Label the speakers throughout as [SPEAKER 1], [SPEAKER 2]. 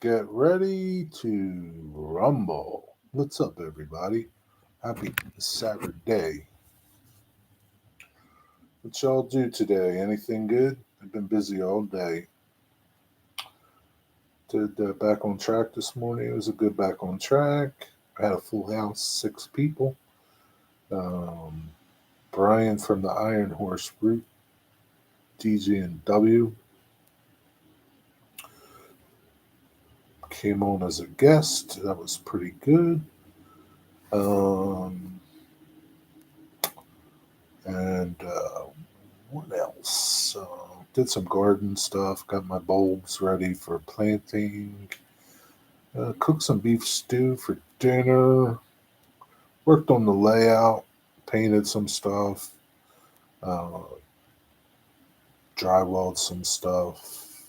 [SPEAKER 1] Get ready to rumble. What's up, everybody? Happy Saturday. What y'all do today? Anything good? I've been busy all day. Did back on track this morning. It was a good back on track. I had a full house, 6 people. Um, Brian from the Iron Horse Root, DJ and W, came on as a guest. That was pretty good. Um, and what else? Did some garden stuff. Got my bulbs ready for planting. Cooked some beef stew for dinner. Worked on the layout. Painted some stuff. Uh, Drywalled some stuff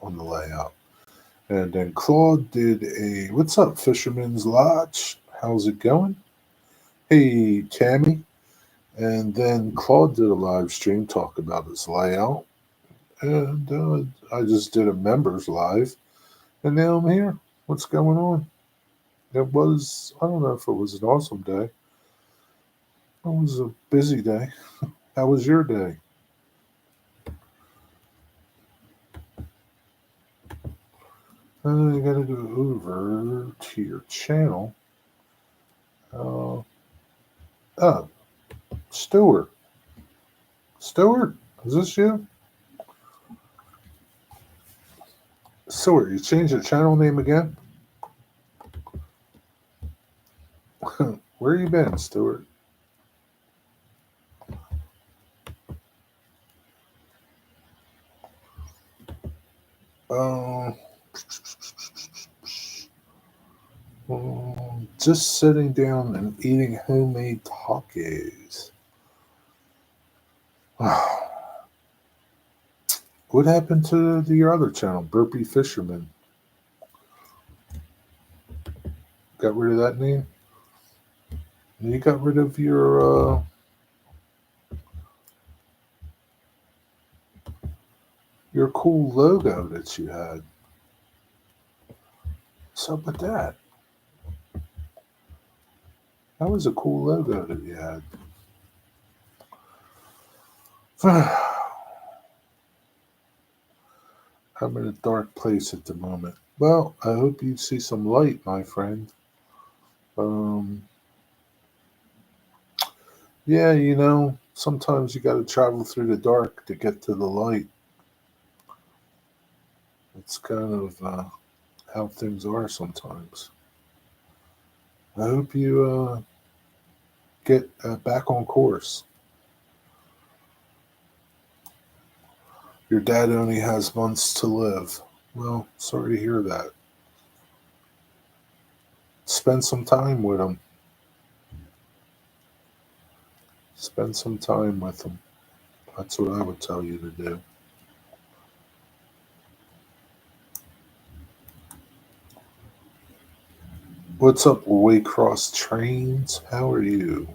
[SPEAKER 1] on the layout. And then Claude did a "What's up, Fisherman's Lodge? How's it going?" Hey, Tammy. And then Claude did a live stream talk about his layout. And I just did a members live, and now I'm here. What's going on? I don't know if it was an awesome day. It was a busy day. How was your day? I gotta go over to your channel. Uh, oh, Stewart. Stewart, is this you? Stewart, you changed your channel name again? Where you been, Stewart? Uh, just sitting down and eating homemade tacos. What happened to your other channel, Burpee Fisherman? Got rid of that name? And you got rid of your cool logo that you had. What's up with that? That was a cool logo that you had. I'm in a dark place at the moment. Well, I hope you see some light, my friend. Um, yeah, sometimes you got to travel through the dark to get to the light. It's kind of how things are sometimes. I hope you get back on course. Your dad only has months to live. Well, sorry to hear that. Spend some time with him. Spend some time with him. That's what I would tell you to do. What's up, Waycross Trains? How are you?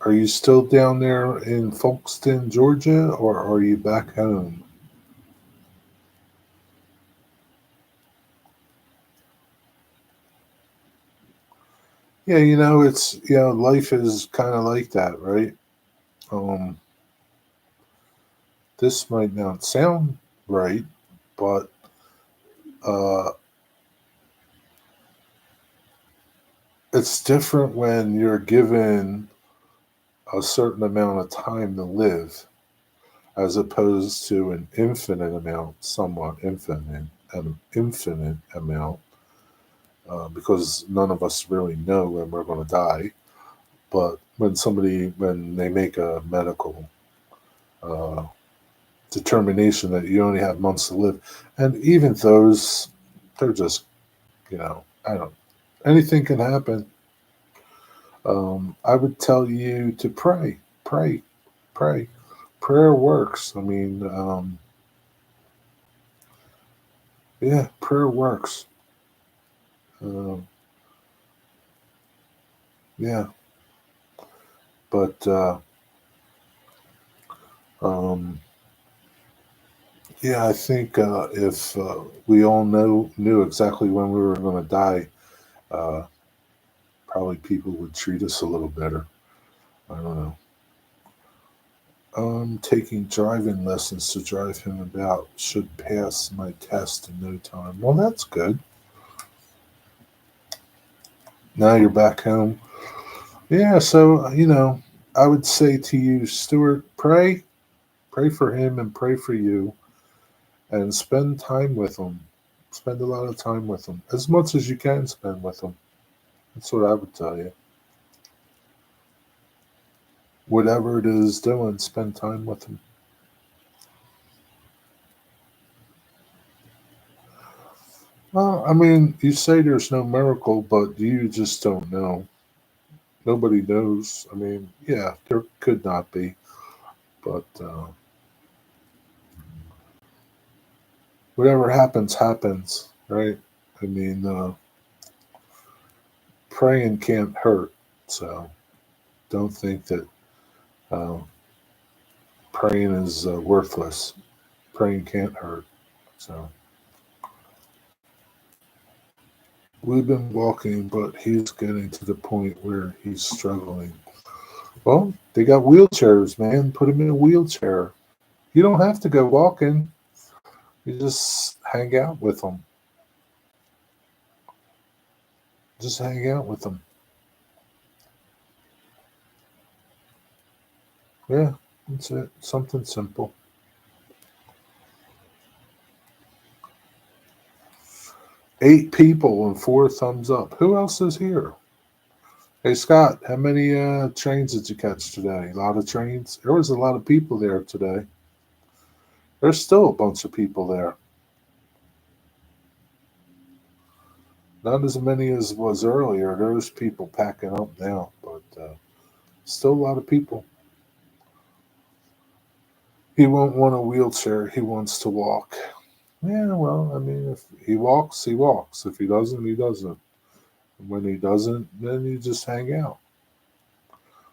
[SPEAKER 1] Are you still down there in Folkston, Georgia, or are you back home? Yeah, life is kind of like that, right? Um, this might not sound right, but uh, it's different when you're given a certain amount of time to live as opposed to an infinite amount, somewhat infinite, an infinite amount, because none of us really know when we're going to die. But when they make a medical uh, determination that you only have months to live, and even those, they're just, I don't, anything can happen. I would tell you to pray, pray, pray. Prayer works. I mean, yeah, prayer works. Um, yeah, but um, Yeah, I think if we all knew exactly when we were going to die, uh, probably people would treat us a little better. I don't know. I'm taking driving lessons to drive him about. Should pass my test in no time. Well, that's good. Now you're back home. Yeah, so, I would say to you, Stuart, pray. Pray for him and pray for you and spend time with him. Spend a lot of time with him. As much as you can spend with him. That's what I would tell you. Whatever it is doing, spend time with him. Well, I mean, you say there's no miracle, but you just don't know. Nobody knows. I mean, yeah, there could not be, but whatever happens, happens, right? I mean, praying can't hurt, so don't think that uh, praying is worthless. Praying can't hurt. So we've been walking, but he's getting to the point where he's struggling. Well, they got wheelchairs, man. Put him in a wheelchair. You don't have to go walking. You just hang out with them. Just hang out with them. Yeah, that's it. Something simple. 8 people and 4 thumbs up. Who else is here? Hey Scott, how many trains did you catch today? A lot of trains. There was a lot of people there today. There's still a bunch of people there. Not as many as was earlier. There's people packing up now, but still a lot of people. He won't want a wheelchair. He wants to walk. Yeah, well, I mean, if he walks, he walks. If he doesn't, he doesn't. And when he doesn't, then you just hang out.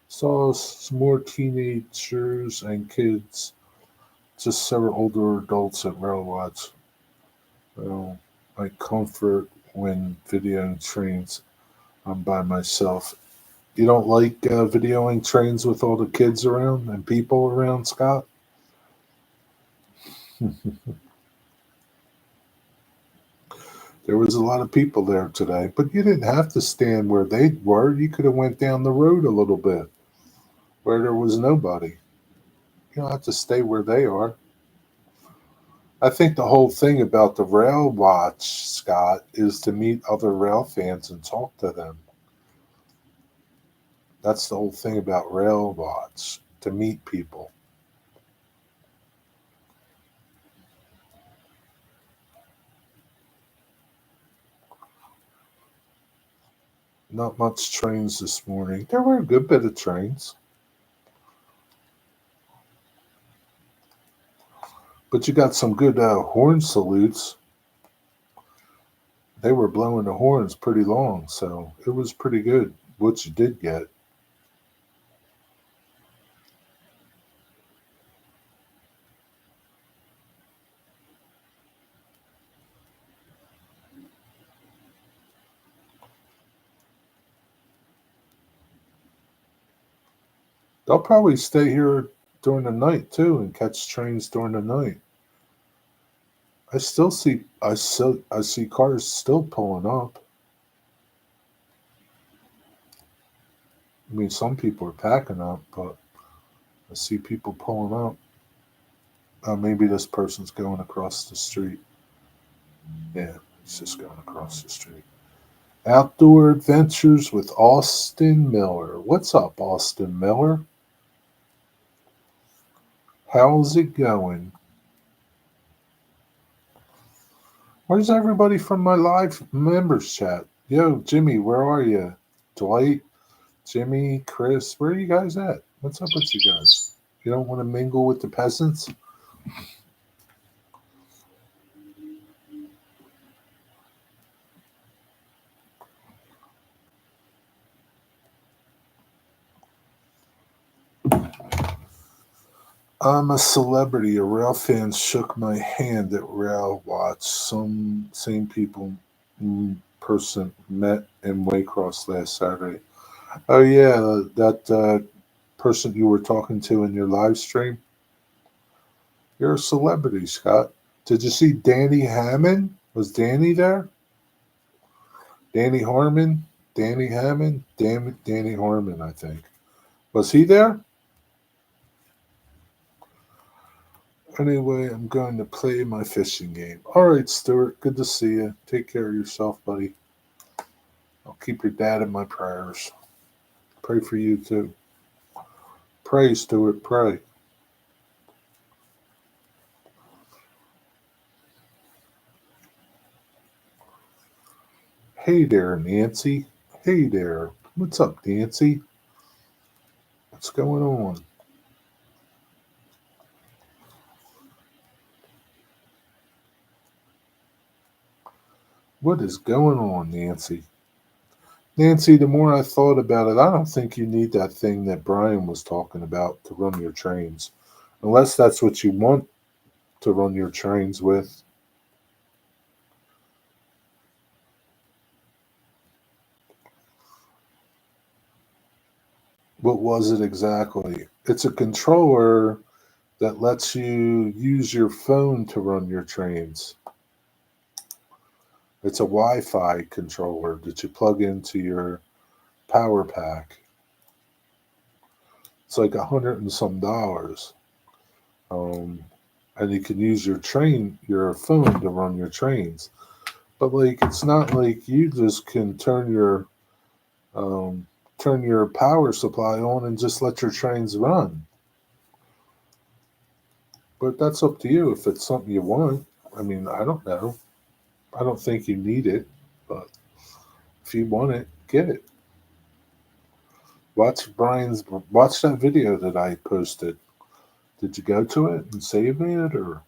[SPEAKER 1] Saw some more teenagers and kids, just several older adults at Rail Watch. Well, my comfort when videoing trains, I'm by myself. You don't like videoing trains with all the kids around and people around, Scott? There was a lot of people there today, but you didn't have to stand where they were. You could have went down the road a little bit where there was nobody. You don't have to stay where they are. I think the whole thing about the rail watch, Scott, is to meet other rail fans and talk to them. That's the whole thing about rail watch, to meet people. Not much trains this morning. There were a good bit of trains, but you got some good horn salutes. They were blowing the horns pretty long, so it was pretty good. What you did get. They'll probably stay here during the night too and catch trains during the night. I see cars still pulling up. I mean, some people are packing up, but I see people pulling up. Maybe this person's going across the street. Yeah, he's just going across the street. Outdoor Adventures with Austin Miller. What's up, Austin Miller? How's it going? Where's everybody from my live members chat? Yo, Jimmy, where are you? Dwight, Jimmy, Chris, where are you guys at? What's up with you guys? You don't want to mingle with the peasants? I'm a celebrity. A rail fan shook my hand at Rail Watch. Some same people person met in Waycross last Saturday. Oh yeah, that person you were talking to in your live stream. You're a celebrity, Scott. Did you see Danny Hammond? Was Danny there? Danny Harmon? Danny Hammond? Damn it, Danny Harmon, I think. Was he there? Anyway, I'm going to play my fishing game. All right, Stuart. Good to see you. Take care of yourself, buddy. I'll keep your dad in my prayers. Pray for you too. Pray, Stuart. Pray. Hey there, Nancy. Hey there. What's up, Nancy? What's going on? What is going on, Nancy? Nancy, the more I thought about it, I don't think you need that thing that Brian was talking about to run your trains. Unless that's what you want to run your trains with. What was it exactly? It's a controller that lets you use your phone to run your trains. It's a Wi Fi controller that you plug into your power pack. It's like $100 and some. Um, and you can use your phone to run your trains. But like, it's not like you just can um, turn your power supply on and just let your trains run. But that's up to you if it's something you want. I mean, I don't know. I don't think you need it, but if you want it, get it. Watch that video that I posted. Did you go to it and save it, or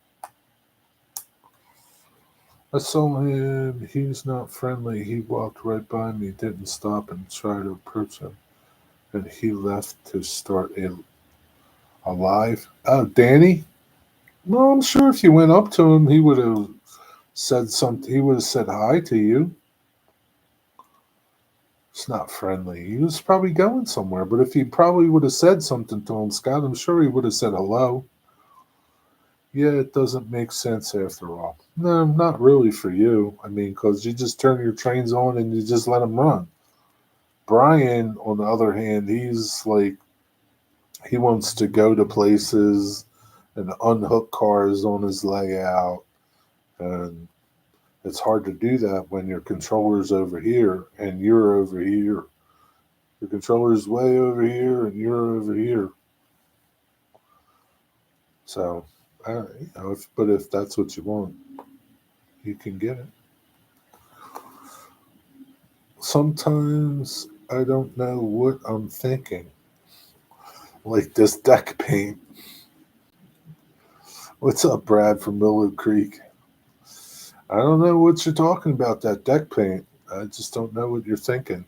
[SPEAKER 1] I saw him? He's not friendly. He walked right by me, didn't stop and try to approach him, and he left to start a live. Oh, Danny. Well, I'm sure if you went up to him, he would have said something. He would have said hi to you. It's not friendly. He was probably going somewhere, but if he probably would have said something to him, Scott, I'm sure he would have said hello. Yeah, it doesn't make sense after all. No, not really for you. I mean, because you just turn your trains on and you just let them run. Brian, on the other hand, he's like, he wants to go to places and unhook cars on his layout. And it's hard to do that when your controller's over here and you're over here. Your controller's way over here and you're over here. So, but if that's what you want, you can get it. Sometimes I don't know what I'm thinking. Like this deck paint. What's up, Brad from Willow Creek? I don't know what you're talking about, that deck paint. I just don't know what you're thinking.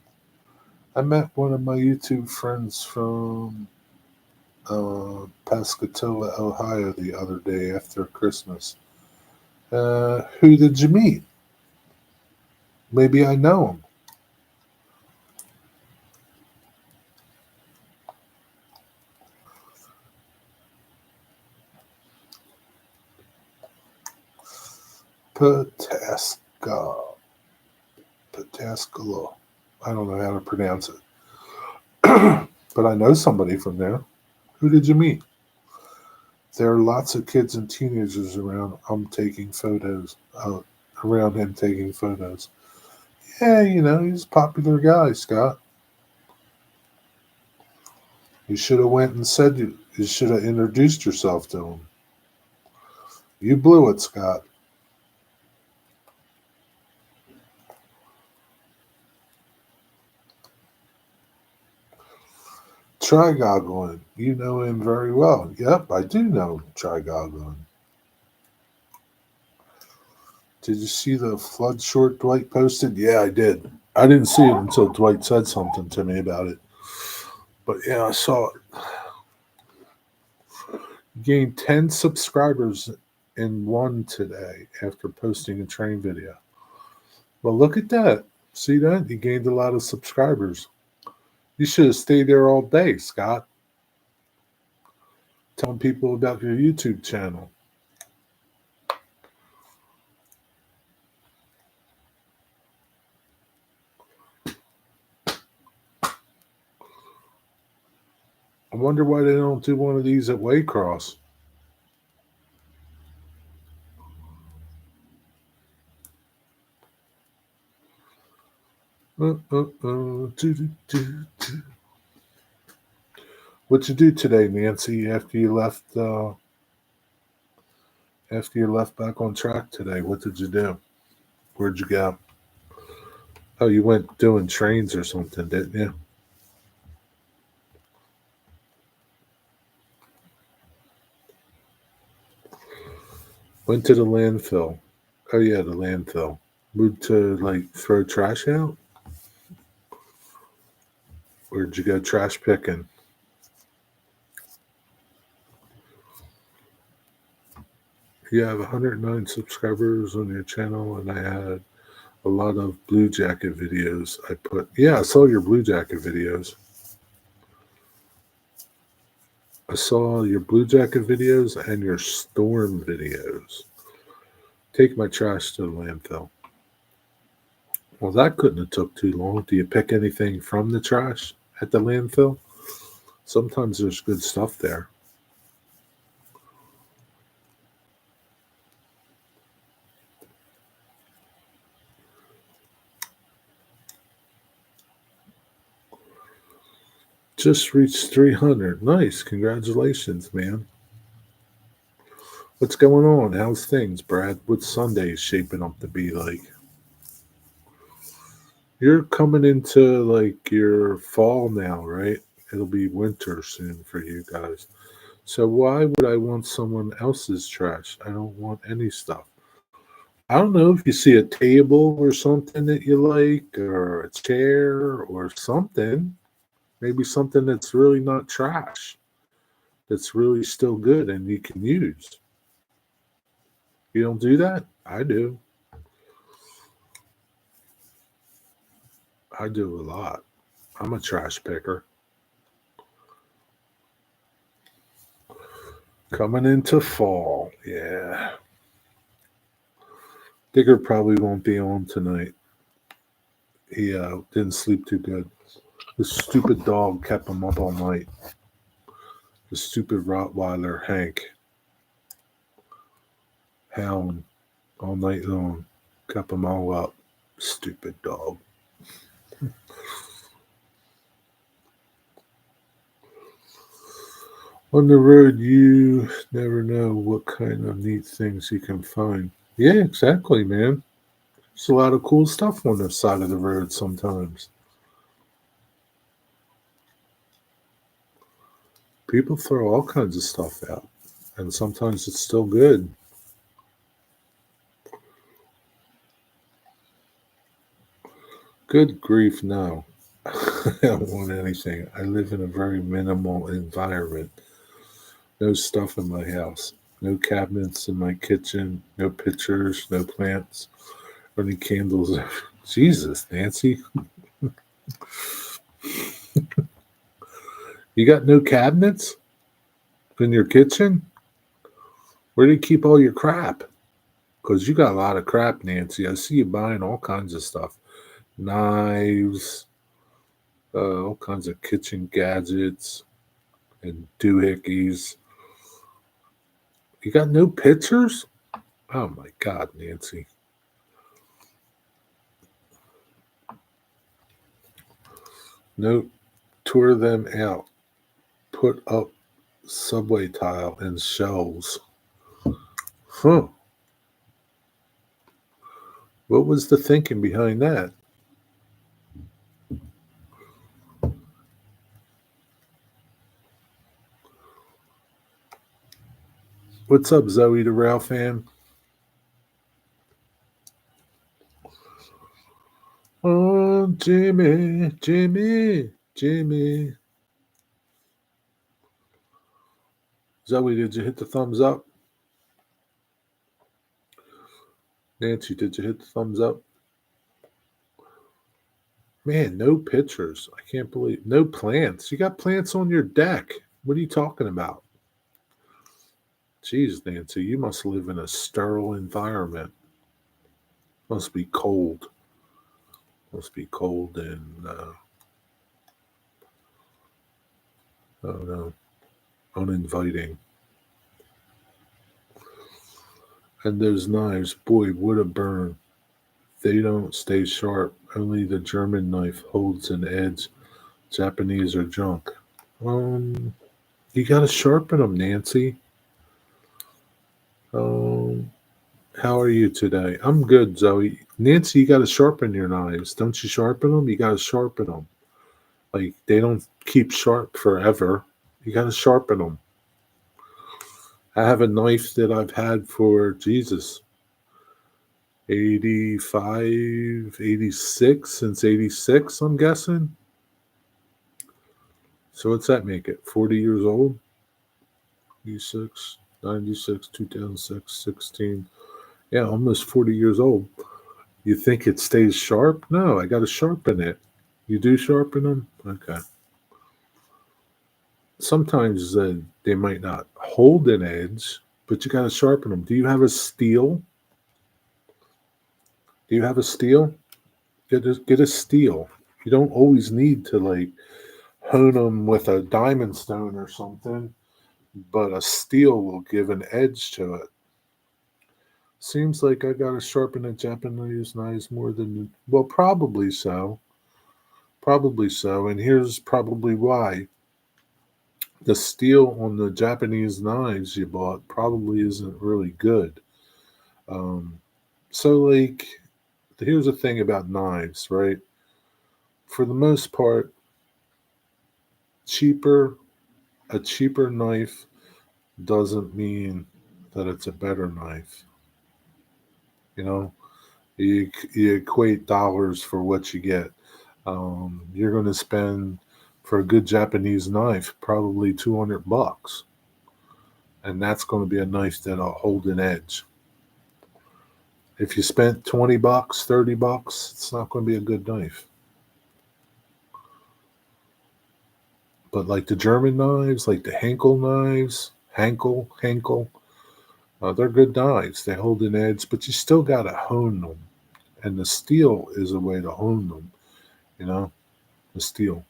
[SPEAKER 1] I met one of my YouTube friends from Pascagoula, Ohio, the other day after Christmas. Who did you meet? Maybe I know him. Pataska. Pataskala. I don't know how to pronounce it. But I know somebody from there. Who did you meet? There are lots of kids and teenagers around. I'm taking photos. Around him taking photos. Yeah, he's a popular guy, Scott. You should have went and said you should have introduced yourself to him. You blew it, Scott. Try Goggling. You know him very well. Yep, I do know Try Goggling. Did you see the flood short Dwight posted? Yeah, I did. I didn't see it until Dwight said something to me about it. But yeah, I saw it. You gained 10 subscribers in one today after posting a train video. Well, look at that. See that? You gained a lot of subscribers. You should have stayed there all day, Scott. Telling people about your YouTube channel. I wonder why they don't do one of these at Waycross. What'd you do today, Nancy? After you left back on track today, what did you do? Where'd you go? Oh, you went doing trains or something, didn't you? Went to the landfill. Oh yeah, the landfill. Moved to like throw trash out? Or did you go trash picking? You have 109 subscribers on your channel, and I had a lot of Blue Jacket videos I put. Yeah, I saw your Blue Jacket videos. I saw your Blue Jacket videos and your Storm videos. Take my trash to the landfill. Well, that couldn't have took too long. Do you pick anything from the trash at the landfill? Sometimes there's good stuff there. Just reached 300. Nice. Congratulations, man. What's going on? How's things, Brad? What's Sunday shaping up to be like? You're coming into like your fall now, right? It'll be winter soon for you guys. So why would I want someone else's trash? I don't want any stuff. I don't know if you see a table or something that you like, or a chair or something. Maybe something that's really not trash, that's really still good and you can use. You don't do that? I do. I do a lot. I'm a trash picker. Coming into fall. Yeah. Digger probably won't be on tonight. He didn't sleep too good. The stupid dog kept him up all night. The stupid Rottweiler, Hank, hound all night long. Kept him all up. Stupid dog. On the road, you never know what kind of neat things you can find. Yeah, exactly, man. There's a lot of cool stuff on the side of the road sometimes. People throw all kinds of stuff out, and sometimes it's still good. Good grief, no. I don't want anything. I live in a very minimal environment. No stuff in my house. No cabinets in my kitchen. No pictures. No plants. Any candles. Jesus, Nancy. You got no cabinets in your kitchen? Where do you keep all your crap? Because you got a lot of crap, Nancy. I see you buying all kinds of stuff. Knives, all kinds of kitchen gadgets and doohickeys. You got no pictures? Oh my God, Nancy. No, tour them out. Put up subway tile and shelves. Huh. What was the thinking behind that? What's up, Zoe the Rail fan? Oh, Jimmy, Jimmy, Jimmy. Zoe, did you hit the thumbs up? Nancy, did you hit the thumbs up? Man, no pictures. I can't believe no plants. You got plants on your deck. What are you talking about? Jeez, Nancy, you must live in a sterile environment. Must be cold. Must be cold and oh no, uninviting. And those knives, boy, what a burn. They don't stay sharp. Only the German knife holds an edge. Japanese are junk. You gotta sharpen them, Nancy. Um, how are you today? I'm good, Zoe. Nancy, you gotta sharpen your knives. Don't you sharpen them? You gotta sharpen them. Like they don't keep sharp forever. You gotta sharpen them. I have a knife that I've had for Jesus 85, 86, since 86, I'm guessing. So what's that make it? 40 years old? 86, 96, 2006, 16. Yeah, almost 40 years old. You think it stays sharp? No, I got to sharpen it. You do sharpen them? Okay. Sometimes they might not hold an edge, but you got to sharpen them. Do you have a steel? Do you have a steel? Get a steel. You don't always need to like hone them with a diamond stone or something, but a steel will give an edge to it. Seems like I gotta sharpen a Japanese knives more than well, probably so. Probably so. And here's probably why. The steel on the Japanese knives you bought probably isn't really good. Um, so like here's the thing about knives, right? For the most part, cheaper a cheaper knife doesn't mean that it's a better knife. You know, you equate dollars for what you get. You're going to spend for a good Japanese knife probably $200, and that's going to be a knife that'll hold an edge. If you spent $20, $30, it's not going to be a good knife. But like the German knives, like the Henkel knives, Henkel, they're good knives. They hold an edge, but you still got to hone them. And the steel is a way to hone them, you know, the steel.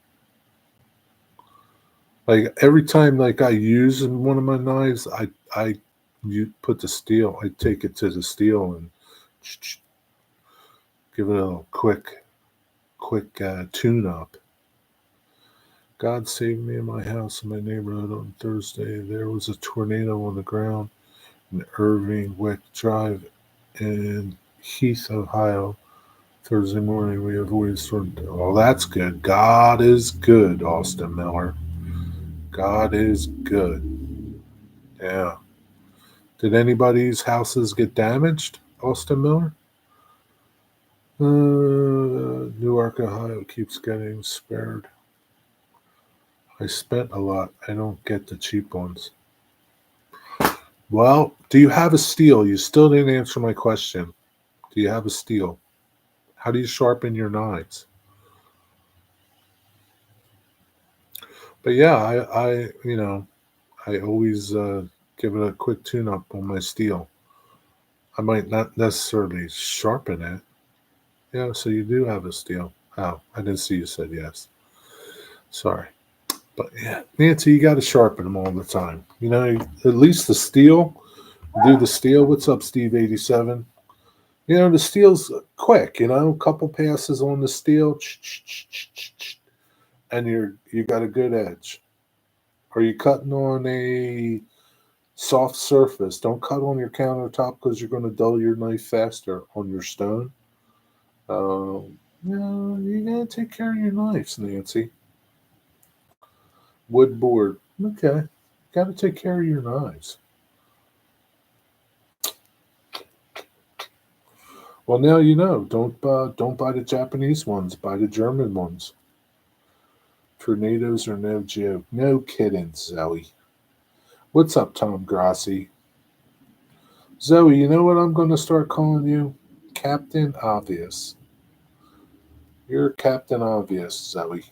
[SPEAKER 1] Like every time like I use one of my knives, I you put the steel, I take it to the steel and give it a quick tune up. God saved me in my house in my neighborhood on Thursday. There was a tornado on the ground in Irving Wick Drive in Heath, Ohio. Thursday morning we avoided storm. Oh, that's good. God is good, Austin Miller. God is good. Yeah. Did anybody's houses get damaged, Austin Miller? Newark, Ohio keeps getting spared. I spent a lot. I don't get the cheap ones. Well, do you have a steel? You still didn't answer my question. Do you have a steel? How do you sharpen your knives? But yeah, I always give it a quick tune up on my steel. I might not necessarily sharpen it. Yeah, so you do have a steel. Oh, I didn't see you said yes. Sorry. But yeah, Nancy, you got to sharpen them all the time. You know, at least the steel. Do the steel. What's up, Steve 87? You know, the steel's quick. You know, a couple passes on the steel, and you got a good edge. Are you cutting on a soft surface? Don't cut on your countertop because you're going to dull your knife faster on your stone. You gotta take care of your knives, Nancy. Wood board. Okay. Gotta take care of your knives. Well, now you know. Don't buy the Japanese ones. Buy the German ones. Tornadoes are no joke. No kidding, Zoe. What's up, Tom Grassi? Zoe, you know what I'm going to start calling you? Captain Obvious. You're Captain Obvious, Zoe.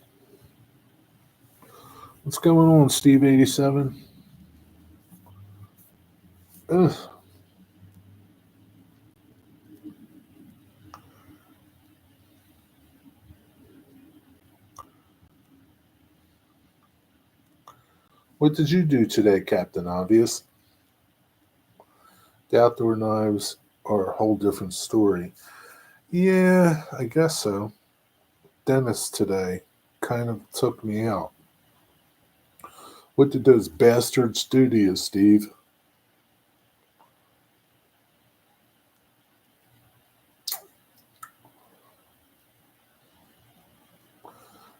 [SPEAKER 1] What's going on, Steve 87? Ugh. What did you do today, Captain Obvious? The outdoor knives are a whole different story. Yeah, I guess so. Dennis today kind of took me out. What did those bastards do to you, Steve?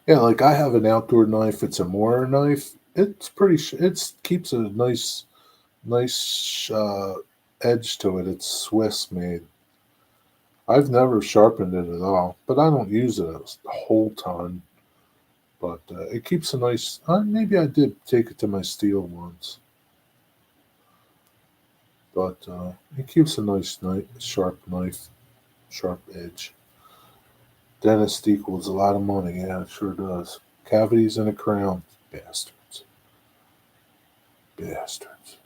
[SPEAKER 1] Yeah, like I have an outdoor knife. It's a Mora knife. It's pretty. It keeps a nice edge to it. It's Swiss made. I've never sharpened it at all, but I don't use it a whole ton. But it keeps a nice. Maybe I did take it to my steel once, but it keeps a nice, sharp edge. Dentist equals a lot of money. Yeah, it sure does. Cavities in a crown, bastards, bastards.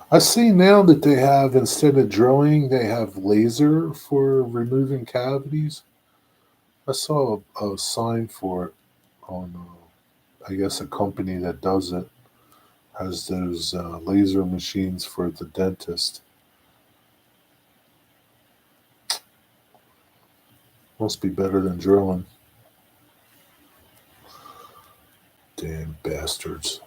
[SPEAKER 1] I see now that they have, instead of drilling, they have laser for removing cavities. I saw a sign for it on, I guess, a company that does it has those laser machines for the dentist. Must be better than drilling. Damn bastards.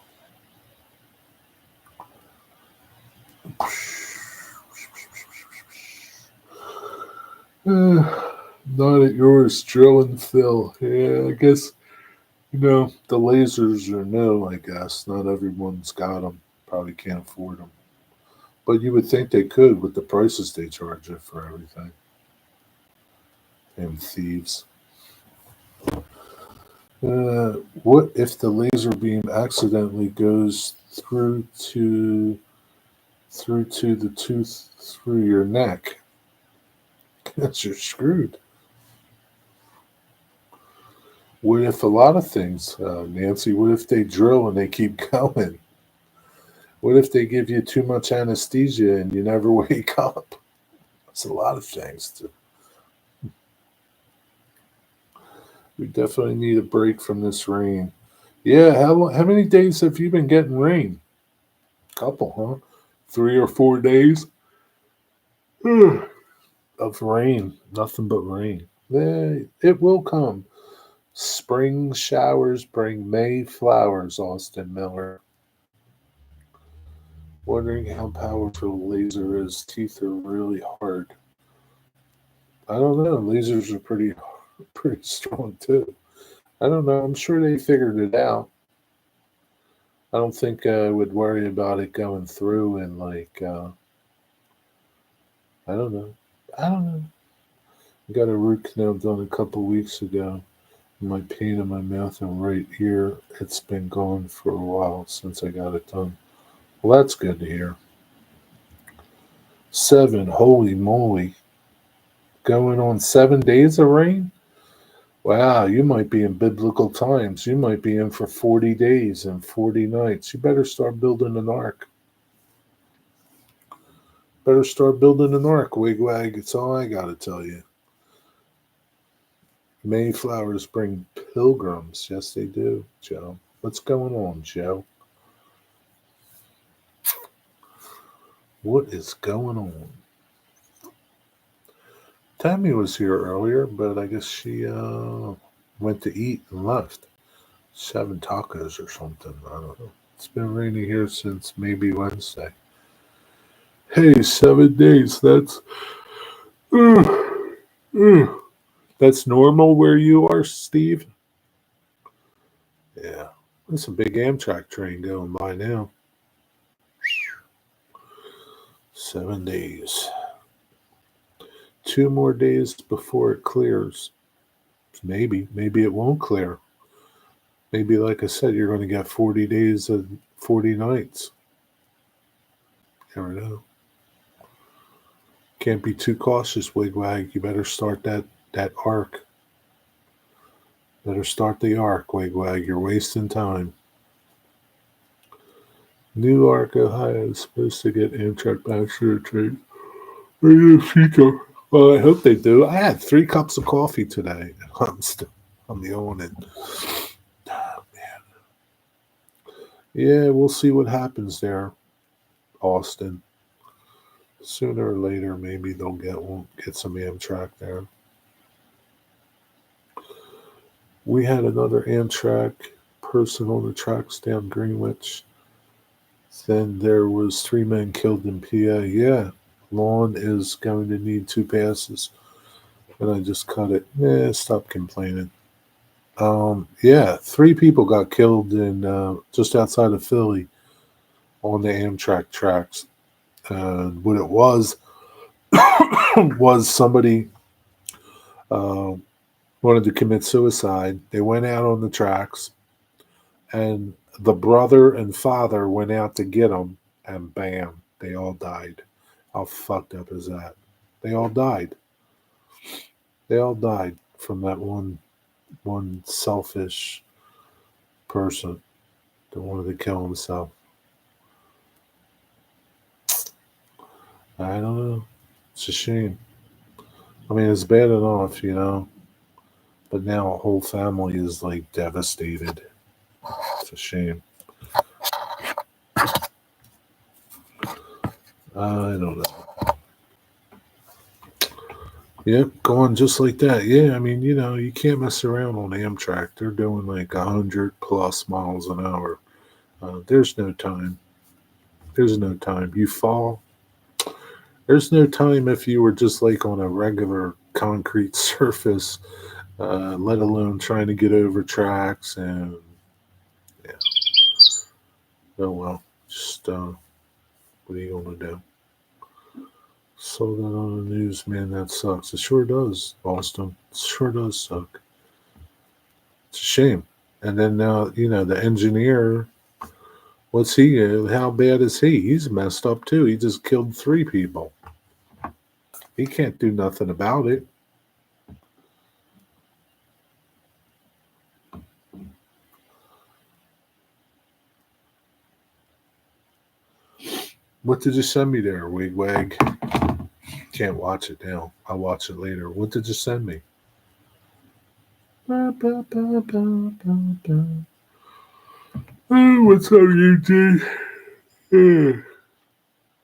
[SPEAKER 1] Not at yours, drilling Phil. Yeah, I guess, the lasers are no, I guess. Not everyone's got them. Probably can't afford them. But you would think they could with the prices they charge it for everything. Damn thieves. What if the laser beam accidentally goes through to the tooth through your neck? Guess you're screwed. What if a lot of things, Nancy? What if they drill and they keep going? What if they give you too much anesthesia and you never wake up? That's a lot of things. We definitely need a break from this rain. Yeah, how many days have you been getting rain? Couple, huh? 3 or 4 days of rain. Nothing but rain. It will come. Spring showers bring May flowers, Austin Miller. Wondering how powerful a laser is. Teeth are really hard. I don't know. Lasers are pretty strong too. I don't know. I'm sure they figured it out. I don't think I would worry about it going through and I don't know. I don't know. I got a root canal done a couple weeks ago. My pain in my mouth and right ear, it's been gone for a while since I got it done. Well, that's good to hear. 7, holy moly. Going on 7 days of rain? Wow, you might be in biblical times. You might be in for 40 days and 40 nights. You better start building an ark. Better start building an ark, wigwag. It's all I got to tell you. Mayflowers bring pilgrims. Yes, they do, Joe. What's going on, Joe? What is going on? Tammy was here earlier, but I guess she went to eat and left. She's having tacos or something. I don't know. It's been raining here since maybe Wednesday. Hey, 7 days. Uh, that's normal where you are, Steve? Yeah. There's a big Amtrak train going by now. 7 days. 2 more days before it clears. Maybe it won't clear. Maybe, like I said, you're going to get 40 days and 40 nights. You never know. Can't be too cautious, Wigwag. You better start that arc. Better start the arc, Wigwag. You're wasting time. Newark, Ohio is supposed to get Amtrak passenger train in the future. Well, I hope they do. I had 3 cups of coffee today. I'm yawning. Oh, man. Yeah, we'll see what happens there, Austin. Sooner or later, maybe we'll get some Amtrak there. We had another Amtrak person on the tracks down Greenwich. Then there was 3 men killed in PA. Yeah, lawn is going to need 2 passes, and I just cut it. Stop complaining. Yeah, 3 people got killed in just outside of Philly on the Amtrak tracks. And what it was was somebody uh, wanted to commit suicide. They went out on the tracks, and the brother and father went out to get them, and bam, they all died. How fucked up is that? They all died. They all died from that one selfish person that wanted to kill himself. I don't know. It's a shame. I mean, it's bad enough, but now a whole family is like devastated. It's a shame. I don't know. Yep, going just like that. Yeah, I mean, you can't mess around on Amtrak. They're doing like 100+ miles an hour. There's no time. There's no time. You fall. There's no time if you were just like on a regular concrete surface, let alone trying to get over tracks. And yeah, oh well. Just what are you gonna do? Saw that on the news, man. That sucks. It sure does, Austin. It sure does suck. It's a shame. And then now, the engineer. What's he? How bad is he? He's messed up too. He just killed 3 people. He can't do nothing about it. What did you send me there, Wigwag? Can't watch it now. I'll watch it later. What did you send me? Oh, what's up, Eugene?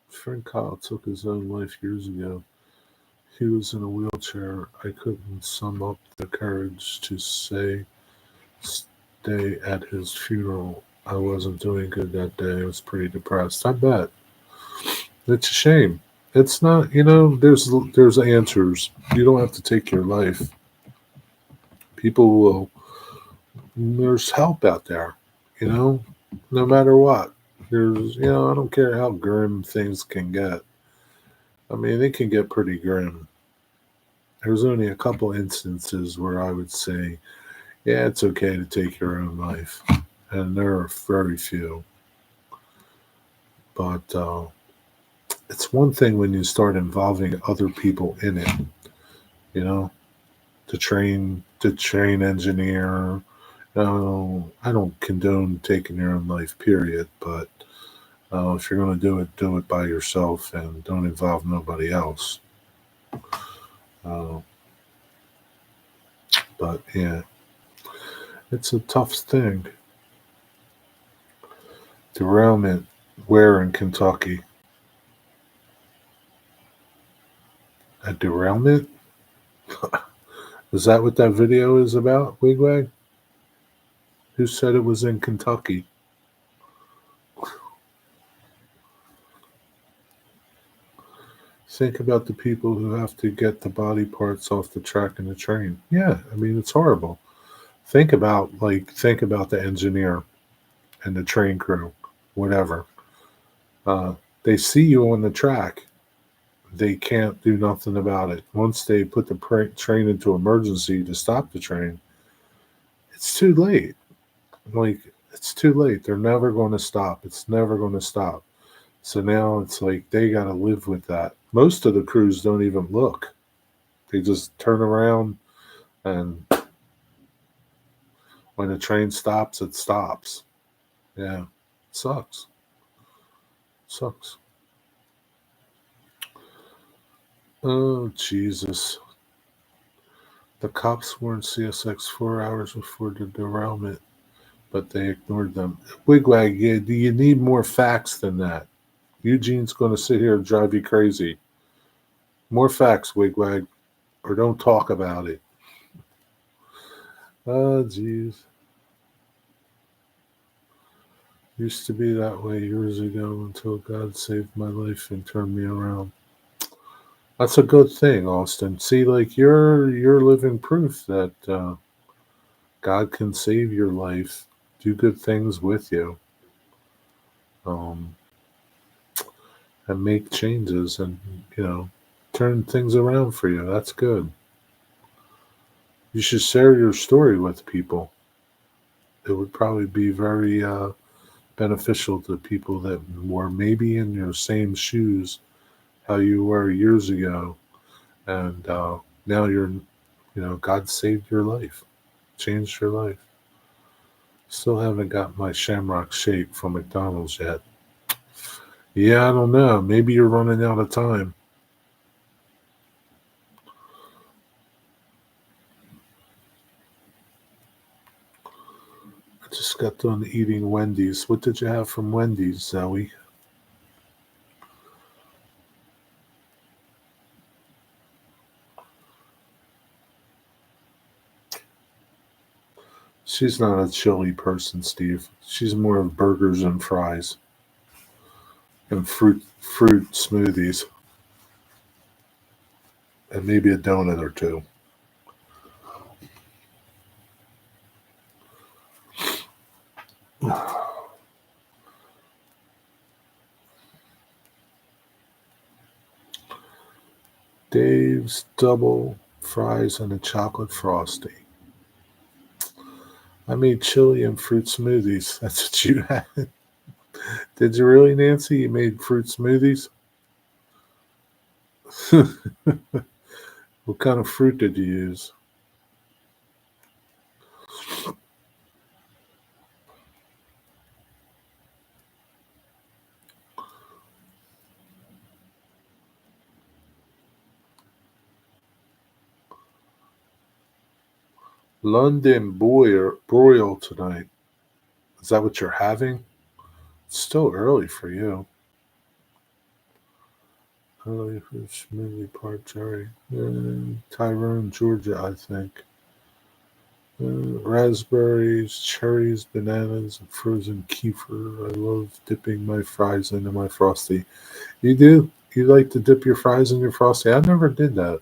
[SPEAKER 1] Friend Kyle took his own life years ago. He was in a wheelchair. I couldn't sum up the courage to stay at his funeral. I wasn't doing good that day. I was pretty depressed. I bet. It's a shame. It's not, there's answers. You don't have to take your life. People will, there's help out there, no matter what. I don't care how grim things can get. I mean, it can get pretty grim. There's only a couple instances where I would say, yeah, it's okay to take your own life. And there are very few. But it's one thing when you start involving other people in it, to train engineer. I don't condone taking your own life, period. But if you're going to do it by yourself and don't involve nobody else. But yeah, it's a tough thing. Derailment, where in Kentucky? A derailment? Is that what that video is about, Wigwag? Who said it was in Kentucky? Think about the people who have to get the body parts off the track in the train. Yeah, I mean, it's horrible. Think about the engineer and the train crew, whatever. They see you on the track. They can't do nothing about it. Once they put the train into emergency to stop the train, it's too late. Like, it's too late. They're never going to stop. It's never going to stop. So now it's like they got to live with that. Most of the crews don't even look. They just turn around, and when the train stops, it stops. Yeah, sucks. Sucks. Oh, Jesus. The cops warned CSX 4 hours before the derailment, but they ignored them. Wigwag, you need more facts than that. Eugene's going to sit here and drive you crazy. More facts, Wigwag, or don't talk about it. Oh, jeez. Used to be that way years ago until God saved my life and turned me around. That's a good thing, Austin. See, like you're living proof that God can save your life, do good things with you, um, and make changes, and turn things around for you. That's good. You should share your story with people. It would probably be very beneficial to people that were maybe in your same shoes, how you were years ago, and now God saved your life, changed your life. Still haven't got my Shamrock Shake from McDonald's yet. Yeah, I don't know. Maybe you're running out of time. I just got done eating Wendy's. What did you have from Wendy's, Zoe? She's not a chili person, Steve. She's more of burgers and fries and fruit smoothies and maybe a donut or two. Dave's double fries and a chocolate frosty. I made chili and fruit smoothies. That's what you had. Did you really, Nancy? You made fruit smoothies? What kind of fruit did you use? London broil tonight. Is that what you're having? It's still early for you. Early for smoothie part cherry. Tyrone, Georgia, I think. Raspberries, cherries, bananas, and frozen kefir. I love dipping my fries into my frosty. You do? You like to dip your fries in your frosty? I never did that.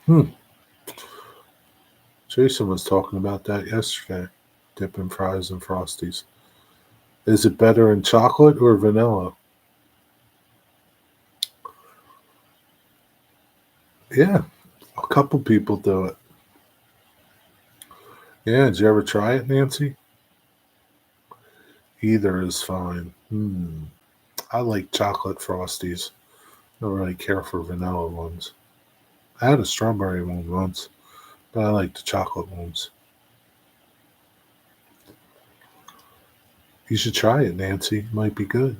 [SPEAKER 1] Hmm. Jason was talking about that yesterday. Dipping fries in frosties. Is it better in chocolate or vanilla? Yeah, a couple people do it. Yeah, did you ever try it, Nancy? Either is fine. I like chocolate frosties. I don't really care for vanilla ones. I had a strawberry one once, but I like the chocolate ones. You should try it, Nancy. Might be good.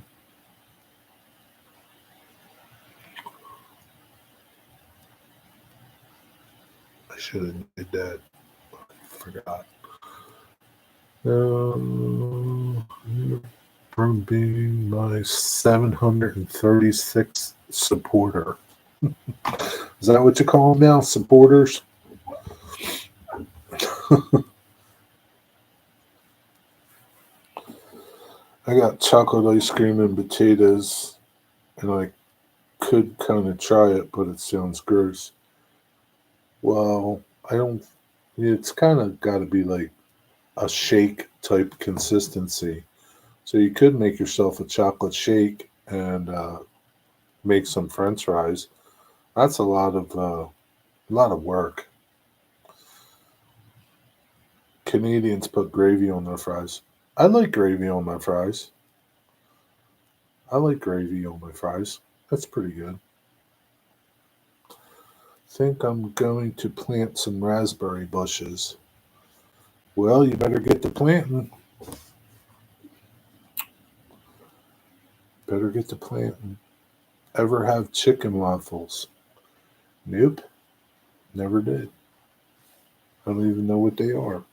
[SPEAKER 1] I should have did that. Forgot. Um, from being my 736th supporter. Is that what you call them now? Supporters? I got chocolate ice cream and potatoes, and I could kind of try it, but it sounds gross. Well, I don't. It's kind of got to be like a shake type consistency. So you could make yourself a chocolate shake and make some French fries. That's a lot of work. Canadians put gravy on their fries. I like gravy on my fries. I like gravy on my fries. That's pretty good. Think I'm going to plant some raspberry bushes. Well, you better get to planting. Better get to planting. Ever have chicken waffles? Nope, never did. I don't even know what they are.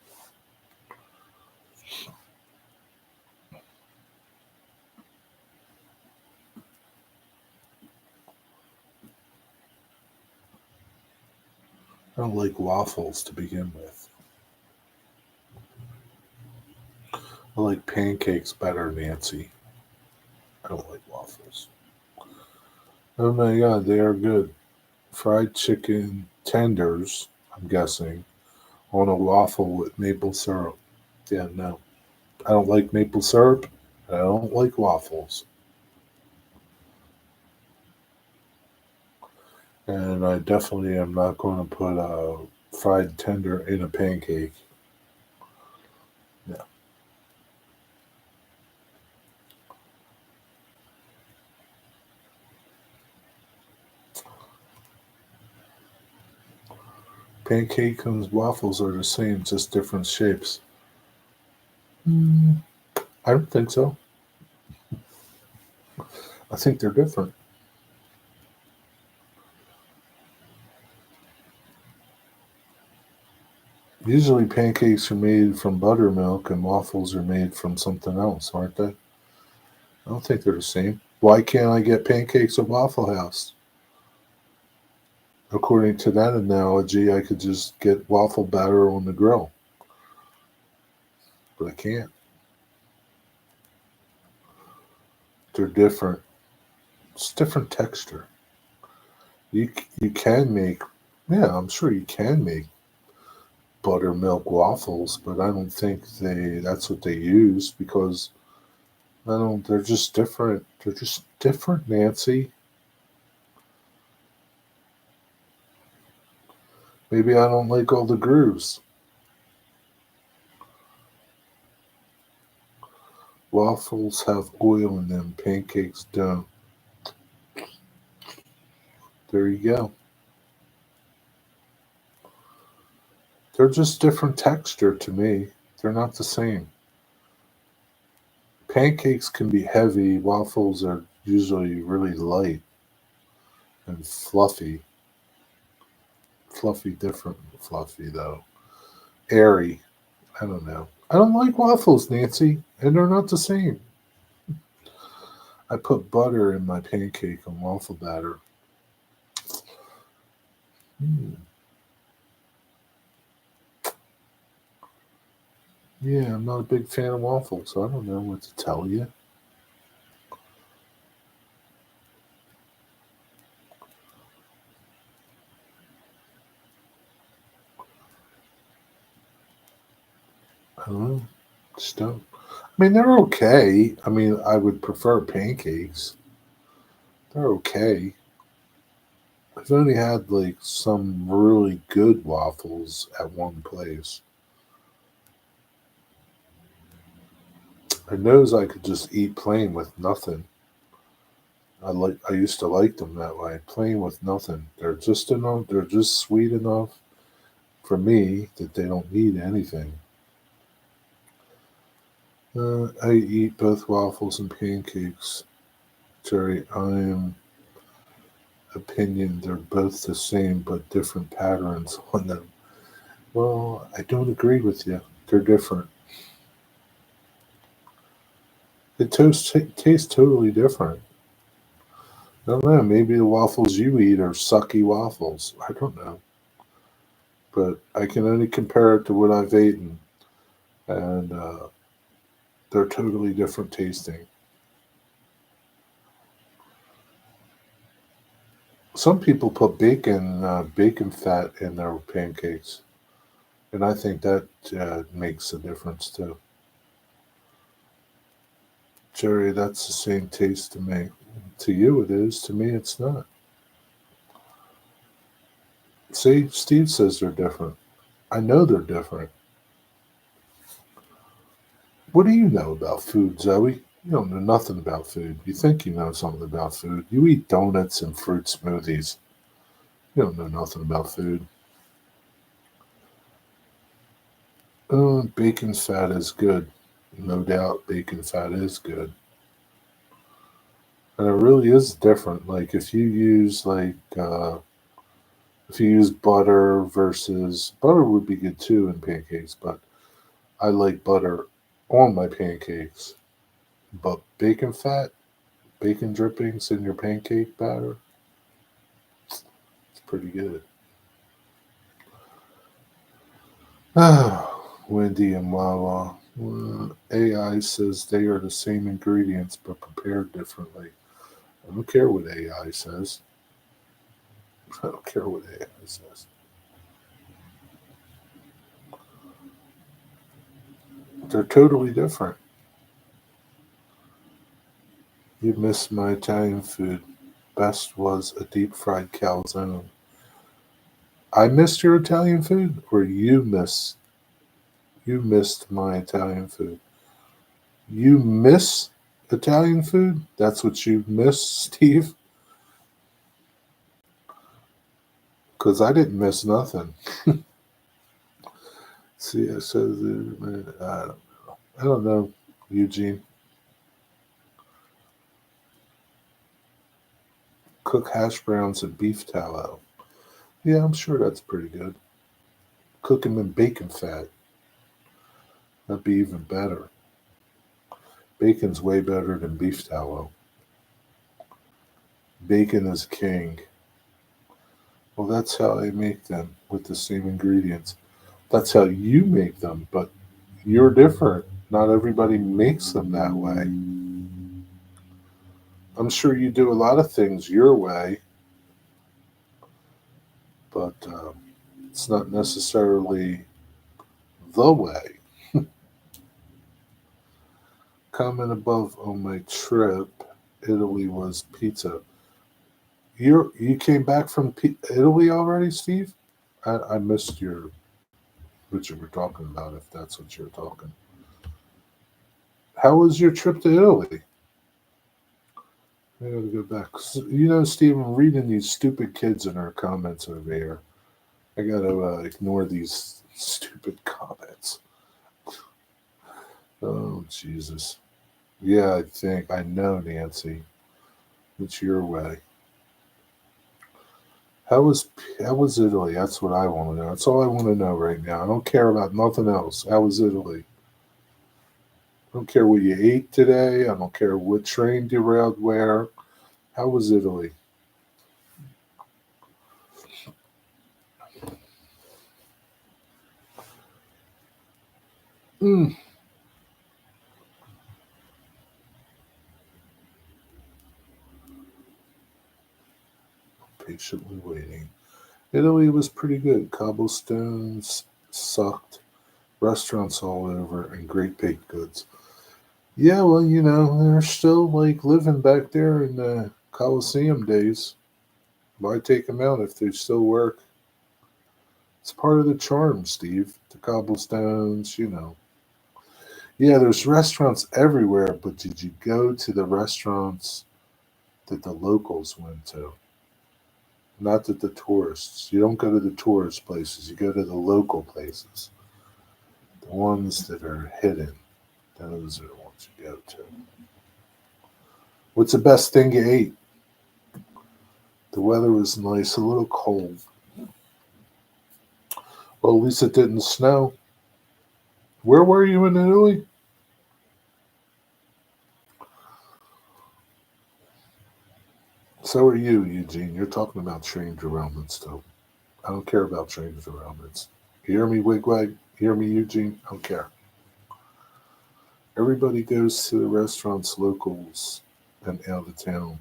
[SPEAKER 1] I don't like waffles to begin with. I like pancakes better, Nancy. I don't like waffles. Oh my god, they are good. Fried chicken tenders, I'm guessing, on a waffle with maple syrup. Yeah, no. I don't like maple syrup. I don't like waffles. And I definitely am not going to put a fried tender in a pancake. No. Pancake and waffles are the same, just different shapes. Mm, I don't think so. I think they're different. Usually pancakes are made from buttermilk and waffles are made from something else, aren't they? I don't think they're the same. Why can't I get pancakes at Waffle House? According to that analogy, I could just get waffle batter on the grill, but I can't. They're different. It's different texture. You can make, yeah, I'm sure you can make buttermilk waffles, but I don't think that's what they use because I don't. They're just different. They're just different, Nancy. Maybe I don't like all the grooves. Waffles have oil in them. Pancakes don't. There you go. They're just different texture to me. They're not the same. Pancakes can be heavy. Waffles are usually really light and fluffy. Fluffy, different fluffy though. Airy. I don't know. I don't like waffles, Nancy, and they're not the same. I put butter in my pancake and waffle batter. Hmm. Yeah, I'm not a big fan of waffles, so I don't know what to tell you. I don't know. Just don't. I mean, they're okay. I mean, I would prefer pancakes. They're okay. I've only had like some really good waffles at one place. I knows I could just eat plain with nothing. I used to like them that way, plain with nothing. They're just enough. They're just sweet enough for me that they don't need anything. I eat both waffles and pancakes. Jerry, I am opinion they're both the same but different patterns on them. Well, I don't agree with you. They're different. Tastes totally different. I don't know. Maybe the waffles you eat are sucky waffles. I don't know. But I can only compare it to what I've eaten. And they're totally different tasting. Some people put bacon fat in their pancakes. And I think that makes a difference too. Jerry, that's the same taste to me. To you, it is. To me, it's not. See, Steve says they're different. I know they're different. What do you know about food, Zoe? You don't know nothing about food. You think you know something about food. You eat donuts and fruit smoothies. You don't know nothing about food. Bacon fat is good. No doubt bacon fat is good. And it really is different. Like if you use butter versus butter would be good too in pancakes, but I like butter on my pancakes. But bacon fat, bacon drippings in your pancake batter, it's pretty good. Wendy and Wawa. AI says they are the same ingredients but prepared differently. I don't care what AI says. I don't care what AI says. They're totally different. You missed my Italian food. Best was a deep fried calzone. I missed your Italian food, or you missed my Italian food. You miss Italian food? That's what you miss, Steve? Because I didn't miss nothing. See, it says, I don't know, Eugene. Cook hash browns in beef tallow. Yeah, I'm sure that's pretty good. Cook them in bacon fat. That'd be even better. Bacon's way better than beef tallow. Bacon is king. Well, that's how I make them with the same ingredients. That's how you make them, but you're different. Not everybody makes them that way. I'm sure you do a lot of things your way, but it's not necessarily the way. Comment above on my trip. Italy was pizza. You came back from Italy already, Steve? I missed what you were talking about. If that's what you're talking. How was your trip to Italy? I gotta go back. Steve, I'm reading these stupid kids in our comments over here. I gotta ignore these stupid comments. Oh Jesus. Yeah, I know, Nancy. It's your way. How was how was Italy? That's what I want to know. That's all I want to know right now. I don't care about nothing else. How was Italy? I don't care what you ate today. I don't care what train derailed where. How was Italy? Mm, patiently waiting. Italy was pretty good. Cobblestones sucked. Restaurants all over and great baked goods. Yeah, well, they're still like living back there in the Coliseum days. Why take them out if they still work? It's part of the charm, Steve. The cobblestones. Yeah, there's restaurants everywhere, but did you go to the restaurants that the locals went to? Not that the tourists. You don't go to the tourist places, you go to the local places. The ones that are hidden. Those are the ones you go to. What's the best thing you ate? The weather was nice, a little cold. Well, at least it didn't snow. Where were you in Italy? So are you, Eugene. You're talking about train derailments, though. I don't care about train derailments. You hear me, Wigwag? Hear me, Eugene? I don't care. Everybody goes to the restaurants, locals, and out of town.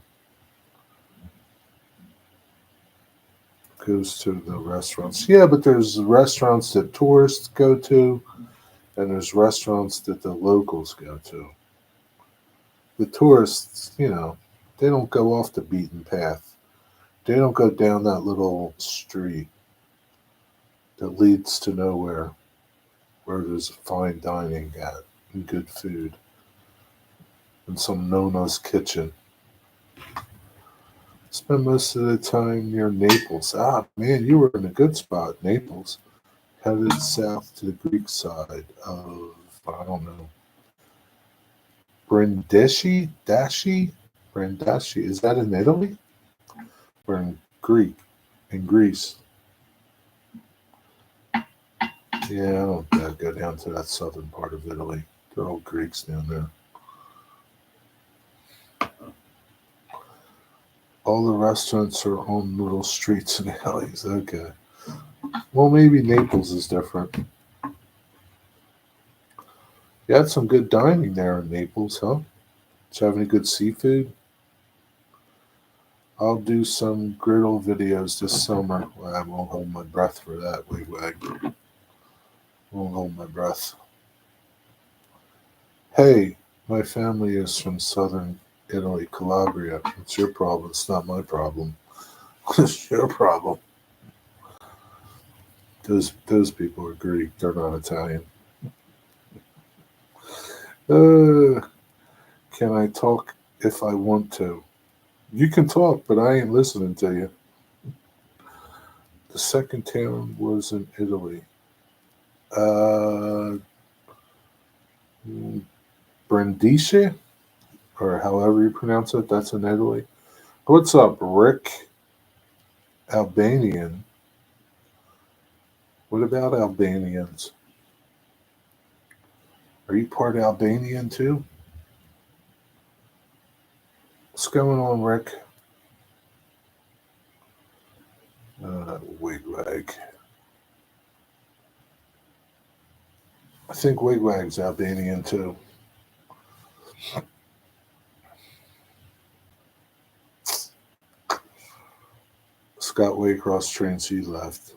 [SPEAKER 1] Goes to the restaurants. Yeah, but there's restaurants that tourists go to, and there's restaurants that the locals go to. The tourists, they don't go off the beaten path. They don't go down that little street that leads to nowhere where there's fine dining at. and good food in some Nona's kitchen. Spend most of the time near Naples. Ah, man, you were in a good spot, Naples. Headed south to the Greek side of, I don't know, Brindisi? Is that in Italy? Or in Greek? In Greece? Yeah, I don't go down to that southern part of Italy. They're all Greeks down there. All the restaurants are on little streets and alleys. Okay. Well, maybe Naples is different. You had some good dining there in Naples, huh? Did you have any good seafood? I'll do some griddle videos this summer. Well, I won't hold my breath for that. Wag. Won't hold my breath. Hey, my family is from southern Italy, Calabria. It's your problem. It's not my problem. It's your problem. Those people are Greek. They're not Italian. Uh, can I talk if I want to? You can talk, but I ain't listening to you. The second town was in Italy. Uh, Brindisi, or however you pronounce it. That's in Italy. What's up, Rick? Albanian. What about Albanians? Are you part Albanian too? What's going on, Rick? Wigwag. I think Wigwag's Albanian too. Scott Waycross train he left.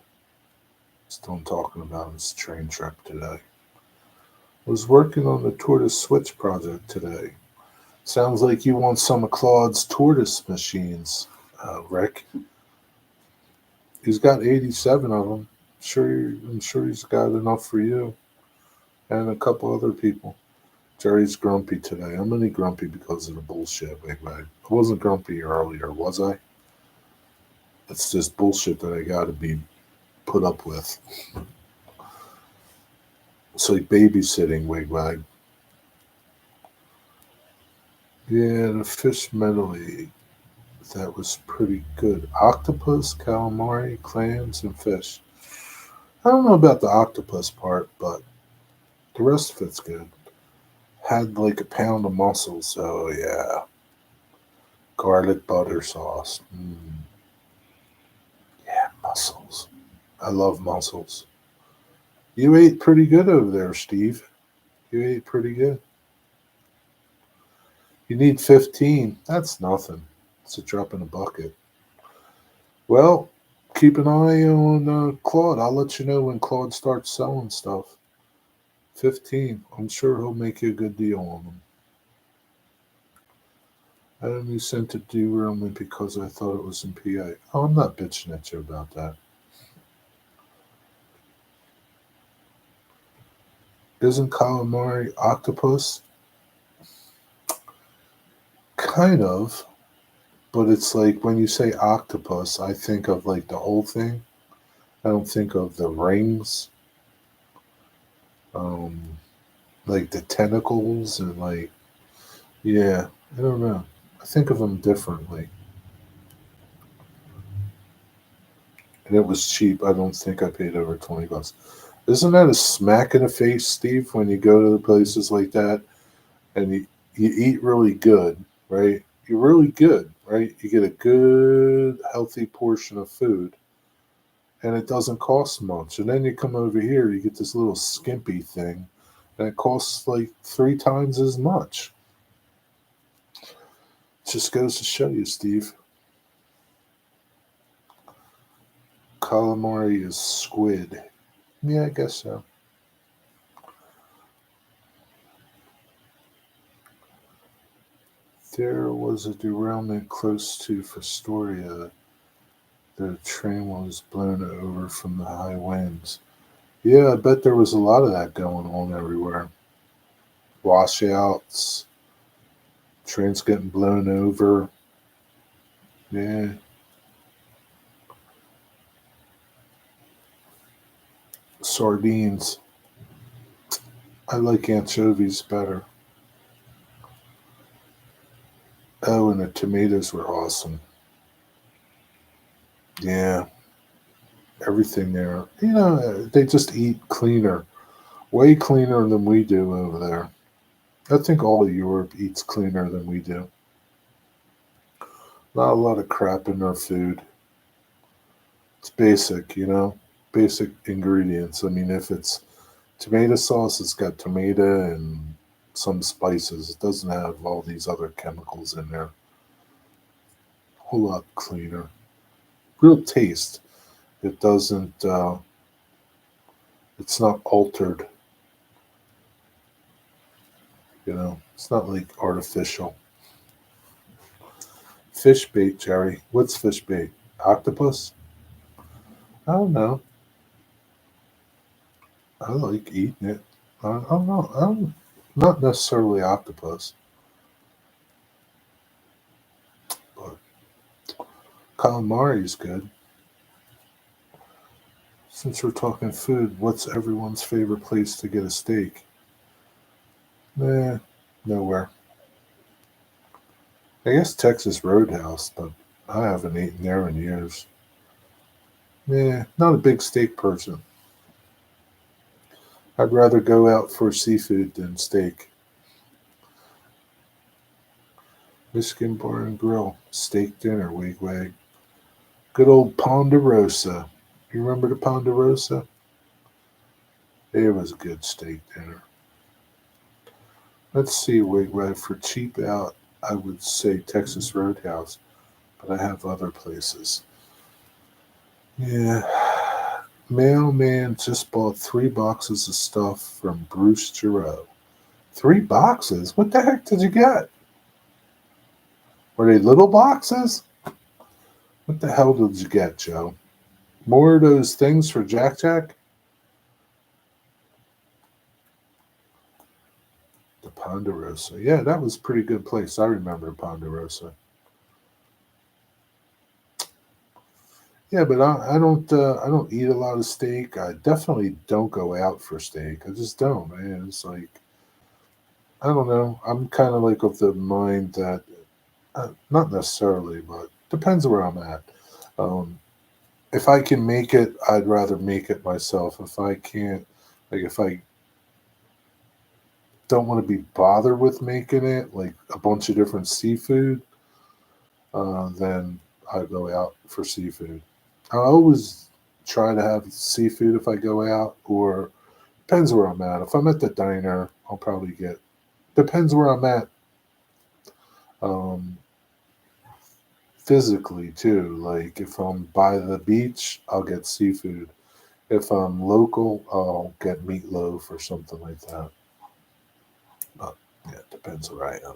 [SPEAKER 1] Still talking about his train trip today. Was working on the Tortoise Switch project today. Sounds like you want some of Claude's Tortoise machines, Rick. He's got 87 of them. I'm sure he's got enough for you and a couple other people. Jerry's grumpy today. I'm only grumpy because of the bullshit, Wigwag. I wasn't grumpy earlier, was I? It's this bullshit that I got to be put up with. It's like babysitting, Wigwag. Yeah, the fish medley. That was pretty good. Octopus, calamari, clams, and fish. I don't know about the octopus part, but the rest of it's good. Had like a pound of mussels, so yeah. Garlic butter sauce. Yeah, mussels. I love mussels. You ate pretty good over there, Steve. You ate pretty good. You need 15. That's nothing. It's a drop in a bucket. Well, keep an eye on Claude. I'll let you know when Claude starts selling stuff. 15. I'm sure he'll make you a good deal on them. I only sent it to you only because I thought it was in PA. Oh, I'm not bitching at you about that. Isn't calamari octopus? Kind of, but it's like when you say octopus, I think of like the whole thing. I don't think of the rings, um, like the tentacles and like, yeah, I don't know. I think of them differently. And it was cheap. I don't think I paid over 20 bucks. Isn't that a smack in the face, Steve, when you go to the places like that and you eat really good, right? You're really good, right? You get a good, healthy portion of food and it doesn't cost much. And then you come over here, you get this little skimpy thing and it costs like 3 times as much. Just goes to show you, Steve. Calamari is squid. Yeah, I guess so. There was a derailment close to Fostoria. The train was blown over from the high winds. Yeah, I bet there was a lot of that going on everywhere. washouts, trains getting blown over. Yeah, sardines. I like anchovies better. Oh, and the tomatoes were awesome. Yeah, everything there. They just eat cleaner, way cleaner than we do over there. I think all of Europe eats cleaner than we do. Not a lot of crap in their food. It's basic. Basic ingredients. I mean, if it's tomato sauce, it's got tomato and some spices. It doesn't have all these other chemicals in there. A whole lot cleaner. Real taste. It doesn't, it's not altered. It's not like artificial. Fish bait, Jerry. What's fish bait? Octopus? I don't know. I like eating it. I don't know. Not necessarily octopus, but calamari is good. Since we're talking food, what's everyone's favorite place to get a steak? Eh, nowhere. I guess Texas Roadhouse, but I haven't eaten there in years. Not a big steak person. I'd rather go out for seafood than steak. Michigan Bar and Grill, steak dinner, wig wag. Good old Ponderosa. You remember the Ponderosa? It was a good steak dinner. Let's see, wig wag. For cheap out, I would say Texas Roadhouse, but I have other places. Yeah. Mailman just bought 3 boxes of stuff from Bruce Giroux. 3 boxes? What the heck did you get? Were they little boxes? What the hell did you get, Joe? More of those things for Jack Jack? The Ponderosa. Yeah, that was a pretty good place. I remember Ponderosa. Yeah, but I don't eat a lot of steak. I definitely don't go out for steak. I just don't, man. It's like I don't know. I'm kind of like of the mind that not necessarily, but depends where I'm at. Um, if I can make it, I'd rather make it myself. If I can't, like if I don't want to be bothered with making it, like a bunch of different seafood, then I go out for seafood. I always try to have seafood if I go out, or depends where I'm at. If I'm at the diner, I'll probably get. Depends where I'm at. Um, Physically too. Like if I'm by the beach, I'll get seafood. If I'm local, I'll get meatloaf or something like that. But yeah, it depends where I am.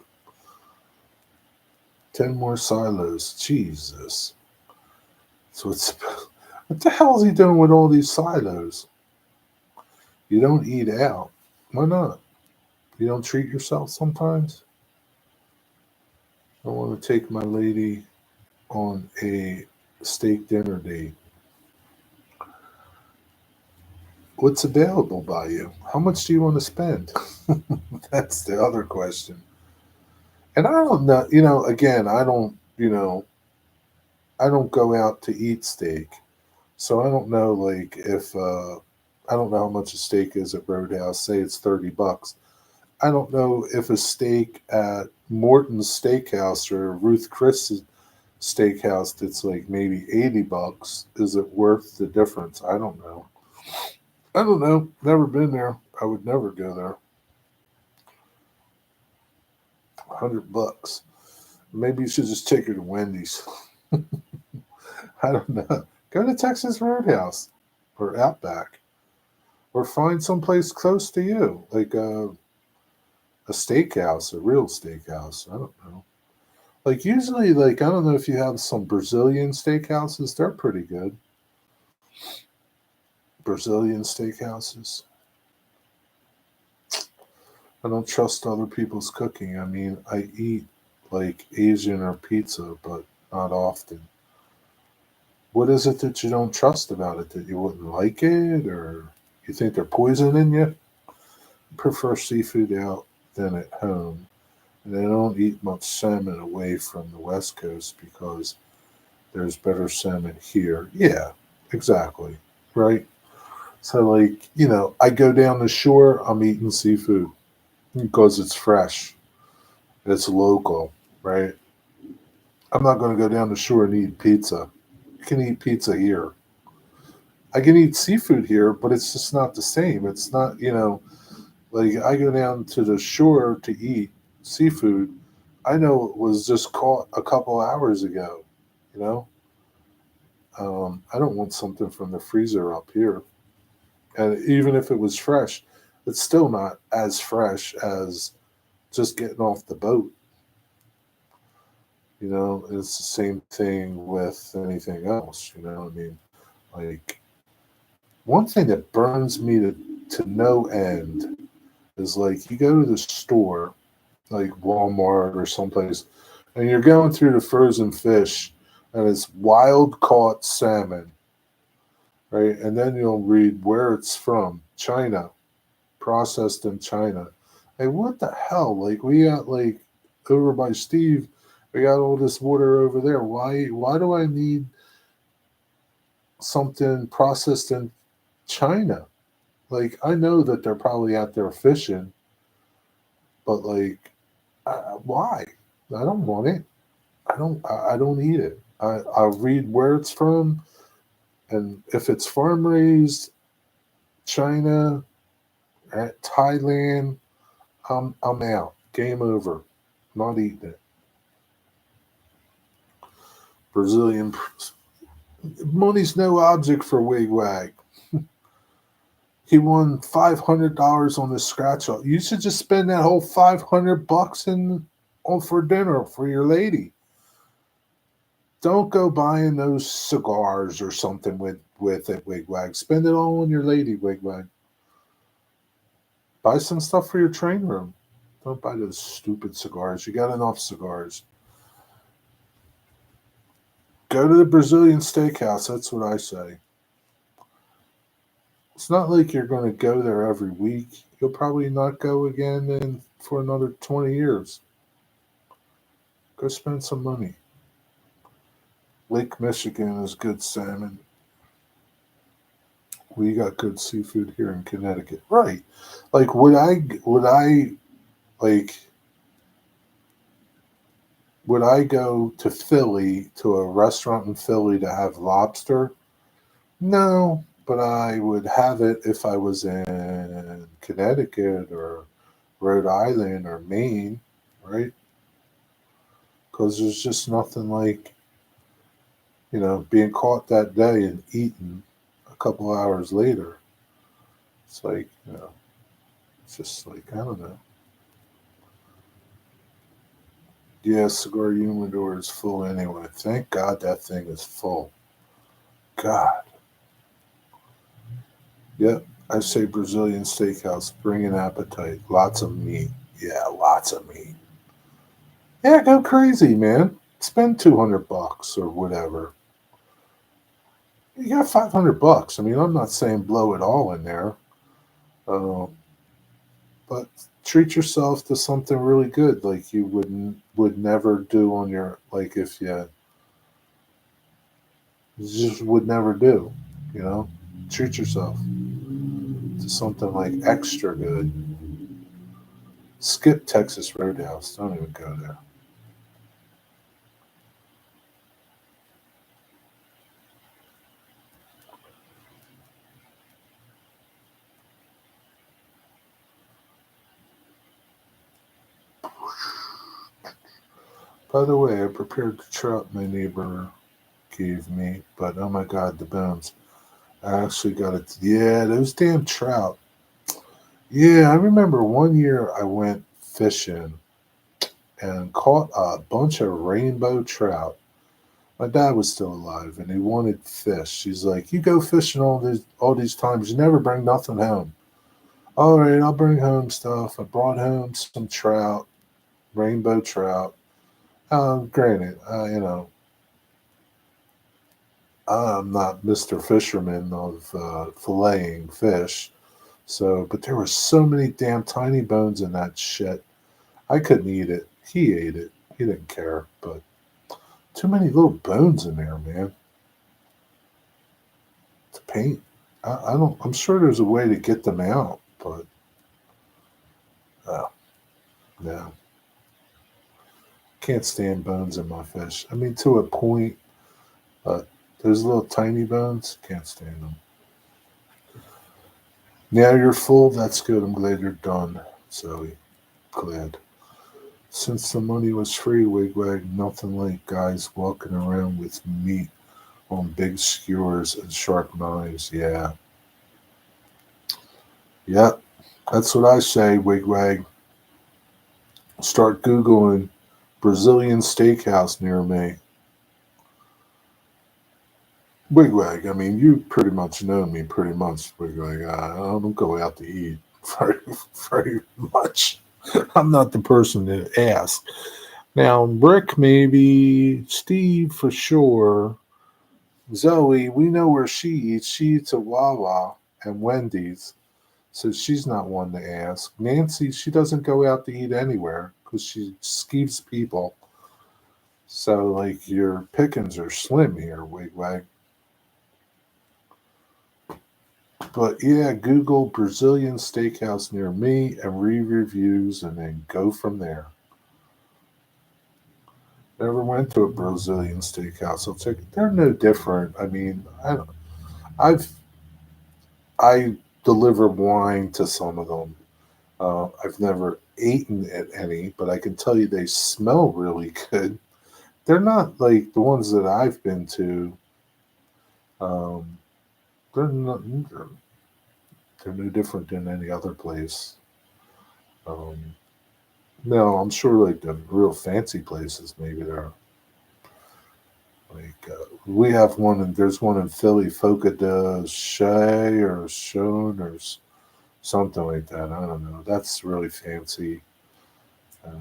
[SPEAKER 1] 10 more silos. Jesus. So it's what the hell is he doing with all these silos? You don't eat out. Why not? You don't treat yourself sometimes? I want to take my lady on a steak dinner date. What's available by you? How much do you want to spend? That's the other question. And I don't know, again, I don't go out to eat steak. So I don't know, like, if, I don't know how much a steak is at Roadhouse. Say it's $30. I don't know if a steak at Morton's Steakhouse or Ruth Chris's Steakhouse that's like maybe $80, is it worth the difference? I don't know. I don't know. Never been there. I would never go there. $100. Maybe you should just take her to Wendy's. I don't know. Go to Texas Roadhouse or Outback or find someplace close to you, like a steakhouse, a real steakhouse. I don't know. Like usually, like I don't know if you have some Brazilian steakhouses. They're pretty good. Brazilian steakhouses. I don't trust other people's cooking. I mean, I eat like Asian or pizza, but not often. What is it that you don't trust about it? That you wouldn't like it, or you think they're poisoning you? I prefer seafood out than at home. And I don't eat much salmon away from the West Coast because there's better salmon here. Yeah, exactly. Right? So, like, I go down the shore, I'm eating seafood because it's fresh, it's local, right? I'm not going to go down the shore and eat pizza. You can eat pizza here. I can eat seafood here, but it's just not the same. It's not, like I go down to the shore to eat seafood. I know it was just caught a couple hours ago, you know? I don't want something from the freezer up here. And even if it was fresh, it's still not as fresh as just getting off the boat. It's the same thing with anything else. I mean, like, one thing that burns me to no end is like you go to the store, like Walmart or someplace, and you're going through the frozen fish, and it's wild caught salmon, right? And then you'll read where it's from, China, processed in China. Hey, what the hell? Like we got like over by Steve, we got all this water over there. Why do I need something processed in China? Like I know that they're probably out there fishing, but like, why? I don't want it. I don't eat it. I'll read where it's from, and if it's farm raised, China, Thailand, I'm out. Game over. Not eating it. Brazilian money's no object for Wigwag. He won $500 on the scratch off. You should just spend that whole $500 on for dinner for your lady. Don't go buying those cigars or something with it, Wigwag. Spend it all on your lady, Wigwag. Buy some stuff for your train room. Don't buy those stupid cigars. You got enough cigars. Go to the Brazilian steakhouse. That's what I say. It's not like you're going to go there every week. You'll probably not go again for another 20 years. Go spend some money. Lake Michigan is good salmon. We got good seafood here in Connecticut. Right. Like like would I go to Philly to a restaurant in Philly to have lobster? No, but I would have it if I was in Connecticut or Rhode Island or Maine, right? Because there's just nothing like, being caught that day and eaten a couple hours later. It's like, it's just like, I don't know. Yeah, cigar humidor is full anyway. Thank God that thing is full. God. Yep, I say Brazilian steakhouse. Bring an appetite. Lots of meat. Yeah, lots of meat. Yeah, go crazy, man. Spend $200 or whatever. You got $500. I mean, I'm not saying blow it all in there, uh, but treat yourself to something really good, like you would never do on your like if you just would never do. You know, treat yourself to something like extra good. Skip Texas Roadhouse. Don't even go there. By the way, I prepared the trout my neighbor gave me, but oh my god, the bones. I actually got it. Yeah, those damn trout. Yeah, I remember one year I went fishing and caught a bunch of rainbow trout. My dad was still alive and he wanted fish. He's like, "You go fishing all these times, you never bring nothing home." All right, I'll bring home stuff. I brought home some trout, rainbow trout. Granted, I'm not Mr. Fisherman of filleting fish. So, but there were so many damn tiny bones in that shit. I couldn't eat it. He ate it. He didn't care. But too many little bones in there, man. To paint. I don't. I'm sure there's a way to get them out, but uh, no, can't stand bones in my fish. I mean, to a point, but those little tiny bones, can't stand them. Now you're full. That's good. I'm glad you're done, Zoe. Glad. Since the money was free, Wigwag, nothing like guys walking around with meat on big skewers and sharp knives. Yeah. Yep. That's what I say, Wigwag. Start Googling Brazilian steakhouse near me. Wigwag, I mean, you pretty much know me, pretty much, Wigwag. I don't go out to eat very, very much. I'm not the person to ask. Now, Rick, maybe, Steve for sure. Zoe, we know where she eats. She eats at Wawa and Wendy's, so she's not one to ask. Nancy, she doesn't go out to eat anywhere because she skeeves people. So, like, your pickings are slim here, Wigwag. But yeah, Google Brazilian steakhouse near me and read reviews and then go from there. Never went to a Brazilian steakhouse. I'll take. They're no different. I mean, I've I deliver wine to some of them. I've never eaten at any, but I can tell you they smell really good. They're not like the ones that I've been to. Um, they're not. They're no different than any other place. Um, no, I'm sure like the real fancy places, maybe they're like we have one, and there's one in Philly, Foca de Chay or Shone or something like that. I don't know. That's really fancy. Uh,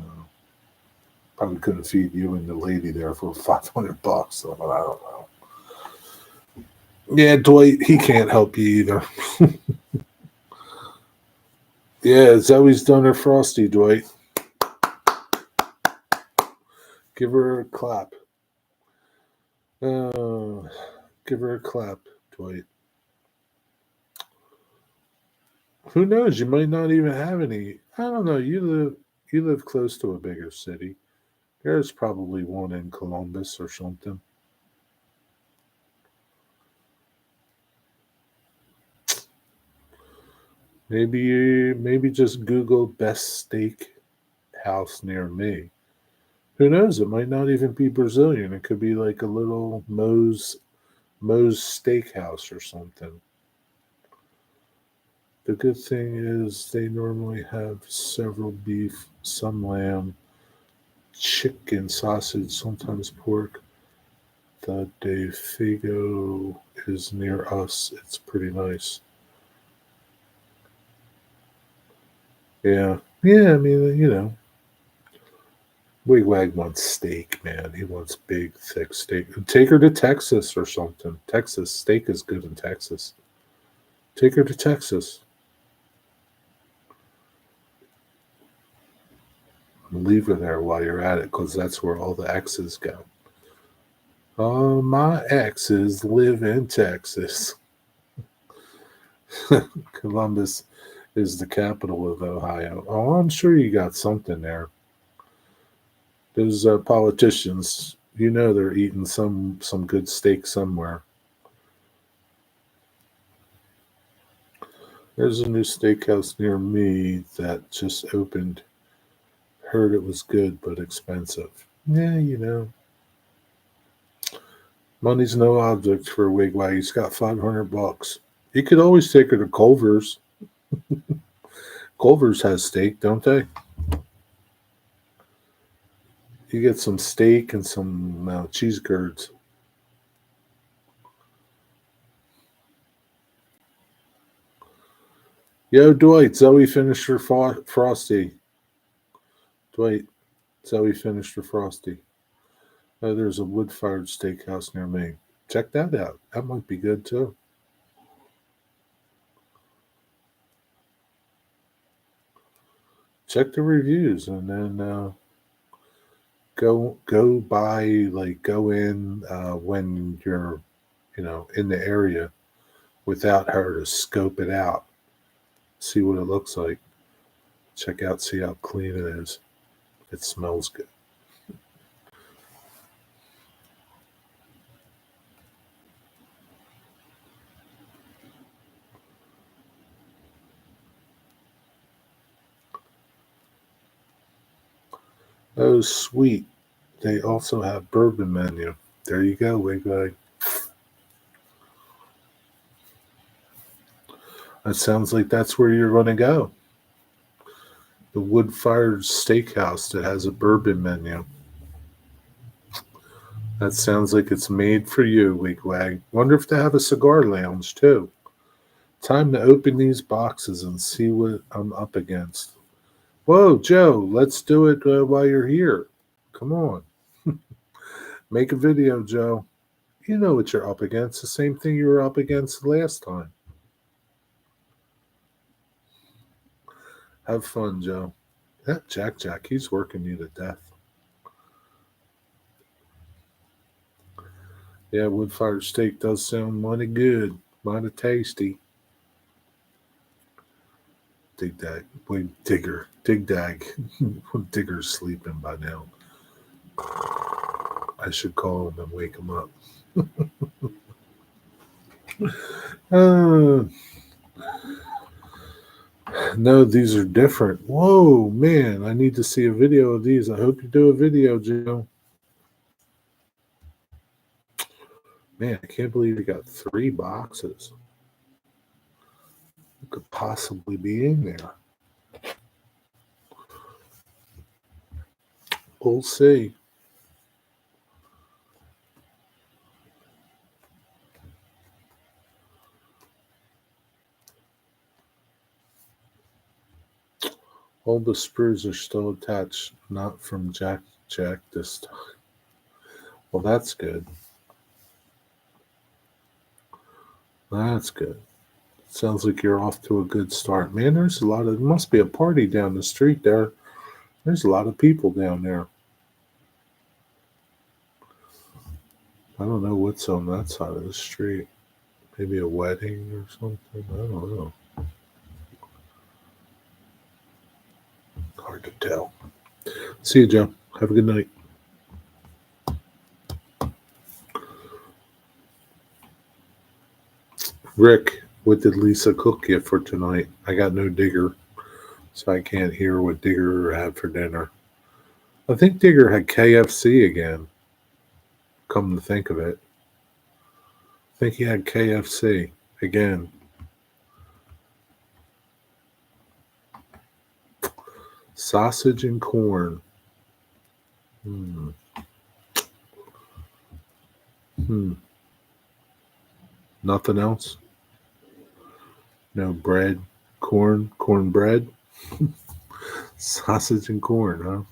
[SPEAKER 1] Probably couldn't feed you and the lady there for $500. So I don't know. Yeah, Dwight, he can't help you either. Yeah, Zoe's done her frosty, Dwight. Give her a clap. Uh, Give her a clap, Dwight. Who knows? You might not even have any. I don't know. You live close to a bigger city. There's probably one in Columbus or something. Maybe just Google best steak house near me. Who knows? It might not even be Brazilian. It could be like a little Moe's Steakhouse or something. The good thing is they normally have several beef, some lamb, chicken, sausage, sometimes pork. The De Figo is near us. It's pretty nice. Yeah. Yeah, I mean, Wigwag wants steak, man. He wants big, thick steak. Take her to Texas or something. Texas steak is good in Texas. Take her to Texas. And leave her there while you're at it, because that's where all the exes go. Oh, my exes live in Texas. Columbus is the capital of Ohio. Oh, I'm sure you got something there. Those politicians, they're eating some good steak somewhere. There's a new steakhouse near me that just opened. Heard it was good but expensive. Yeah, money's no object for a wigwag. He's got $500. You could always take her to Culver's. Culver's has steak, don't they? You get some steak and some cheese curds. Yo, Dwight, Zoe finished her Frosty. Dwight, Zoe finished her Frosty. Oh, there's a wood-fired steakhouse near me. Check that out. That might be good too. Check the reviews and then go buy, like, go in when you're, in the area without her to scope it out, see what it looks like. Check out, see how clean it is. It smells good. Oh, sweet. They also have bourbon menu. There you go, Wig. That sounds like that's where you're going to go. The wood-fired steakhouse that has a bourbon menu. That sounds like it's made for you, Wigwag. Wonder if they have a cigar lounge, too. Time to open these boxes and see what I'm up against. Whoa, Joe, let's do it while you're here. Come on. Make a video, Joe. You know what you're up against. The same thing you were up against last time. Have fun, Joe. Yeah, Jack, he's working you to death. Yeah, wood-fired steak does sound mighty good. Mighty tasty. Dig that. Wait, Digger. Dig Dag. Digger's sleeping by now. I should call him and wake him up. No, these are different. Whoa, man, I need to see a video of these. I hope you do a video, Joe. Man, I can't believe you got 3 boxes. What could possibly be in there? We'll see. All the sprues are still attached, not from Jack this time. Well, that's good. That's good. Sounds like you're off to a good start. Man, there's a lot of, must be a party down the street there. There's a lot of people down there. I don't know what's on that side of the street. Maybe a wedding or something. I don't know. Hard to tell. See you, Joe. Have a good night. Rick, what did Lisa cook you for tonight? I got no Digger, so I can't hear what Digger had for dinner. I think Digger had KFC again. Come to think of it. I think he had KFC again. Sausage and corn. Nothing else? No bread, cornbread? Sausage and corn, huh?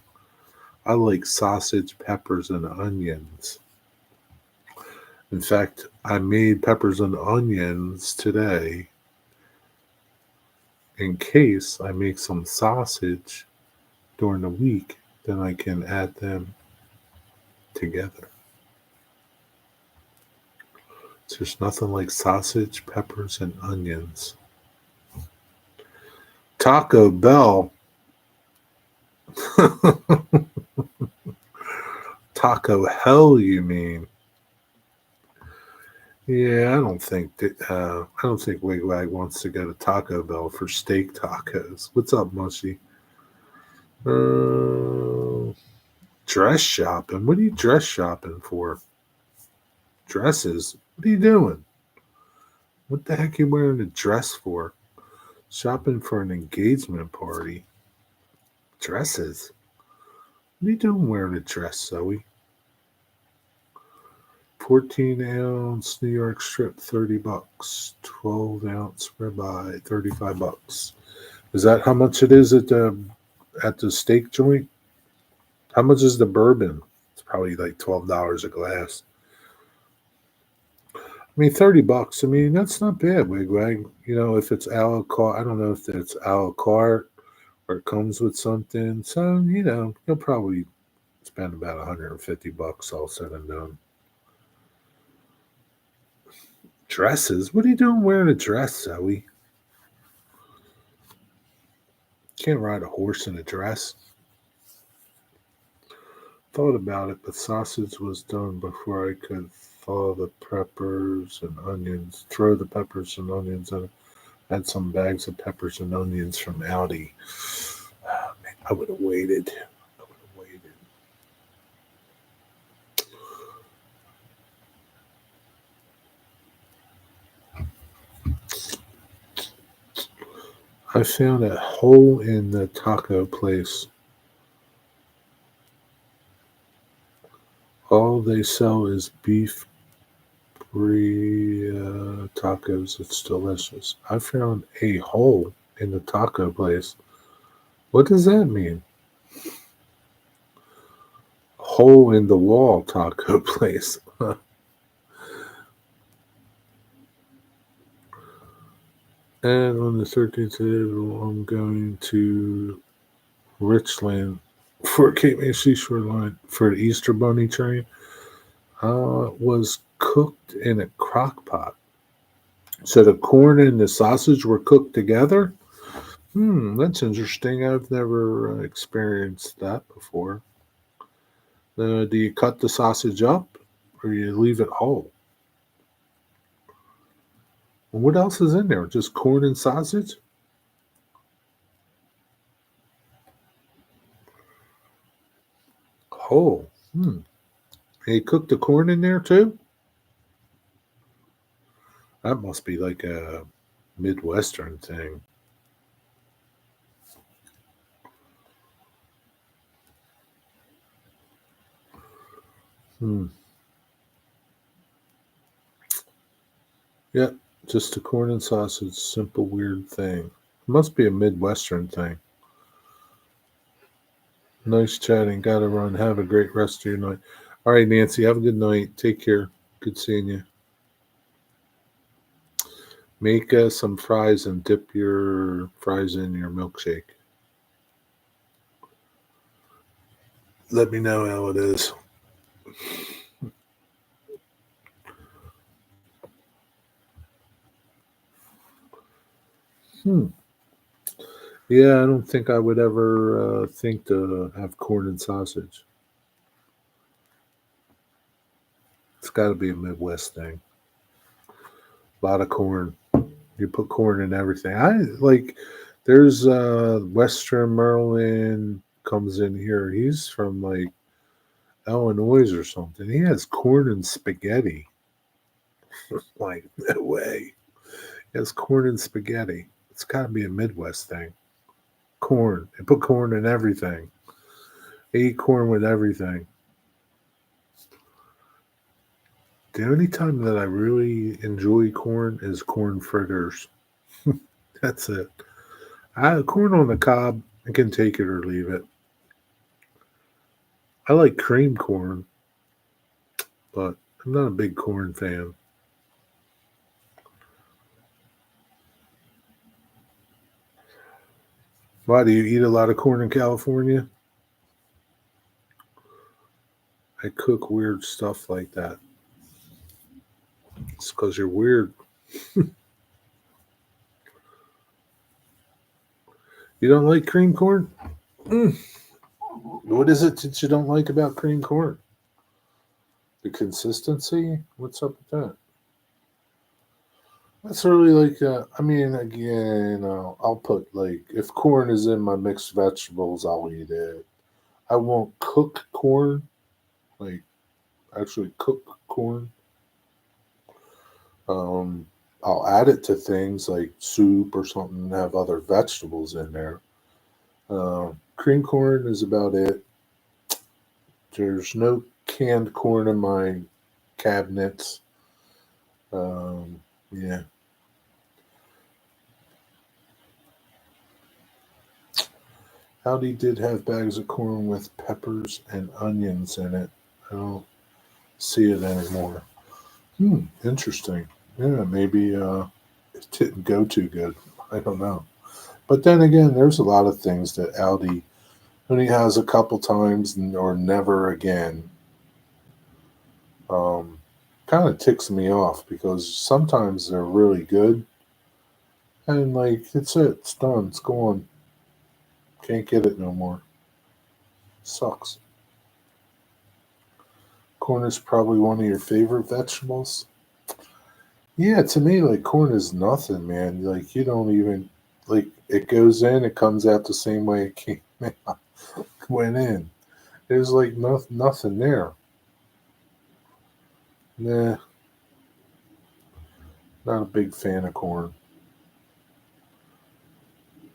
[SPEAKER 1] I like sausage, peppers, and onions. In fact, I made peppers and onions today in case I make some sausage during the week, then I can add them together. So there's nothing like sausage, peppers, and onions. Taco Bell. Taco Hell, you mean? Yeah, I don't think Wigwag wants to go to Taco Bell for steak tacos. What's up, Mushy? Dress shopping. What are you dress shopping for? Dresses? What are you doing? What the heck are you wearing a dress for? Shopping for an engagement party. Dresses? What are you doing wearing a dress, Zoe? 14-ounce New York strip, $30. 12-ounce ribeye, $35. Is that how much it is at the steak joint? How much is the bourbon? It's probably like $12 a glass. I mean, $30. I mean, that's not bad, Wigwag. You know, if it's a la carte, I don't know if it's a la carte or it comes with something. So, you know, you'll probably spend about $150 all said and done. Dresses? What are you doing wearing a dress, Zoe? Can't ride a horse in a dress. Thought about it, but sausage was done before I could thaw the peppers and onions, throw the peppers and onions in. I had some bags of peppers and onions from Aldi. Ah, man, I would have waited. I would have waited. I found a hole in the taco place. All they sell is beef tacos. It's delicious. I found a hole in the taco place. What does that mean? Hole in the wall taco place. And on the 13th of April, I'm going to Richland for Cape May Seashore Line for the Easter Bunny train. Was cooked in a crock pot. So the corn and the sausage were cooked together? That's interesting. I've never experienced that before. Do you cut the sausage up or you leave it whole? What else is in there? Just corn and sausage? Whole. And you cook the corn in there too? That must be like a Midwestern thing. Hmm. Yeah, just the corn and sausage. Simple, weird thing. Must be a Midwestern thing. Nice chatting. Gotta run. Have a great rest of your night. All right, Nancy. Have a good night. Take care. Good seeing you. Make some fries and dip your fries in your milkshake. Let me know how it is. Hmm. Yeah, I don't think I would ever think to have corn and sausage. It's got to be a Midwest thing. A lot of corn. You put corn in everything. I like. There's Western Merlin comes in here. He's from like Illinois or something. He has corn and spaghetti. Like no way. He has corn and spaghetti. It's got to be a Midwest thing. Corn. They put corn in everything. They eat corn with everything. The only time that I really enjoy corn is corn fritters. That's it. Corn on the cob. I can take it or leave it. I like cream corn, but I'm not a big corn fan. Why do you eat a lot of corn in California? I cook weird stuff like that. It's because you're weird. You don't like cream corn? Mm. What is it that you don't like about cream corn? The consistency? What's up with that? That's really like, I mean, again, I'll put like, if corn is in my mixed vegetables, I'll eat it. I won't cook corn, like actually cook corn. Um, I'll add it to things like soup or something and have other vegetables in there. Cream corn is about it. There's no canned corn in my cabinets. Yeah. Aldi did have bags of corn with peppers and onions in it. I don't see it anymore. Interesting. Yeah, maybe it didn't go too good. I don't know. But then again, there's a lot of things that Aldi only has a couple times or never again. Um, Kind of ticks me off because sometimes they're really good and like it's it, it's done, it's gone. Can't get it no more. Sucks. Corn is probably one of your favorite vegetables. Yeah, to me, like corn is nothing, man. Like you don't even like it goes in, it comes out the same way it came out, went in. There's like nothing there. Nah, not a big fan of corn.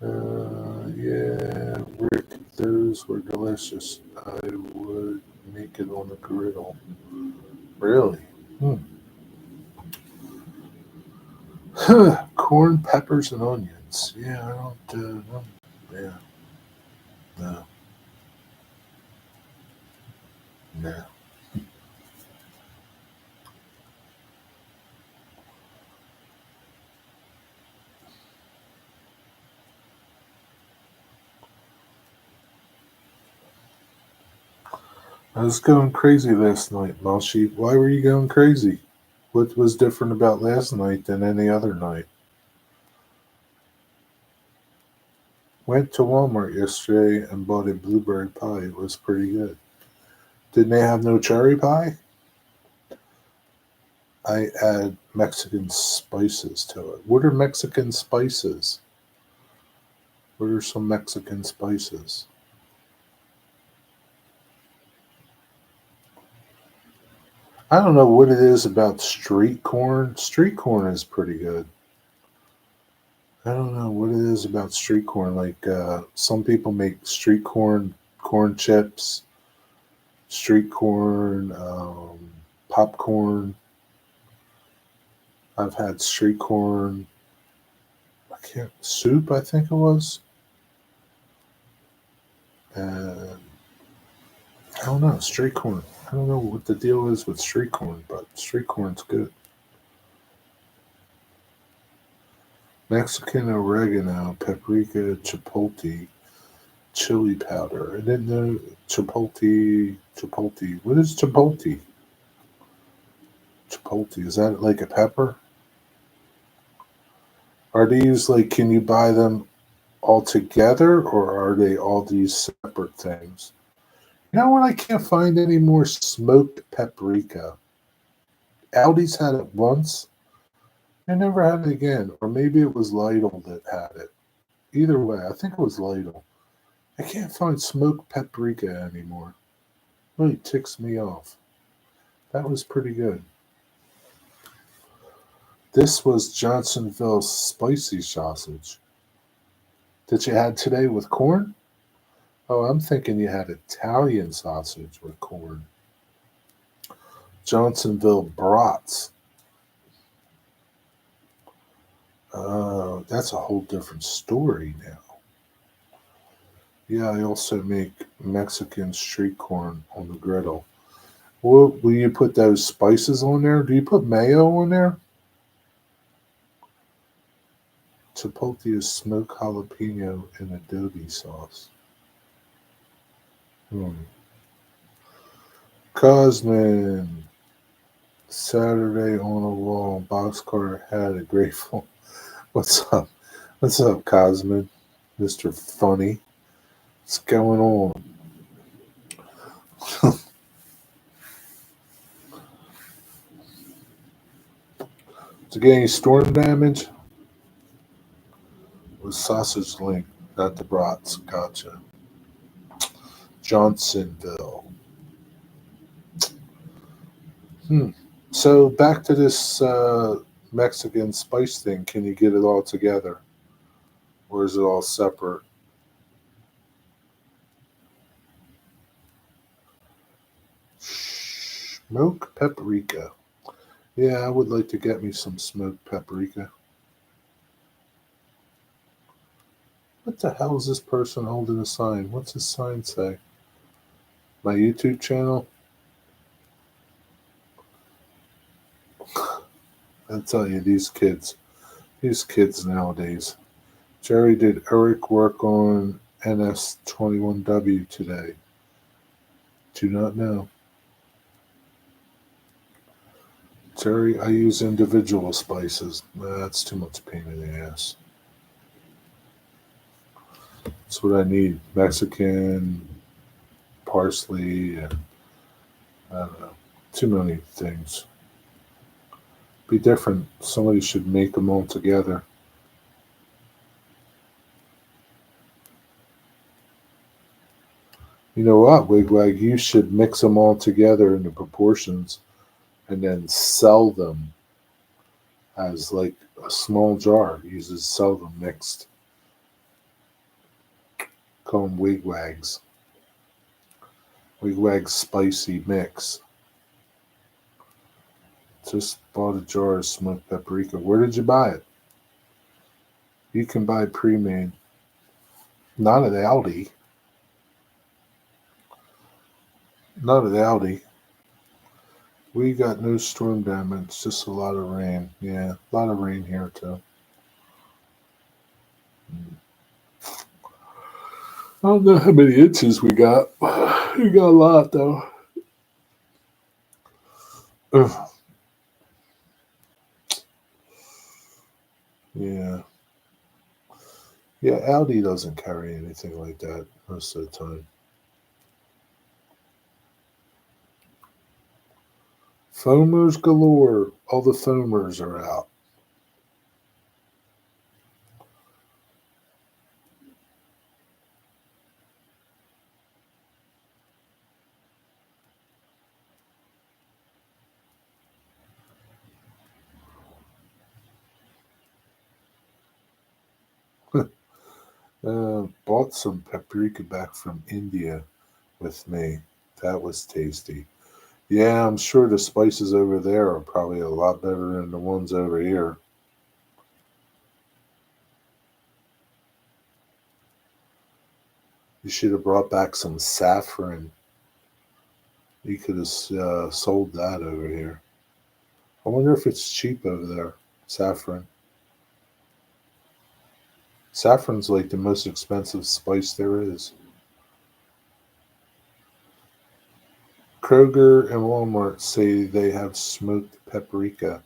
[SPEAKER 1] Yeah, Rick, those were delicious. I would make it on the griddle. Really? Hmm. Corn, peppers, and onions. Yeah, I don't. Yeah, no, no. I was going crazy last night, Malshi. Why were you going crazy? What was different about last night than any other night? Went to Walmart yesterday and bought a blueberry pie. It was pretty good. Didn't they have no cherry pie? I add Mexican spices to it. What are Mexican spices? What are some Mexican spices? I don't know what it is about street corn. Street corn is pretty good. I don't know what it is about street corn. Like some people make street corn chips, street corn, popcorn. I've had street corn. I can't soup. I think it was. And I don't know street corn. I don't know what the deal is with street corn, but street corn's good. Mexican oregano, paprika, chipotle, chili powder. I didn't know chipotle. Chipotle. What is chipotle? Chipotle. Is that like a pepper? Are these like? Can you buy them all together, or are they all these separate things? You know what? I can't find any more smoked paprika. Aldi's had it once. I never had it again, or maybe it was Lidl that had it. Either way, I think it was Lidl. I can't find smoked paprika anymore. Really ticks me off. That was pretty good. This was Johnsonville's spicy sausage that you had today with corn. Oh, I'm thinking you had Italian sausage with corn. Johnsonville brats. Oh, that's a whole different story now. Yeah, I also make Mexican street corn on the griddle. Will you put those spices on there? Do you put mayo on there? Chipotle is smoked jalapeno and adobe sauce. Hmm. Cosman, SaterDay on a wall, boxcar had a grateful. What's up? What's up, Cosman? Mr. Funny. What's going on? Did you get any storm damage? It was sausage link, not the brats. Gotcha. Johnsonville. Hmm. So back to this Mexican spice thing. Can you get it all together, or is it all separate? Smoke paprika. Yeah, I would like to get me some smoked paprika. What the hell is this person holding a sign? What's his sign say? My YouTube channel? I tell you, these kids nowadays. Jerry, did Eric work on NS21W today? Do not know. Jerry, I use individual spices. That's too much pain in the ass. That's what I need. Mexican, parsley, and I don't know. Too many things. Be different. Somebody should make them all together. You know what, Wigwag? You should mix them all together into proportions and then sell them as like a small jar. Uses sell them mixed. Call them Wigwags. Wigwag's spicy mix. Just bought a jar of smoked paprika. Where did you buy it? You can buy pre-made. Not at Aldi. Not at Aldi. We got no storm damage, just a lot of rain. Yeah, a lot of rain here too. I don't know how many inches we got. We got a lot though. Ugh. Yeah. Yeah, Aldi doesn't carry anything like that most of the time. Foamers galore. All the foamers are out. Bought some paprika back from India with me. That was tasty. Yeah, I'm sure the spices over there are probably a lot better than the ones over here. You should have brought back some saffron. You could have sold that over here. I wonder if it's cheap over there. Saffron. Saffron's like the most expensive spice there is. Kroger and Walmart say they have smoked paprika.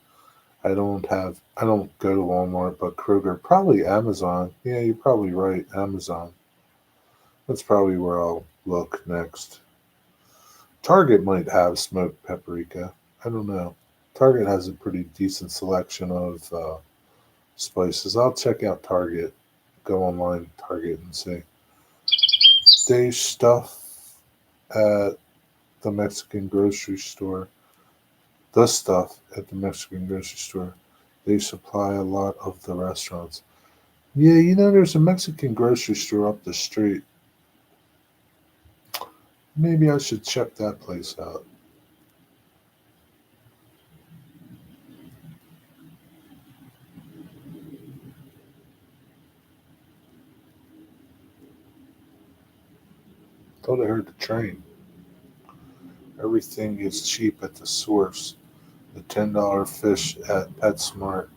[SPEAKER 1] I don't go to Walmart, but Kroger, probably Amazon. Yeah, you're probably right. Amazon. That's probably where I'll look next. Target might have smoked paprika. I don't know. Target has a pretty decent selection of spices. I'll check out Target. Go online, Target, and see. They stuff at the Mexican grocery store. The stuff at the Mexican grocery store. They supply a lot of the restaurants. Yeah, there's a Mexican grocery store up the street. Maybe I should check that place out. Thought I heard the train. Everything is cheap at the source. The $10 fish at PetSmart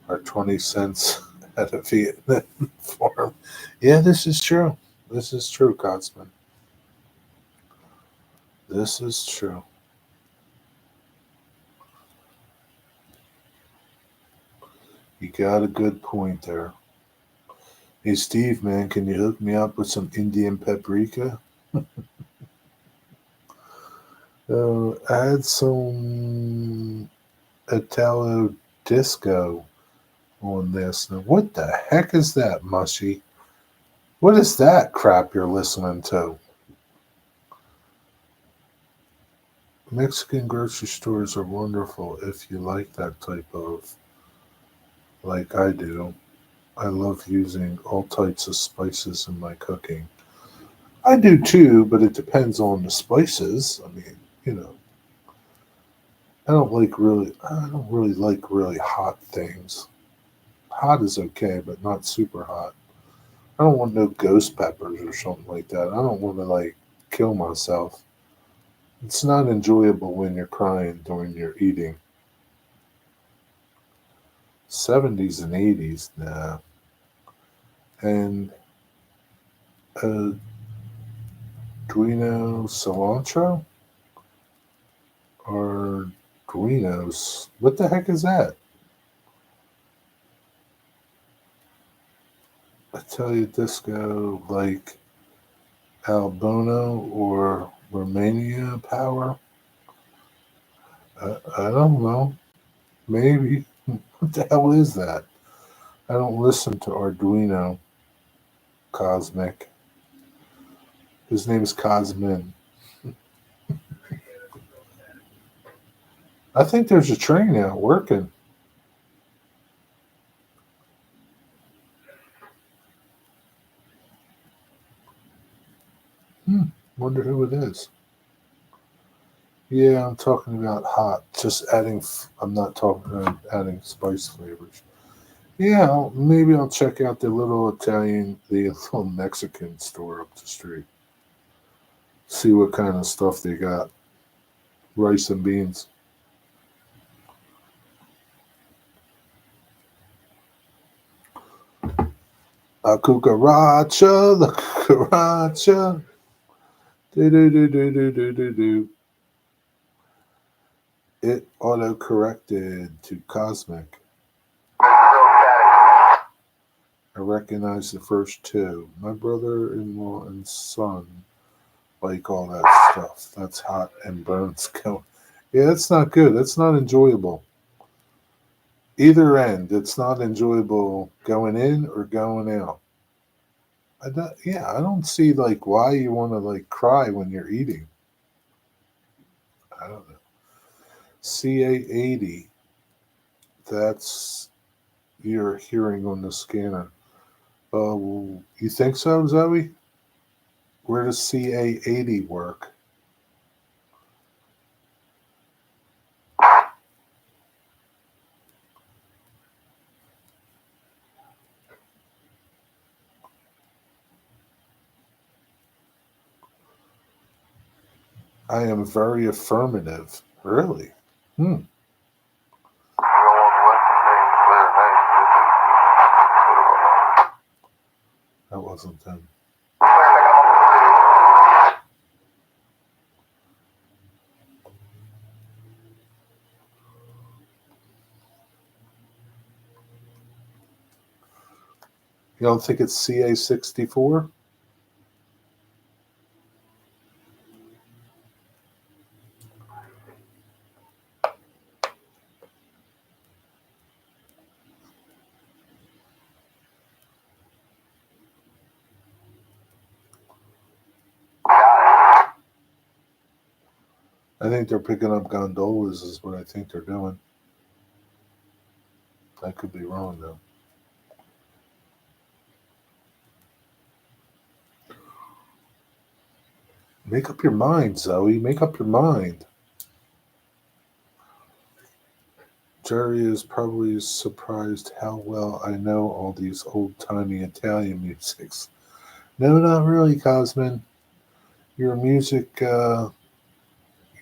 [SPEAKER 1] are 20 cents at a Vietnam farm. Yeah, this is true. This is true, Cotsman. This is true. You got a good point there. Hey, Steve, man, can you hook me up with some Indian paprika? Add some Italo disco on this. Now, what the heck is that, Mushy? What is that crap you're listening to? Mexican grocery stores are wonderful if you like that type of, like I do. I love using all types of spices in my cooking. I do too, but it depends on the spices. I mean, I don't really like really hot things. Hot is okay, but not super hot. I don't want no ghost peppers or something like that. I don't want to like kill myself. It's not enjoyable when you're crying during your eating. 70s and 80s, nah. And Duino cilantro or Duinos? What the heck is that? Italia disco like Albono or Romania power? I don't know. Maybe. What the hell is that? I don't listen to Arduino Cosmic. His name is Cosmin. I think there's a train out working. Hmm. Wonder who it is. Yeah, I'm talking about hot. Just adding. I'm not talking about adding spice flavors. Yeah, maybe I'll check out the little Mexican store up the street. See what kind of stuff they got. Rice and beans. A cucaracha, the cucaracha. Do do do do do do do do. It auto corrected to cosmic. I recognize the first two. My brother in law and son like all that stuff. That's hot and burns going. Yeah, that's not good. That's not enjoyable. Either end, it's not enjoyable going in or going out. I don't see like why you want to like cry when you're eating. I don't know. CA80. That's your hearing on the scanner. You think so, Zoe? Where does CA80 work? I am very affirmative. Really? Hmm. That wasn't them. You don't think it's CA64? I think they're picking up gondolas, is what I think they're doing. I could be wrong, though. Make up your mind, Zoe. Make up your mind. Jerry is probably surprised how well I know all these old timey Italian musics. No, not really, Cosmin. Your music, uh,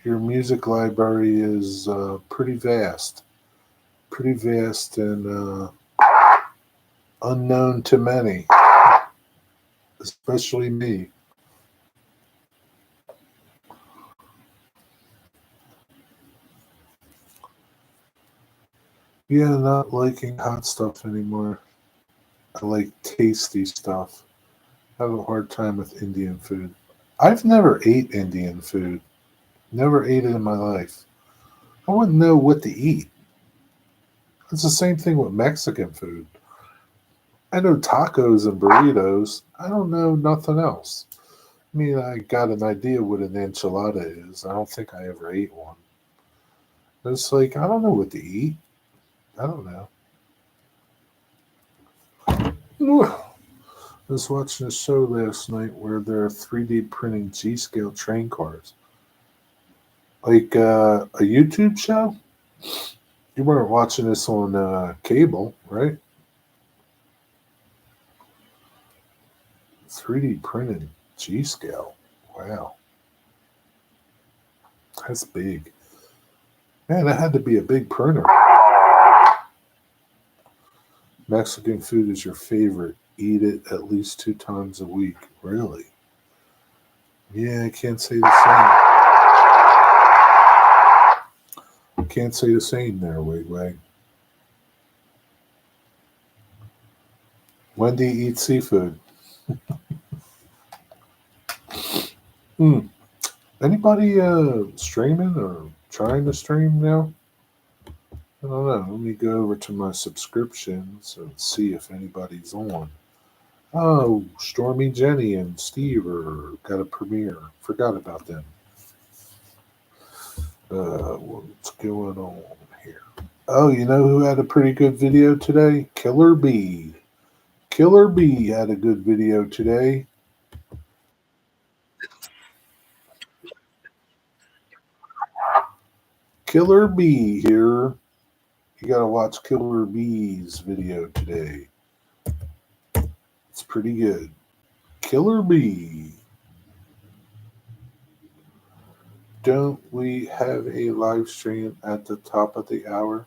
[SPEAKER 1] your music library is pretty vast and unknown to many, especially me. Yeah, not liking hot stuff anymore. I like tasty stuff. I have a hard time with Indian food. I've never ate Indian food. Never ate it in my life. I wouldn't know what to eat. It's the same thing with Mexican food. I know tacos and burritos. I don't know nothing else. I mean, I got an idea what an enchilada is. I don't think I ever ate one. It's like, I don't know what to eat. I don't know. I was watching a show last night where they're 3D printing G scale train cars. Like a YouTube show? You weren't watching this on cable, right? 3D printed G scale. Wow, that's big. Man, that had to be a big printer. Mexican food is your favorite. Eat it at least 2 times a week. Really? Yeah, I can't say the same. Can't say the same there, Wig. When do you eat seafood? Hmm. Anybody streaming or trying to stream now? I don't know. Let me go over to my subscriptions and see if anybody's on. Oh, Stormy Jenny and Steve are got a premiere. Forgot about them. What's going on here? Oh, you know who had a pretty good video today? Killer Bee. Killer Bee had a good video today. Killer Bee here. You gotta watch Killer Bee's video today. It's pretty good. Killer Bee. Don't we have a live stream at the top of the hour?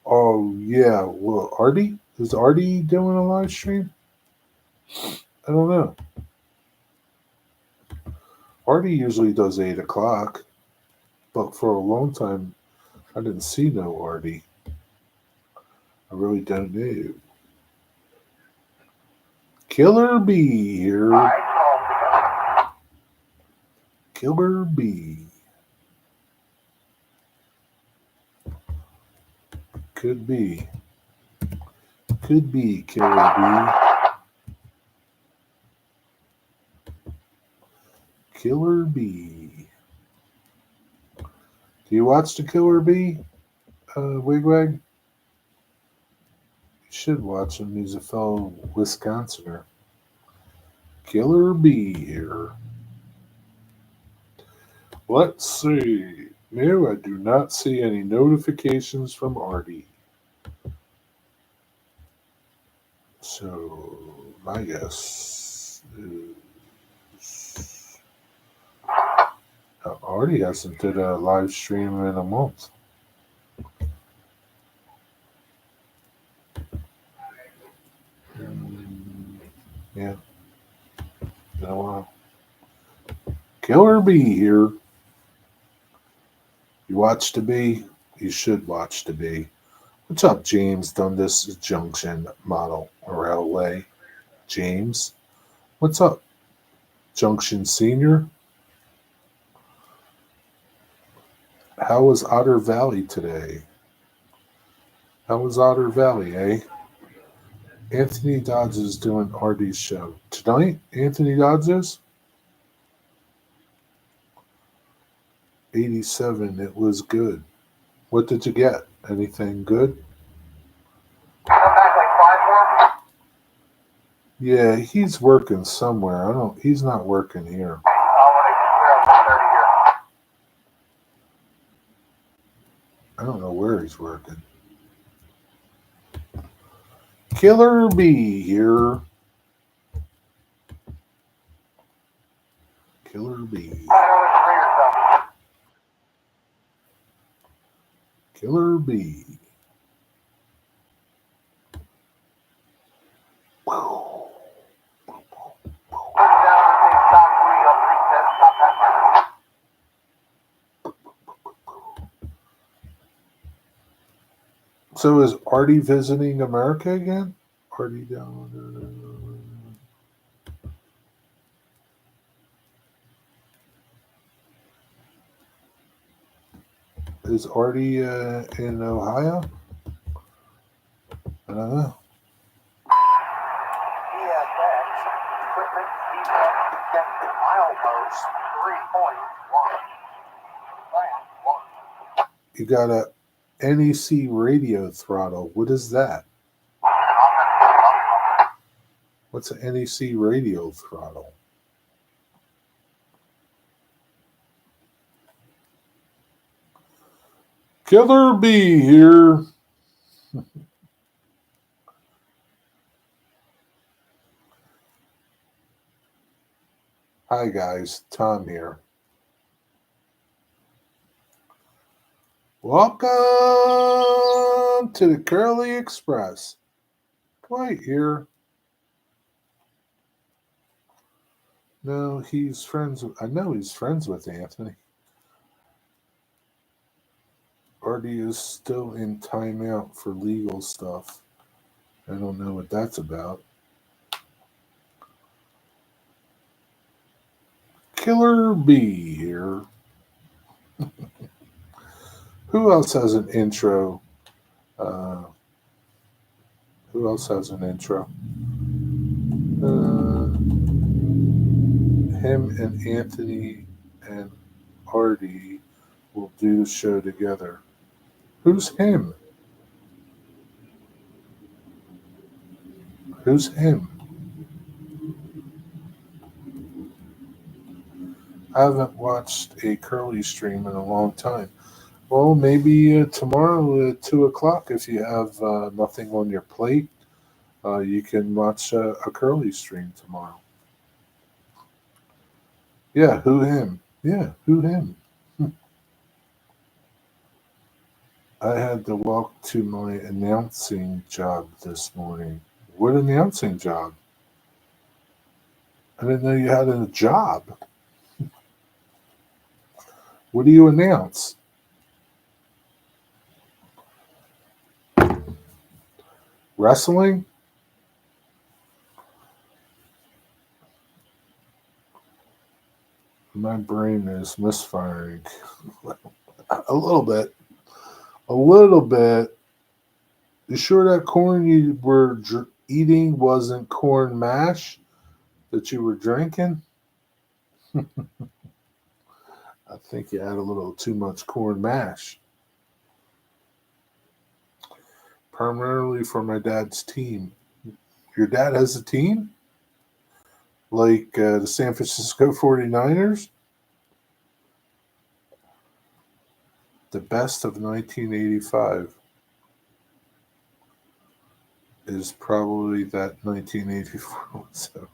[SPEAKER 1] Oh yeah. Well, Artie? Is Artie doing a live stream? I don't know. Artie usually does 8 o'clock, but for a long time I didn't see no Artie. I really don't know. Killer Bee here. Killer Bee. Could be. Could be Killer Bee. Killer Bee. Do you watch the Killer Bee, Wigwag? You should watch him. He's a fellow Wisconsinner. Killer Bee here. Let's see. No, I do not see any notifications from Artie. So, my guess is Artie hasn't did a live stream in a month. Yeah. Been a while. Killer Bee here. You watch the Bee? You should watch the Bee. What's up, James Dundas Junction Model Railway? James? What's up? Junction Senior? How was Otter Valley today? How was Otter Valley, eh? Anthony Dodds is doing Artie's show. Tonight, Anthony Dodds is? 87. It was good. What did you get? Anything good? Yeah, he's working somewhere. He's not working here. I don't know where he's working. Killer Bee here. Killer Bee. Killer Bee. So is Artie visiting America again? Artie down. Is Artie in Ohio? I don't know. Equipment defect milepost 3.1. You got a NEC radio throttle. What is that? What's an NEC radio throttle? Killer Bee here. Hi guys, Tom here. Welcome to the Curly Express. Dwight here. No, he's friends. I know he's friends with Anthony. Artie is still in timeout for legal stuff. I don't know what that's about. Killer Bee here. Who else has an intro? Uh, who else has an intro? Him and Anthony and Artie will do the show together. Who's him? Who's him? I haven't watched a Curly stream in a long time. Well, maybe tomorrow at 2 o'clock, if you have nothing on your plate, you can watch a Curly stream tomorrow. Yeah, who him? Yeah, who him? I had to walk to my announcing job this morning. What announcing job? I didn't know you had a job. What do you announce? Wrestling? My brain is misfiring. A little bit. A little bit. You sure that corn you were eating wasn't corn mash that you were drinking? I think you had a little too much corn mash. Primarily for my dad's team. Your dad has a team? Like the San Francisco 49ers? The best of 1985 is probably that 1984. So,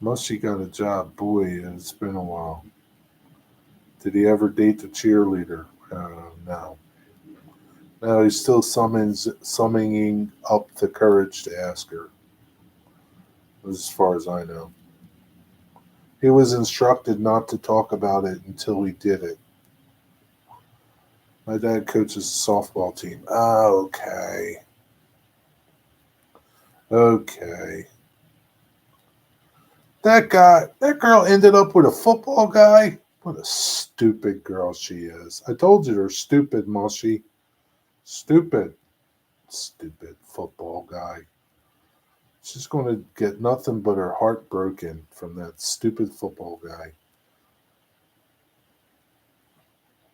[SPEAKER 1] Mushy got a job. Boy, it's been a while. Did he ever date the cheerleader? No. No, he's still summoning up the courage to ask her, as far as I know. He was instructed not to talk about it until he did it. My dad coaches a softball team. Okay. Okay. That girl ended up with a football guy. What a stupid girl she is. I told you they're stupid, Mushy. Stupid. Stupid football guy. She's going to get nothing but her heart broken from that stupid football guy.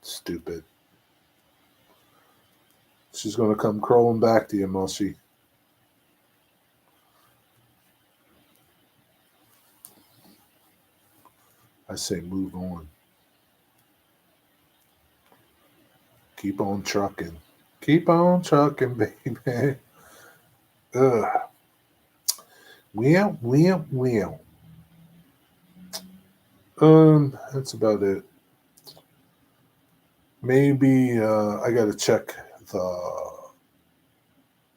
[SPEAKER 1] Stupid. She's going to come crawling back to you, Mushy. I say move on. Keep on trucking. Keep on trucking, baby. Ugh. Well. That's about it. Maybe I got to check the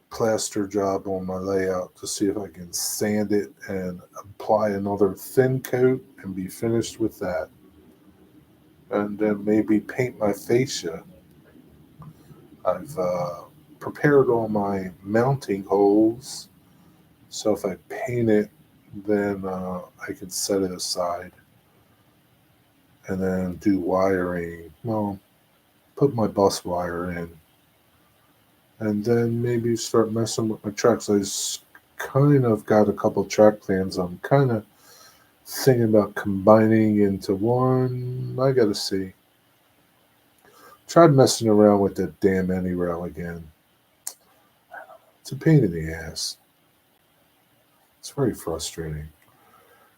[SPEAKER 1] plaster job on my layout to see if I can sand it and apply another thin coat and be finished with that. And then maybe paint my fascia. I've prepared all my mounting holes, so if I paint it, then I can set it aside and then do wiring. Well, put my bus wire in, and then maybe start messing with my tracks. I just kind of got a couple track plans. I'm kind of thinking about combining into one. I gotta see. Tried messing around with that damn AnyRail again. It's a pain in the ass. It's very frustrating.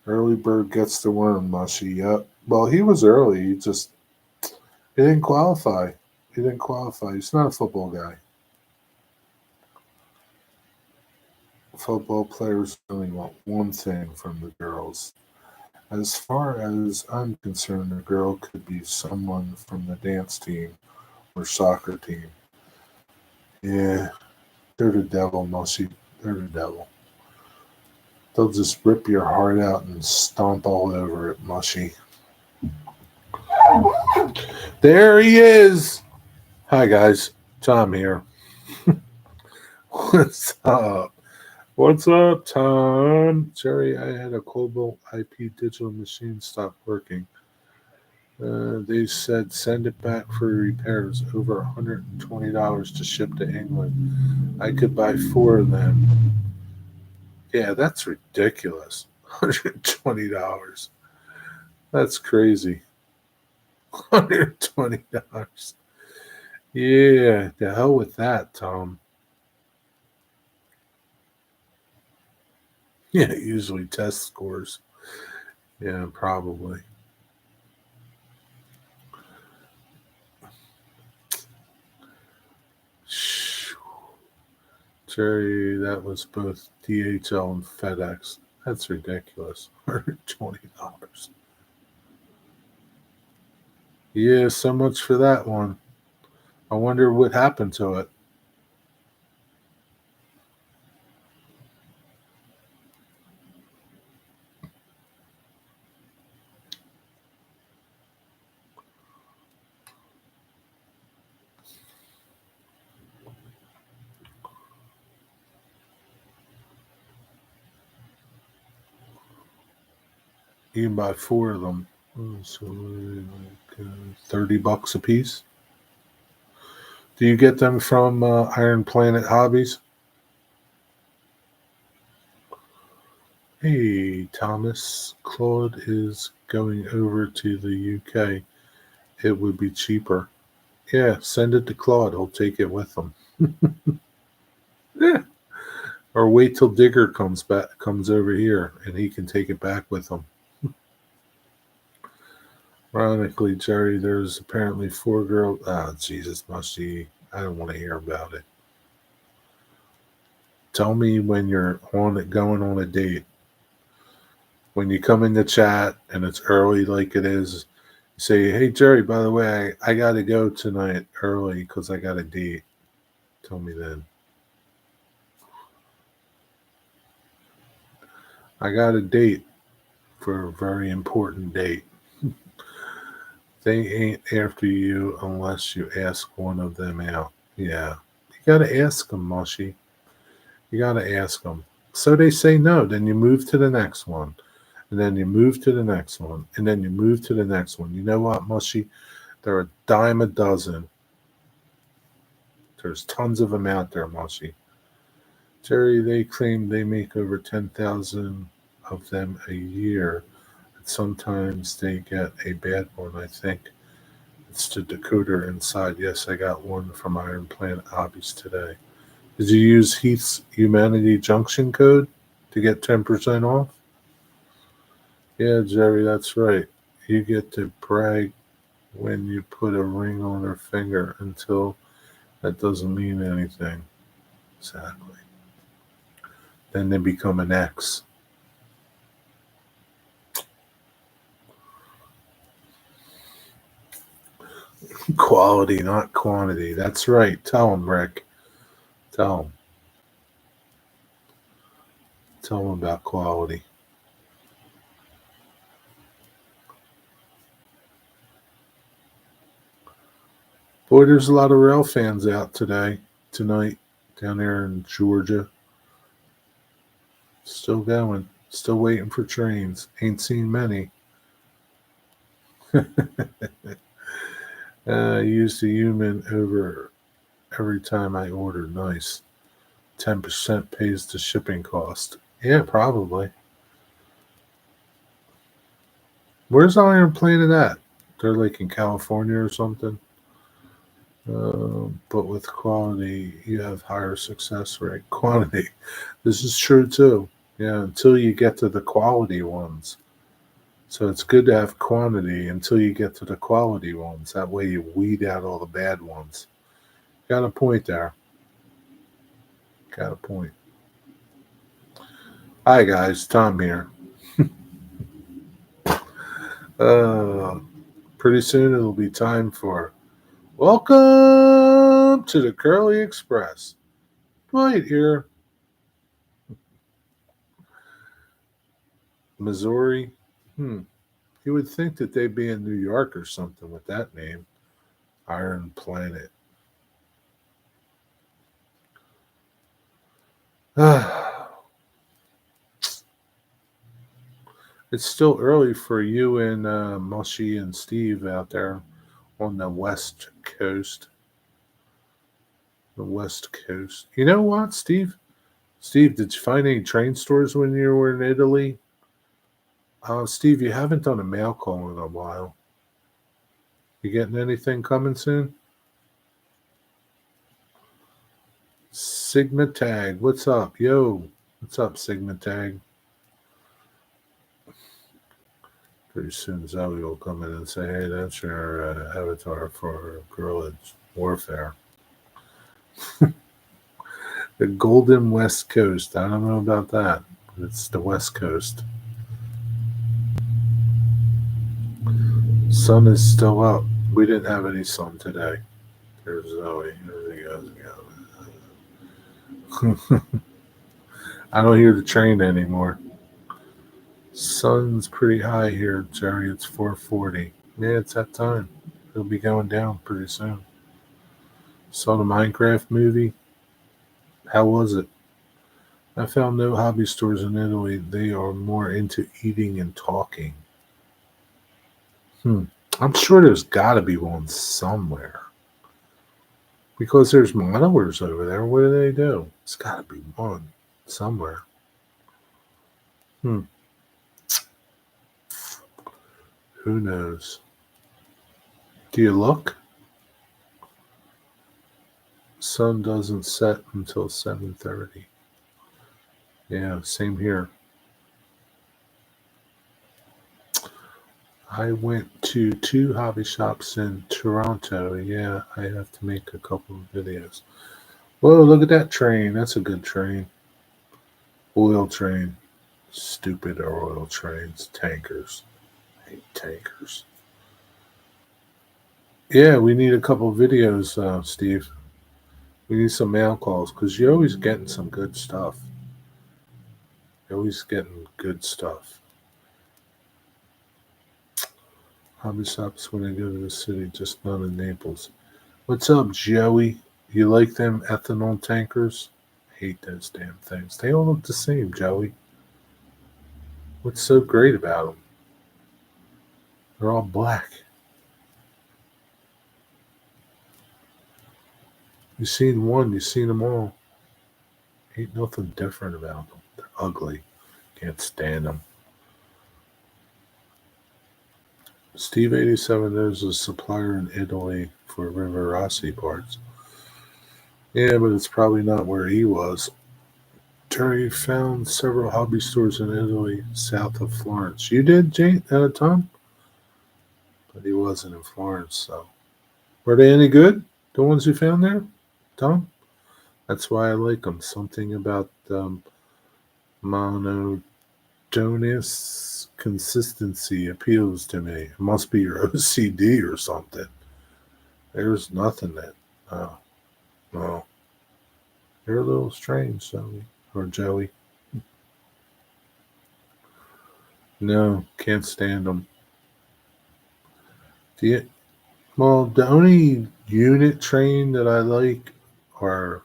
[SPEAKER 1] Early bird gets the worm, Mushy. Yep. Well, he was early. He didn't qualify. He didn't qualify. He's not a football guy. Football players only want one thing from the girls. As far as I'm concerned, a girl could be someone from the dance team or soccer team. Yeah, they're the devil, Mushy. They're the devil. They'll just rip your heart out and stomp all over it, Mushy. There he is. Hi, guys. Tom here. What's up? What's up, Tom? Jerry, I had a Global IP digital machine stop working. They said send it back for repairs. Over $120 to ship to England. I could buy 4 of them. Yeah, that's ridiculous. $120. That's crazy. $120. Yeah, the hell with that, Tom. Yeah, usually test scores. Yeah, probably. Jerry, that was both DHL and FedEx. That's ridiculous. $120. Yeah, so much for that one. I wonder what happened to it. You can buy 4 of them. So like $30 a piece. Do you get them from Iron Planet Hobbies? Hey, Thomas. Claude is going over to the UK. It would be cheaper. Yeah, send it to Claude. He'll take it with him. Yeah. Or wait till Digger comes over here and he can take it back with him. Ironically, Jerry, there's apparently 4 girls. Oh, Jesus, Mushy. I don't want to hear about it. Tell me when you're going on a date. When you come in the chat and it's early like it is, you say, hey, Jerry, by the way, I got to go tonight early because I got a date. Tell me then. I got a date for a very important date. They ain't after you unless you ask one of them out. Yeah. You got to ask them, Mushy. You got to ask them. So they say no. Then you move to the next one. And then you move to the next one. And then you move to the next one. You know what, Mushy? They're a dime a dozen. There's tons of them out there, Mushy. Jerry, they claim they make over 10,000 of them a year. Sometimes they get a bad one, I think. It's the decoder inside. Yes, I got one from Iron Planet Hobbies today. Did you use Heath's Humanity Junction code to get 10% off? Yeah, Jerry, that's right. You get to brag when you put a ring on her finger until that doesn't mean anything. Exactly. Then they become an X. Quality, not quantity. That's right. Tell him, Rick. Tell him. Tell him about quality. Boy, there's a lot of rail fans out tonight, down there in Georgia. Still going. Still waiting for trains. Ain't seen many. I use the human over every time I order. Nice. 10% pays the shipping cost. Yeah, probably. Where's Iron Planet at? They're like in California or something. But with quality, you have higher success rate. Quantity. This is true too. Yeah, until you get to the quality ones. So it's good to have quantity until you get to the quality ones. That way you weed out all the bad ones. Got a point there. Got a point. Hi guys, Tom here. Pretty soon it'll be time for Welcome to the Curly Express. Right here, Missouri. You would think that they'd be in New York or something with that name. Iron Planet. It's still early for you and Mushy and Steve out there on the West Coast. The West Coast. You know what, Steve? Steve, did you find any train stores when you were in Italy? Steve, you haven't done a mail call in a while. You getting anything coming soon? Sigma Tag, what's up? Yo, what's up, Sigma Tag? Pretty soon Zoe will come in and say, hey, that's your avatar for guerrilla warfare. The Golden West Coast. I don't know about that, but it's the West Coast. Sun is still up. We didn't have any sun today. There's Zoe. There he goes. I don't hear the train anymore. Sun's pretty high here, Jerry. It's 4:40. Yeah, it's that time. It'll be going down pretty soon. Saw the Minecraft movie. How was it? I found no hobby stores in Italy. They are more into eating and talking. I'm sure there's got to be one somewhere. Because there's modelers over there. What do they do? It's got to be one somewhere. Who knows? Do you look? Sun doesn't set until 7:30. Yeah, same here. I went to 2 hobby shops in Toronto. Yeah, I have to make a couple of videos. Whoa, look at that train. That's a good train. Oil train. Stupid oil trains. Tankers. I hate tankers. Yeah, we need a couple of videos, Steve. We need some mail calls because you're always getting some good stuff. You're always getting good stuff. Hobby shops when I go to the city, just not in Naples. What's up, Joey? You like them ethanol tankers? I hate those damn things. They all look the same, Joey. What's so great about them? They're all black. You've seen one, you've seen them all. Ain't nothing different about them. They're ugly. Can't stand them. Steve 87 knows a supplier in Italy for River Rossi parts. Yeah, but it's probably not where he was. Terry found several hobby stores in Italy south of Florence. You did, Tom? But he wasn't in Florence, so. Were they any good? The ones you found there, Tom? That's why I like them. Something about monotonous consistency appeals to me. It must be your OCD or something. There's nothing that. No. You're a little strange, Zoe. Or Joey. No, can't stand them. Well, the only unit train that I like are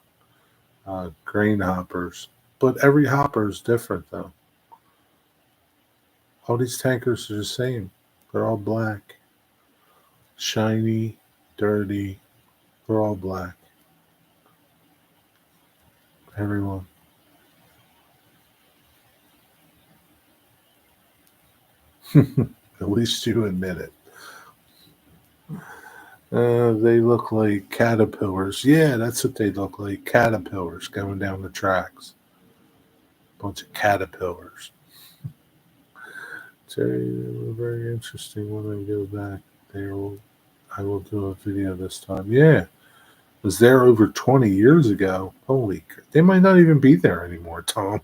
[SPEAKER 1] grain hoppers. But every hopper is different, though. All these tankers are the same. They're all black. Shiny, dirty. They're all black. Everyone. At least you admit it. They look like caterpillars. Yeah, that's what they look like. Caterpillars going down the tracks. Bunch of caterpillars. Terry, they were very interesting. When I go back there, I will do a video this time. Yeah, was there over 20 years ago. Holy, they might not even be there anymore, Tom.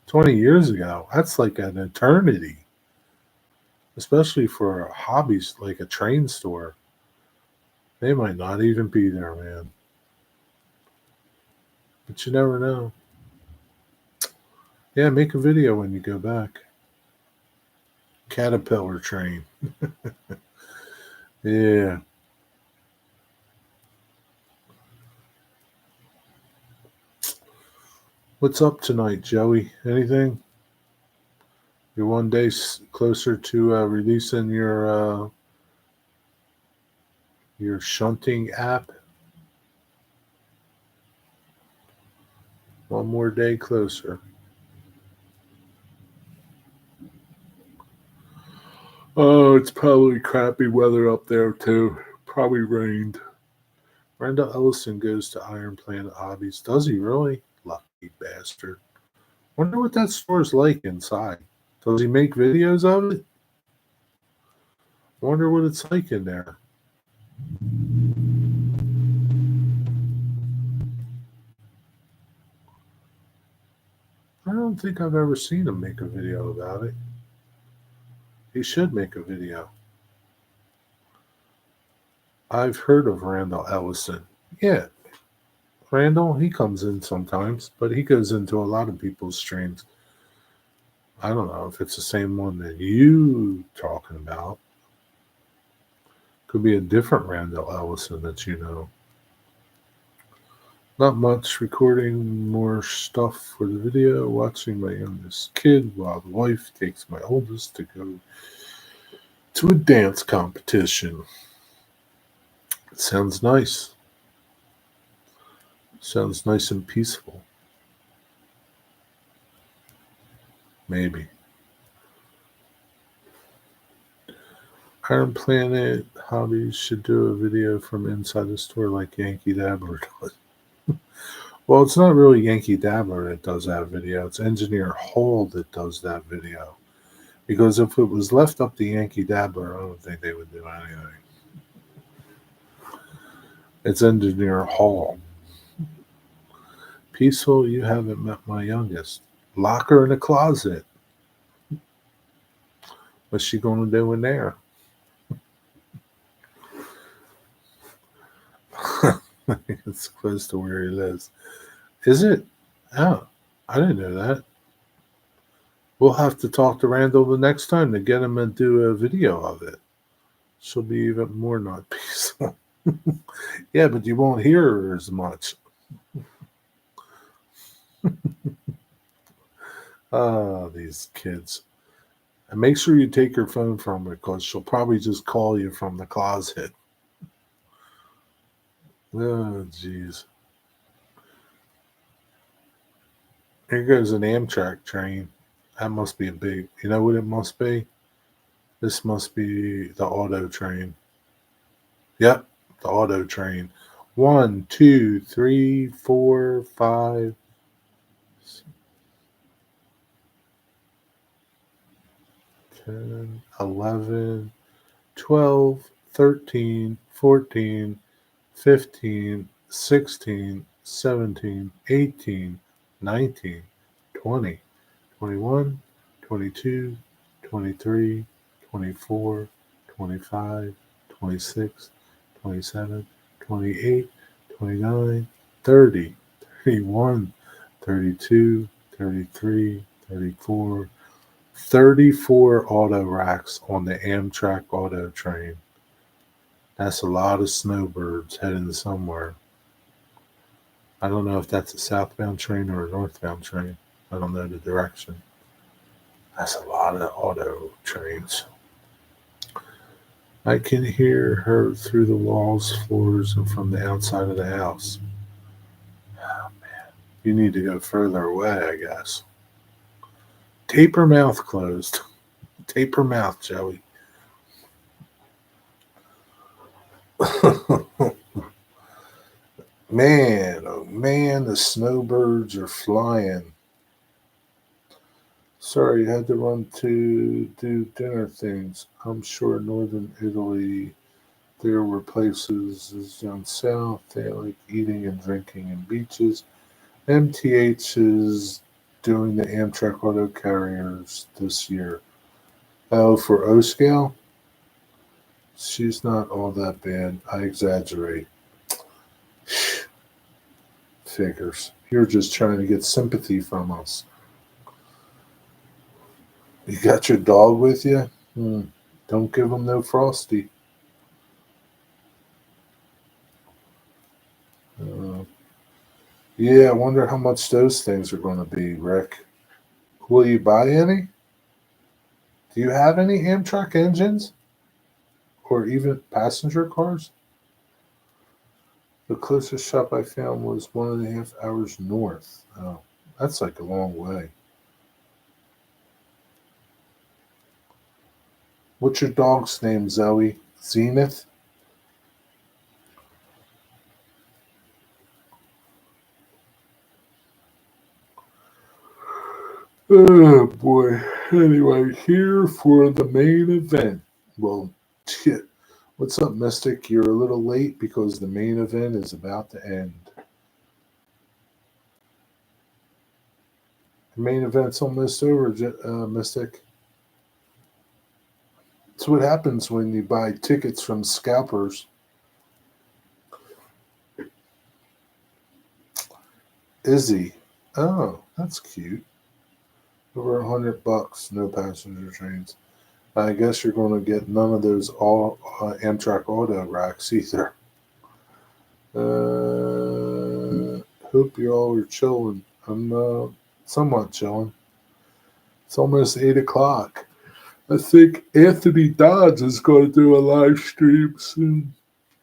[SPEAKER 1] 20 years ago. That's like an eternity, especially for hobbies like a train store. They might not even be there, man. But you never know. Yeah, make a video when you go back. Caterpillar train. Yeah. What's up tonight, Joey? Anything? You're one day closer to releasing your shunting app. One more day closer. Oh, it's probably crappy weather up there too. Probably rained. Randall Ellison goes to Iron Planet Hobbies. Does he really? Lucky bastard. Wonder what that store's like inside. Does he make videos of it? Wonder what it's like in there. I don't think I've ever seen him make a video about it. He should make a video. I've heard of Randall Ellison. Yeah, Randall, he comes in sometimes, but he goes into a lot of people's streams. I don't know if it's the same one that you talking about. Could be a different Randall Ellison that you know. Not much, recording more stuff for the video, watching my youngest kid while the wife takes my oldest to go to a dance competition. It sounds nice. Sounds nice and peaceful. Maybe. Iron Planet Hobbies should do a video from inside the store like Yankee Dabbler does. Well, it's not really Yankee Dabbler that does that video. It's Engineer Hall that does that video. Because if it was left up to Yankee Dabbler, I don't think they would do anything. It's Engineer Hall. Peaceful, you haven't met my youngest. Lock her in a closet. What's she going to do in there? It's close to where he lives. Is it? Oh, I didn't know that. We'll have to talk to Randall the next time to get him to do a video of it. She'll be even more not peaceful. Yeah, but you won't hear her as much. Oh, these kids. And make sure you take your phone from her because she'll probably just call you from the closet. Oh, jeez. Here goes an Amtrak train. That must be a big, you know what it must be? This must be the auto train. Yep, the auto train. 1, 2, 3, 4, 5, 10, 11, 12, 13, 14, 15, 16, 17, 18, 19, 20, 21, 22, 23, 24, 25, 26, 27, 28, 29, 30, 31, 32, 33, 34, 34 auto racks on the Amtrak auto train. That's a lot of snowbirds heading somewhere. I don't know if that's a southbound train or a northbound train. I don't know the direction. That's a lot of auto trains. I can hear her through the walls, floors, and from the outside of the house. Oh, man. You need to go further away, I guess. Tape her mouth closed. Tape her mouth, Joey. Man, oh man, the snowbirds are flying. Sorry, had to run to do dinner things. I'm sure northern Italy, there were places down south. They like eating and drinking and beaches. MTH is doing the Amtrak auto carriers this year. Oh, for O scale, she's not all that bad. I exaggerate. Figures. You're just trying to get sympathy from us. You got your dog with you? Don't give him no frosty. Uh, yeah, I wonder how much those things are going to be, Rick. Will you buy any? Do you have any Amtrak engines or even passenger cars? The closest shop I found was 1.5 hours north. Oh, that's like a long way. What's your dog's name, Zoe? Zenith? Oh boy. Anyway, here for the main event. Well, shit. What's up, Mystic? You're a little late because the main event is about to end. The main event's almost over, Mystic. That's what happens when you buy tickets from scalpers. Izzy. Oh, that's cute. Over $100, no passenger trains. I guess you're going to get none of those all Amtrak auto racks either. Hope you all are chilling. I'm somewhat chilling. It's almost 8 o'clock. I think Anthony Dodds is going to do a live stream soon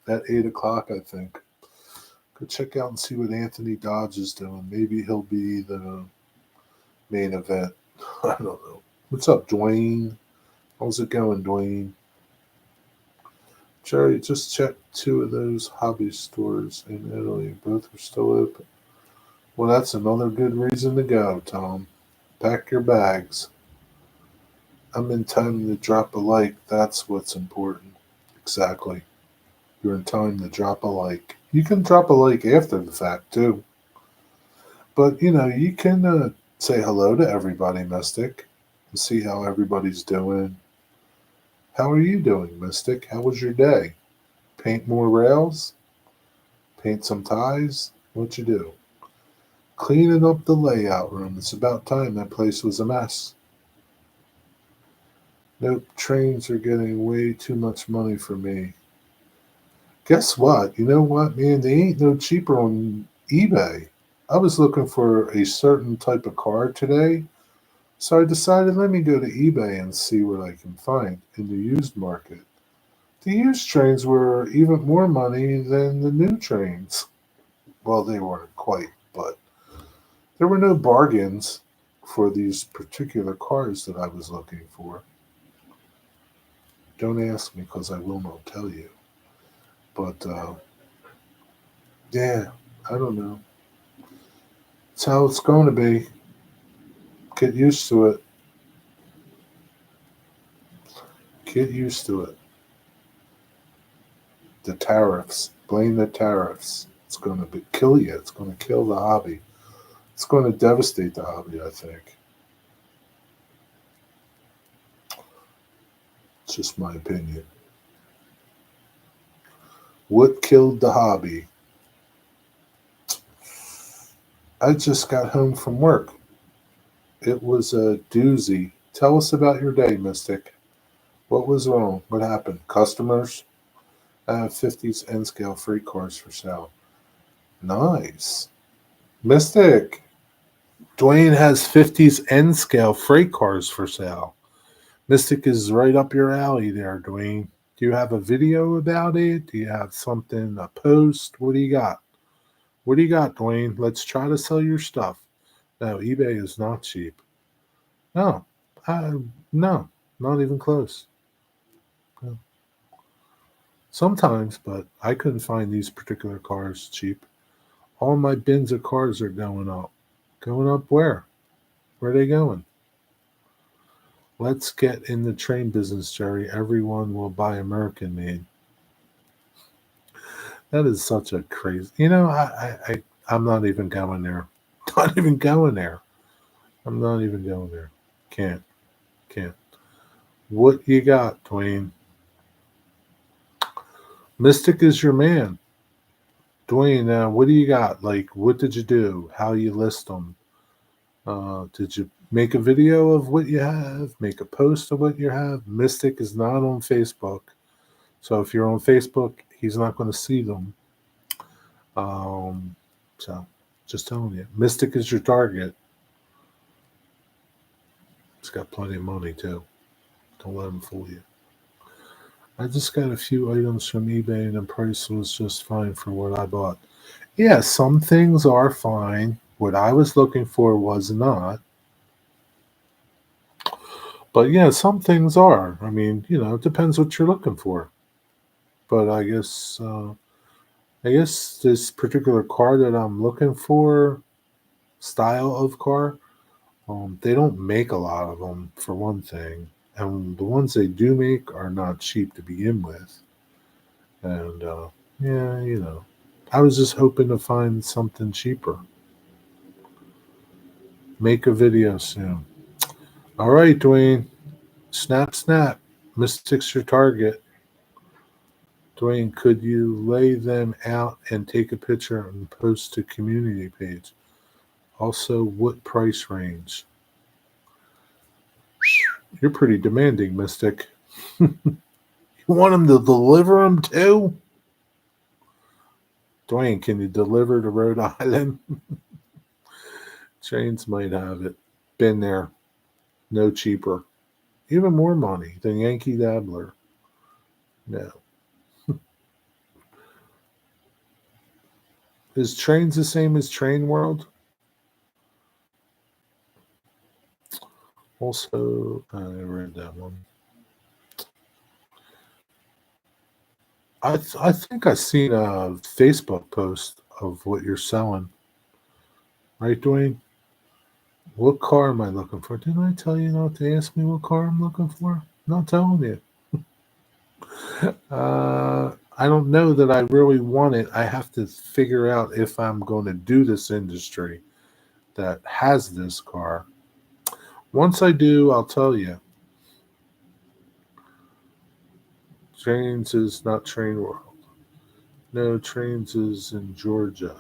[SPEAKER 1] at 8 o'clock. I think. Go check out and see what Anthony Dodds is doing. Maybe he'll be the main event. I don't know. What's up, Dwayne? How's it going, Dwayne? Jerry, just checked two of those hobby stores in Italy. Both are still open. Well, that's another good reason to go, Tom. Pack your bags. I'm in time to drop a like. That's what's important. Exactly. You're in time to drop a like. You can drop a like after the fact, too. But, you can say hello to everybody, Mystic, and see how everybody's doing. How are you doing, Mystic? How was your day? Paint more rails? Paint some ties? What you do? Cleaning up the layout room. It's about time. That place was a mess. Nope, trains are getting way too much money for me. Guess what? You know what, man? They ain't no cheaper on eBay. I was looking for a certain type of car today, so I decided let me go to eBay and see what I can find in the used market. The used trains were even more money than the new trains. Well, they weren't quite, but there were no bargains for these particular cars that I was looking for. Don't ask me because I will not tell you. But yeah, I don't know. It's how it's going to be. Get used to it. Get used to it. The tariffs. Blame the tariffs. It's going to kill you. It's going to kill the hobby. It's going to devastate the hobby, I think. It's just my opinion. What killed the hobby? I just got home from work. It was a doozy. Tell us about your day, Mystic. What was wrong? What happened? Customers? I have 50s N scale freight cars for sale. Nice. Mystic. Dwayne has 50s N scale freight cars for sale. Mystic is right up your alley there, Dwayne. Do you have a video about it? Do you have something, a post? What do you got? What do you got, Dwayne? Let's try to sell your stuff. No, eBay is not cheap. No, no, not even close. No. Sometimes, but I couldn't find these particular cars cheap. All my bins of cars are going up. Going up where? Where are they going? Let's get in the train business, Jerry. Everyone will buy American made. That is such a crazy. I'm not even going there. Not even going there. I'm not even going there. Can't. Can't. What you got, Dwayne? Mystic is your man. Dwayne, what do you got? Like, what did you do? How you list them? Did you make a video of what you have? Make a post of what you have? Mystic is not on Facebook. So if you're on Facebook, he's not going to see them. So just telling you, Mystic is your target. He's got plenty of money too. Don't let him fool you. I just got a few items from eBay and the price was just fine for what I bought. Yeah, some things are fine. What I was looking for was not. But yeah, some things are. I mean, it depends what you're looking for. But I guess this particular car that I'm looking for, style of car, they don't make a lot of them for one thing, and the ones they do make are not cheap to begin with. And yeah, I was just hoping to find something cheaper. Make a video soon. All right, Dwayne. Snap, snap. Mystic's your target. Dwayne, could you lay them out and take a picture and post to community page? Also, what price range? You're pretty demanding, Mystic. You want him to deliver them too? Dwayne, can you deliver to Rhode Island? Chains might have it. Been there. No cheaper. Even more money than Yankee Dabbler. No. Is Trains the same as Train World? Also, I read that one. I think I seen a Facebook post of what you're selling. Right, Dwayne? What car am I looking for? Didn't I tell you not to ask me what car I'm looking for? I'm not telling you. I don't know that I really want it. I have to figure out if I'm going to do this industry that has this car. Once I do, I'll tell you. Trains is not Train World. No, Trains is in Georgia.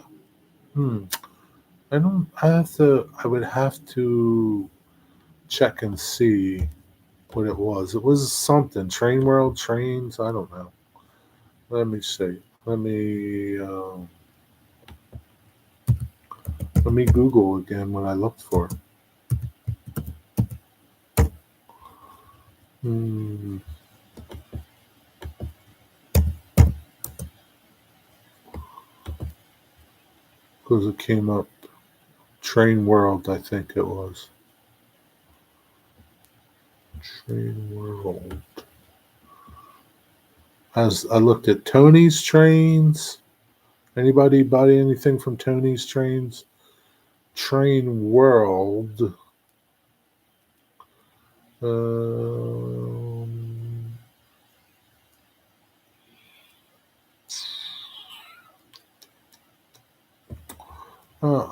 [SPEAKER 1] I don't. I have to. I would have to check and see what it was. It was something. Train World, Trains. I don't know. Let me see. Let me Google again what I looked for. Because it came up. Train World, I think it was. Train World. As I looked at Tony's Trains. Anybody buy anything from Tony's Trains? Train World.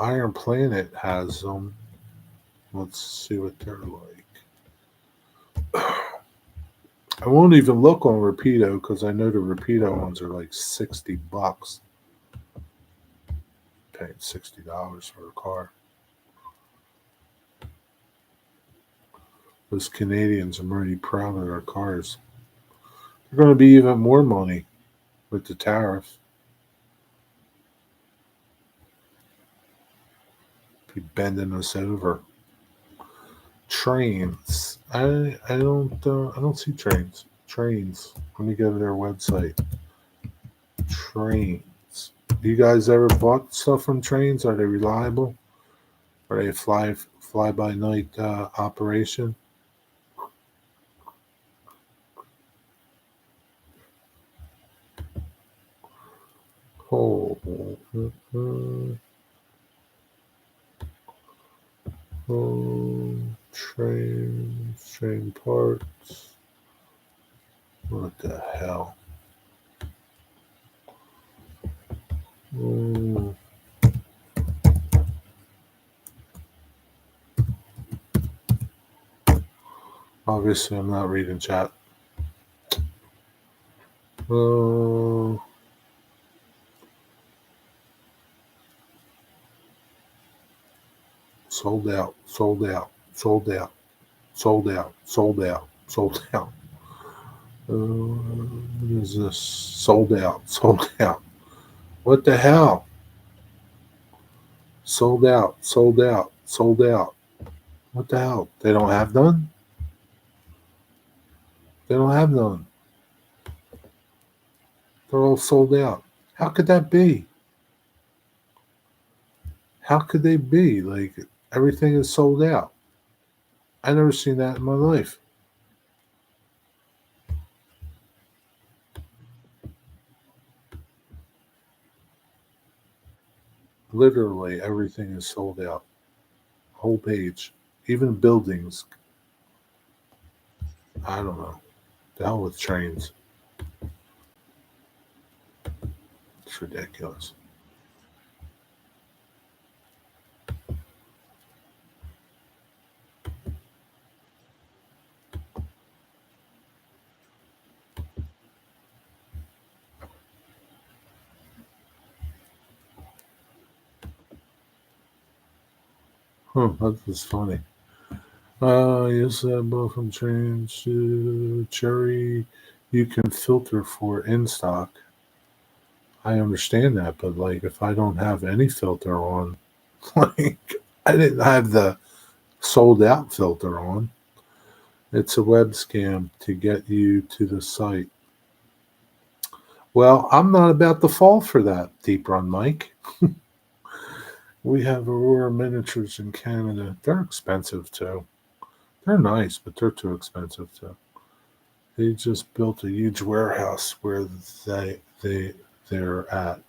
[SPEAKER 1] Iron Planet has them. Let's see what they're like. I won't even look on Rapido because I know the Rapido ones are like $60. Paying $60 for a car. Those Canadians are mighty proud of their cars. They're going to be even more money with the tariff. Be bending us over. Trains. I don't see trains. Trains. Let me go to their website. Trains. You guys ever bought stuff from Trains? Are they reliable? Are they a fly by night operation? Oh, Trains. Train parts. What the hell? Mm. Obviously, I'm not reading chat. Sold out, sold out, sold out, sold out, sold out, sold out. What is this? Sold out, sold out. What the hell? Sold out, sold out, sold out. What the hell? They don't have none? They don't have none. They're all sold out. How could that be? How could they be? Like, everything is sold out. I never seen that in my life. Literally, everything is sold out. Whole page. Even buildings. I don't know. The hell with trains. It's ridiculous. That was funny. Yes, both from trains to cherry, you can filter for in stock. I understand that, but like if I don't have any filter on, like I didn't have the sold out filter on. It's a web scam to get you to the site. Well, I'm not about to fall for that, Deep Run Mike. We have Aurora miniatures in Canada. They're expensive too. They're nice, but they're too expensive too. They just built a huge warehouse where they're at.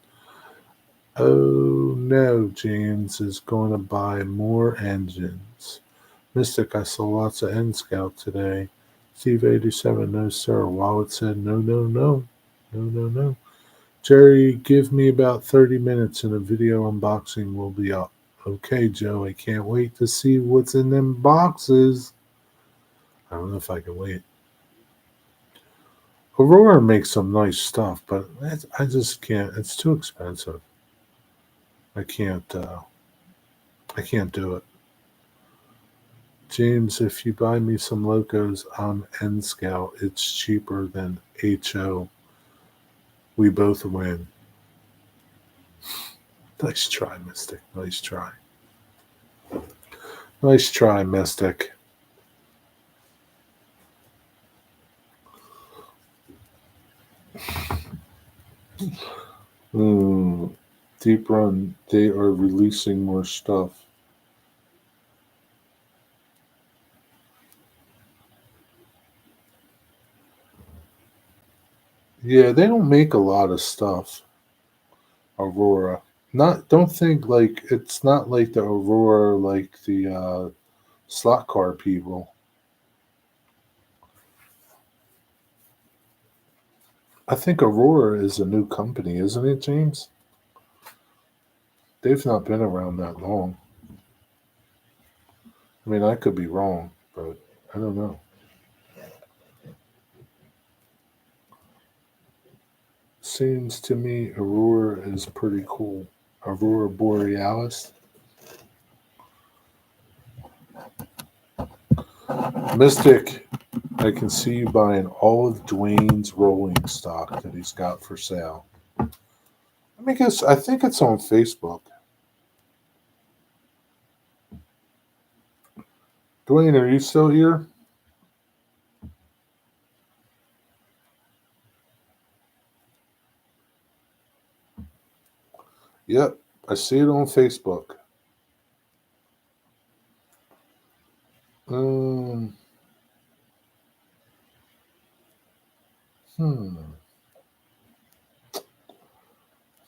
[SPEAKER 1] Oh no, James is going to buy more engines. Mystic, I saw lots of N Scout today. Steve 87, no sir. Wallet said no, no, no. No, no, no. Jerry, give me about 30 minutes and a video unboxing will be up. Okay, Joe, I can't wait to see what's in them boxes. I don't know if I can wait. Aurora makes some nice stuff, but I just can't. It's too expensive. I can't. I can't do it. James, if you buy me some locos, I'm N Scout. It's cheaper than HO. We both win. Nice try, Mystic. Nice try. Nice try, Mystic. Deep Run, they are releasing more stuff. Yeah, they don't make a lot of stuff. Aurora. Not don't think like it's not like the Aurora like the slot car people. I think Aurora is a new company, isn't it, James? They've not been around that long. I mean, I could be wrong, but I don't know. Seems to me Aurora is pretty cool. Aurora Borealis. Mystic, I can see you buying all of Dwayne's rolling stock that he's got for sale. Let me guess, I think it's on Facebook. Dwayne, are you still here? Yep, I see it on Facebook. Um, hmm,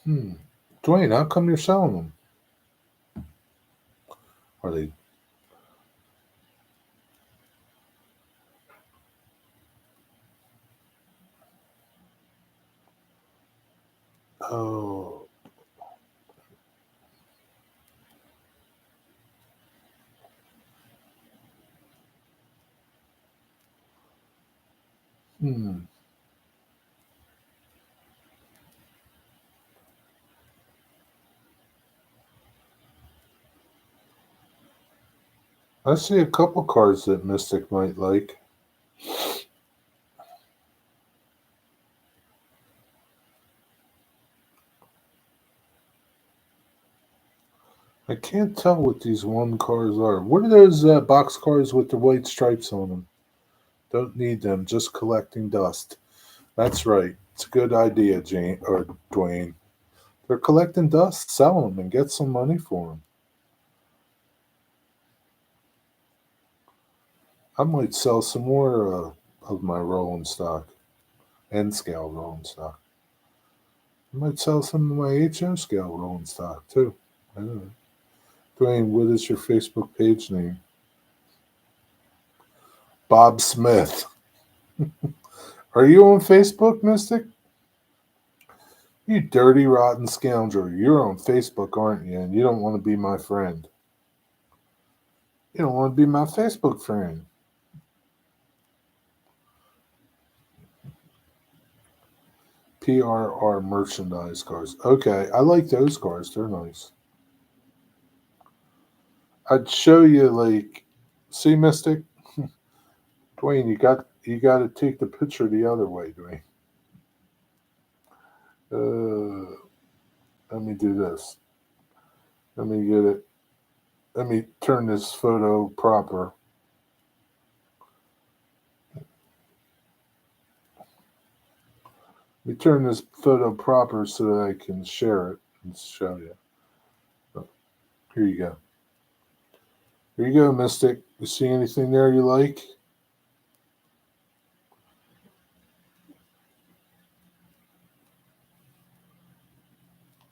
[SPEAKER 1] hmm. Dwayne, how come you're selling them? Are they? Oh. Hmm. I see a couple cards that Mystic might like. I can't tell what these one cards are. What are those box cards with the white stripes on them? Don't need them, just collecting dust. That's right. It's a good idea, Jane or Dwayne. They're collecting dust, sell them, and get some money for them. I might sell some more of my rolling stock, N scale rolling stock. I might sell some of my HO scale rolling stock too. I don't know. Dwayne, what is your Facebook page name? Bob Smith. Are you on Facebook, Mystic? You dirty, rotten scoundrel. You're on Facebook, aren't you? And you don't want to be my friend. You don't want to be my Facebook friend. PRR merchandise cars. Okay, I like those cars. They're nice. I'd show you like, see, Mystic, Dwayne. You got to take the picture the other way, Dwayne. Let me do this. Let me get it. Let me turn this photo proper. Let me turn this photo proper so that I can share it and show you. Oh, here you go. Here you go, Mystic. You see anything there you like?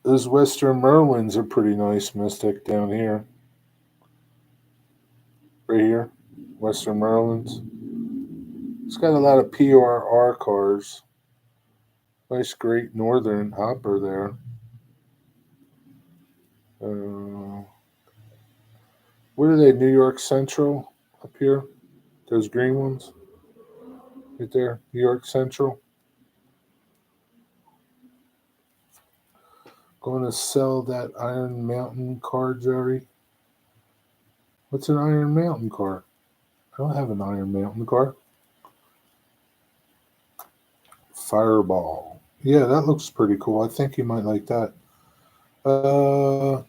[SPEAKER 1] Those Western Merlins are pretty nice, Mystic, down here. Right here. Western Merlins. It's got a lot of PRR cars. Nice Great Northern hopper there. Uh, what are they? New York Central up here? Those green ones? Right there? New York Central. Going to sell that Iron Mountain car, Jerry? What's an Iron Mountain car? I don't have an Iron Mountain car. Fireball. Yeah, that looks pretty cool. I think you might like that. Uh,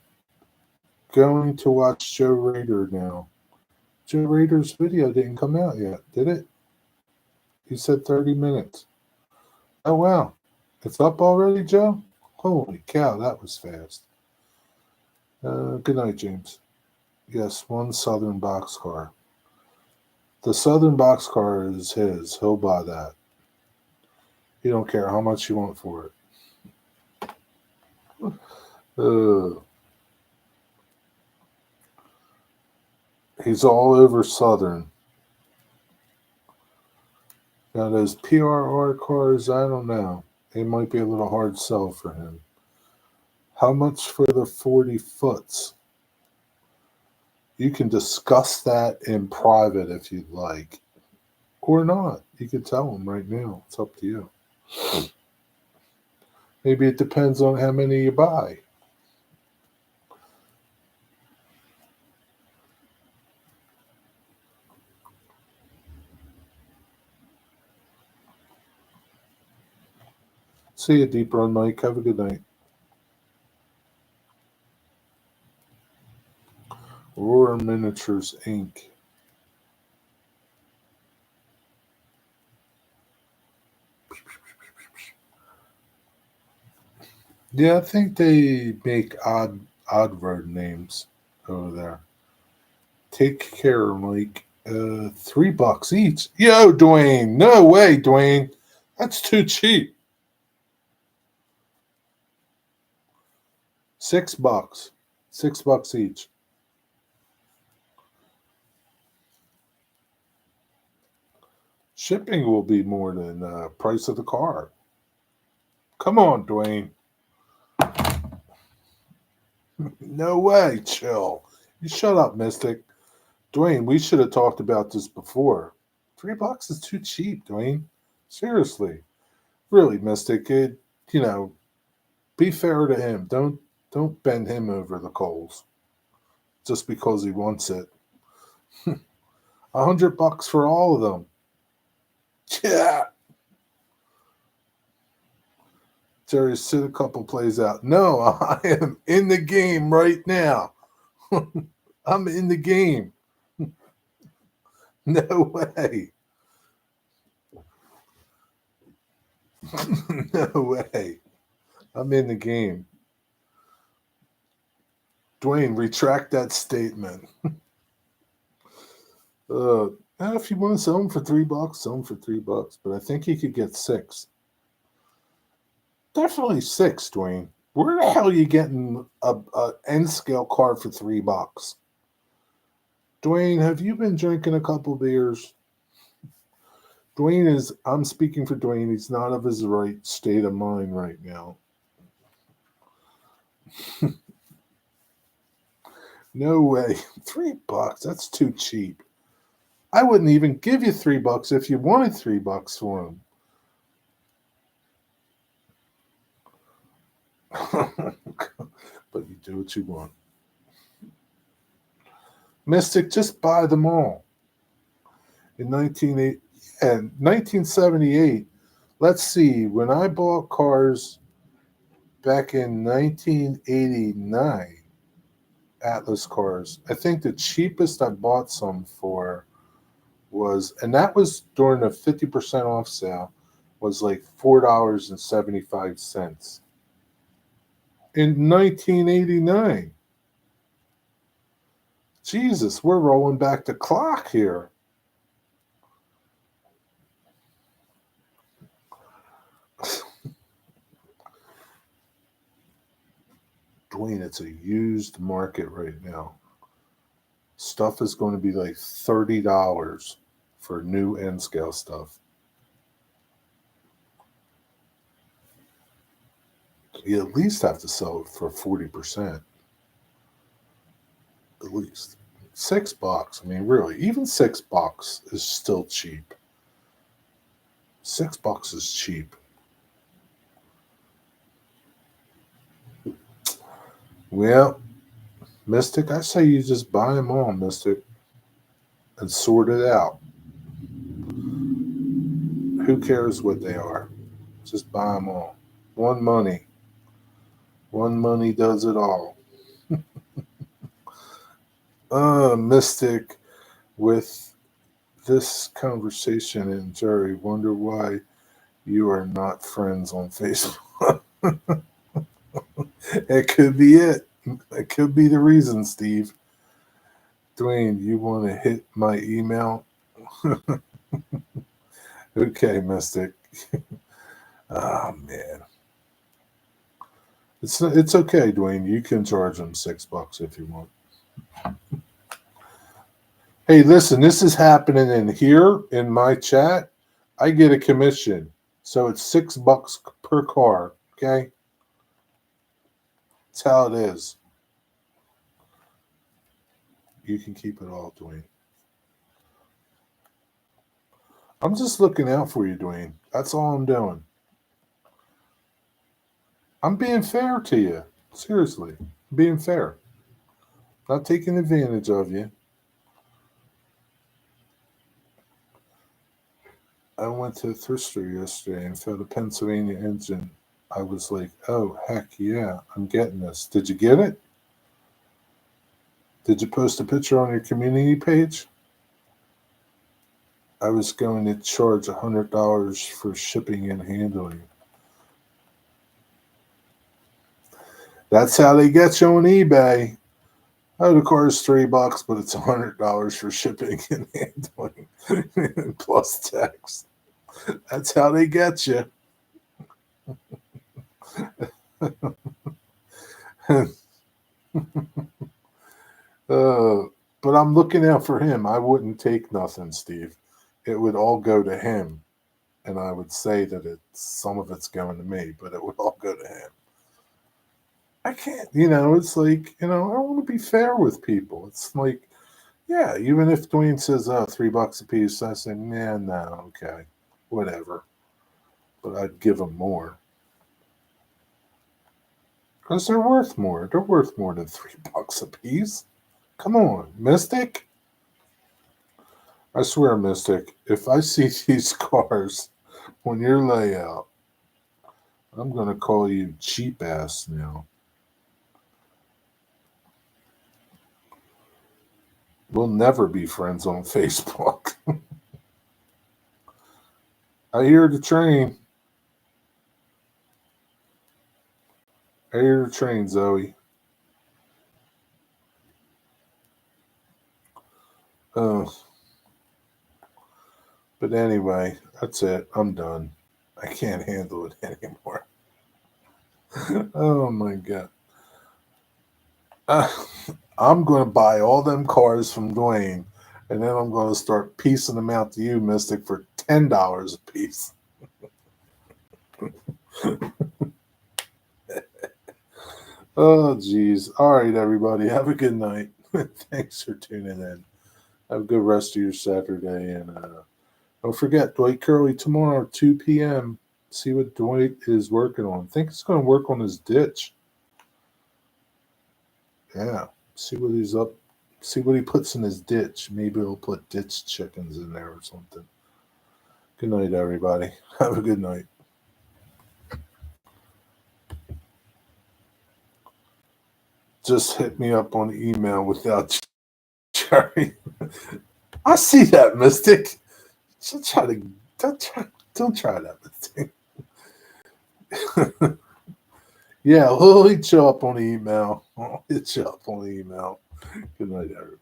[SPEAKER 1] Going to watch Joe Rader now. Joe Rader's video didn't come out yet, did it? He said 30 minutes. Oh, wow. It's up already, Joe? Holy cow, that was fast. Good night, James. Yes, one Southern boxcar. The Southern boxcar is his. He'll buy that. He don't care how much you want for it. He's all over Southern. Now those PRR cars, I don't know. They might be a little hard sell for him. How much for the 40 foots? You can discuss that in private if you'd like. Or not. You could tell him right now. It's up to you. Maybe it depends on how many you buy. See you, Deep Run Mike. Have a good night. Aurora Miniatures Inc. Yeah, I think they make odd word names over there. Take care, Mike. $3 each. Yo, Dwayne. No way, Dwayne. That's too cheap. $6. $6 each. Shipping will be more than price of the car. Come on, Dwayne. No way, chill. You shut up, Mystic. Dwayne, we should have talked about this before. $3 is too cheap, Dwayne. Seriously. Really, Mystic. You know, be fair to him. Don't bend him over the coals just because he wants it. $100 for all of them. Yeah. Jerry, sit a couple plays out. No, I am in the game right now. I'm in the game. No way. No way. I'm in the game. Dwayne, retract that statement. If you want to sell them for $3, sell them for $3. But I think he could get six. Definitely six, Dwayne. Where the hell are you getting a N scale card for $3? Dwayne, have you been drinking a couple beers? I'm speaking for Dwayne. He's not of his right state of mind right now. No way. $3. That's too cheap. I wouldn't even give you $3 if you wanted $3 for him. But you do what you want. Mystic, just buy them all. In 1978, let's see, when I bought cars back in 1989, Atlas cars, I think the cheapest I bought some for was, and that was during a 50% off sale, was like $4.75 in 1989. Jesus, we're rolling back the clock here. Dwayne, it's a used market right now. Stuff is going to be like $30 for new N scale stuff. You at least have to sell it for 40%. At least. $6. I mean, really, even $6 is still cheap. $6 is cheap. Well, Mystic, I say you just buy them all, Mystic, and sort it out. Who cares what they are? Just buy them all. One money. One money does it all. Mystic, with this conversation and Jerry, wonder why you are not friends on Facebook. It could be it. It could be the reason, Steve. Dwayne, you want to hit my email? Okay, Mystic. Oh man, it's okay, Dwayne. You can charge them $6 if you want. Hey, listen, this is happening in here in my chat. I get a commission, so it's $6 per car. Okay, that's how it is. You can keep it all, Dwayne. I'm just looking out for you, Dwayne. That's all I'm doing. I'm being fair to you. Seriously, being fair. Not taking advantage of you. I went to a thrift store yesterday and found a Pennsylvania engine. I was like, oh, heck yeah, I'm getting this. Did you get it? Did you post a picture on your community page? I was going to charge $100 for shipping and handling. That's how they get you on eBay. Oh, the car is $3, but it's $100 for shipping and handling plus tax. That's how they get you. But I'm looking out for him. I wouldn't take nothing, Steve. It would all go to him, and I would say that some of it's going to me, but it would all go to him. I can't, it's like, I want to be fair with people. It's like, yeah, even if Dwayne says, oh, $3 a piece, I say, man, no, okay, whatever. But I'd give them more. Because they're worth more. They're worth more than $3 a piece. Come on, Mystic. I swear, Mystic, if I see these cars on your layout, I'm going to call you cheap ass now. We'll never be friends on Facebook. I hear the train. I hear the train, Zoe. Uh, but anyway, that's it. I'm done. I can't handle it anymore. Oh my god. Uh, I'm going to buy all them cars from Dwayne, and then I'm going to start piecing them out to you, Mystic, for $10 a piece. Oh, geez. All right, everybody. Have a good night. Thanks for tuning in. Have a good rest of your Saturday. And don't forget, Dwight Curley tomorrow, 2 p.m. See what Dwight is working on. I think he's going to work on his ditch. Yeah. See what he's up. See what he puts in his ditch. Maybe he'll put ditch chickens in there or something. Good night, everybody. Have a good night. Just hit me up on email without Jerry. I see that, Mystic. Don't try to don't try that, Mystic. Yeah, we'll hit you up on the email. I'll hit you up on the email. Good night, everybody.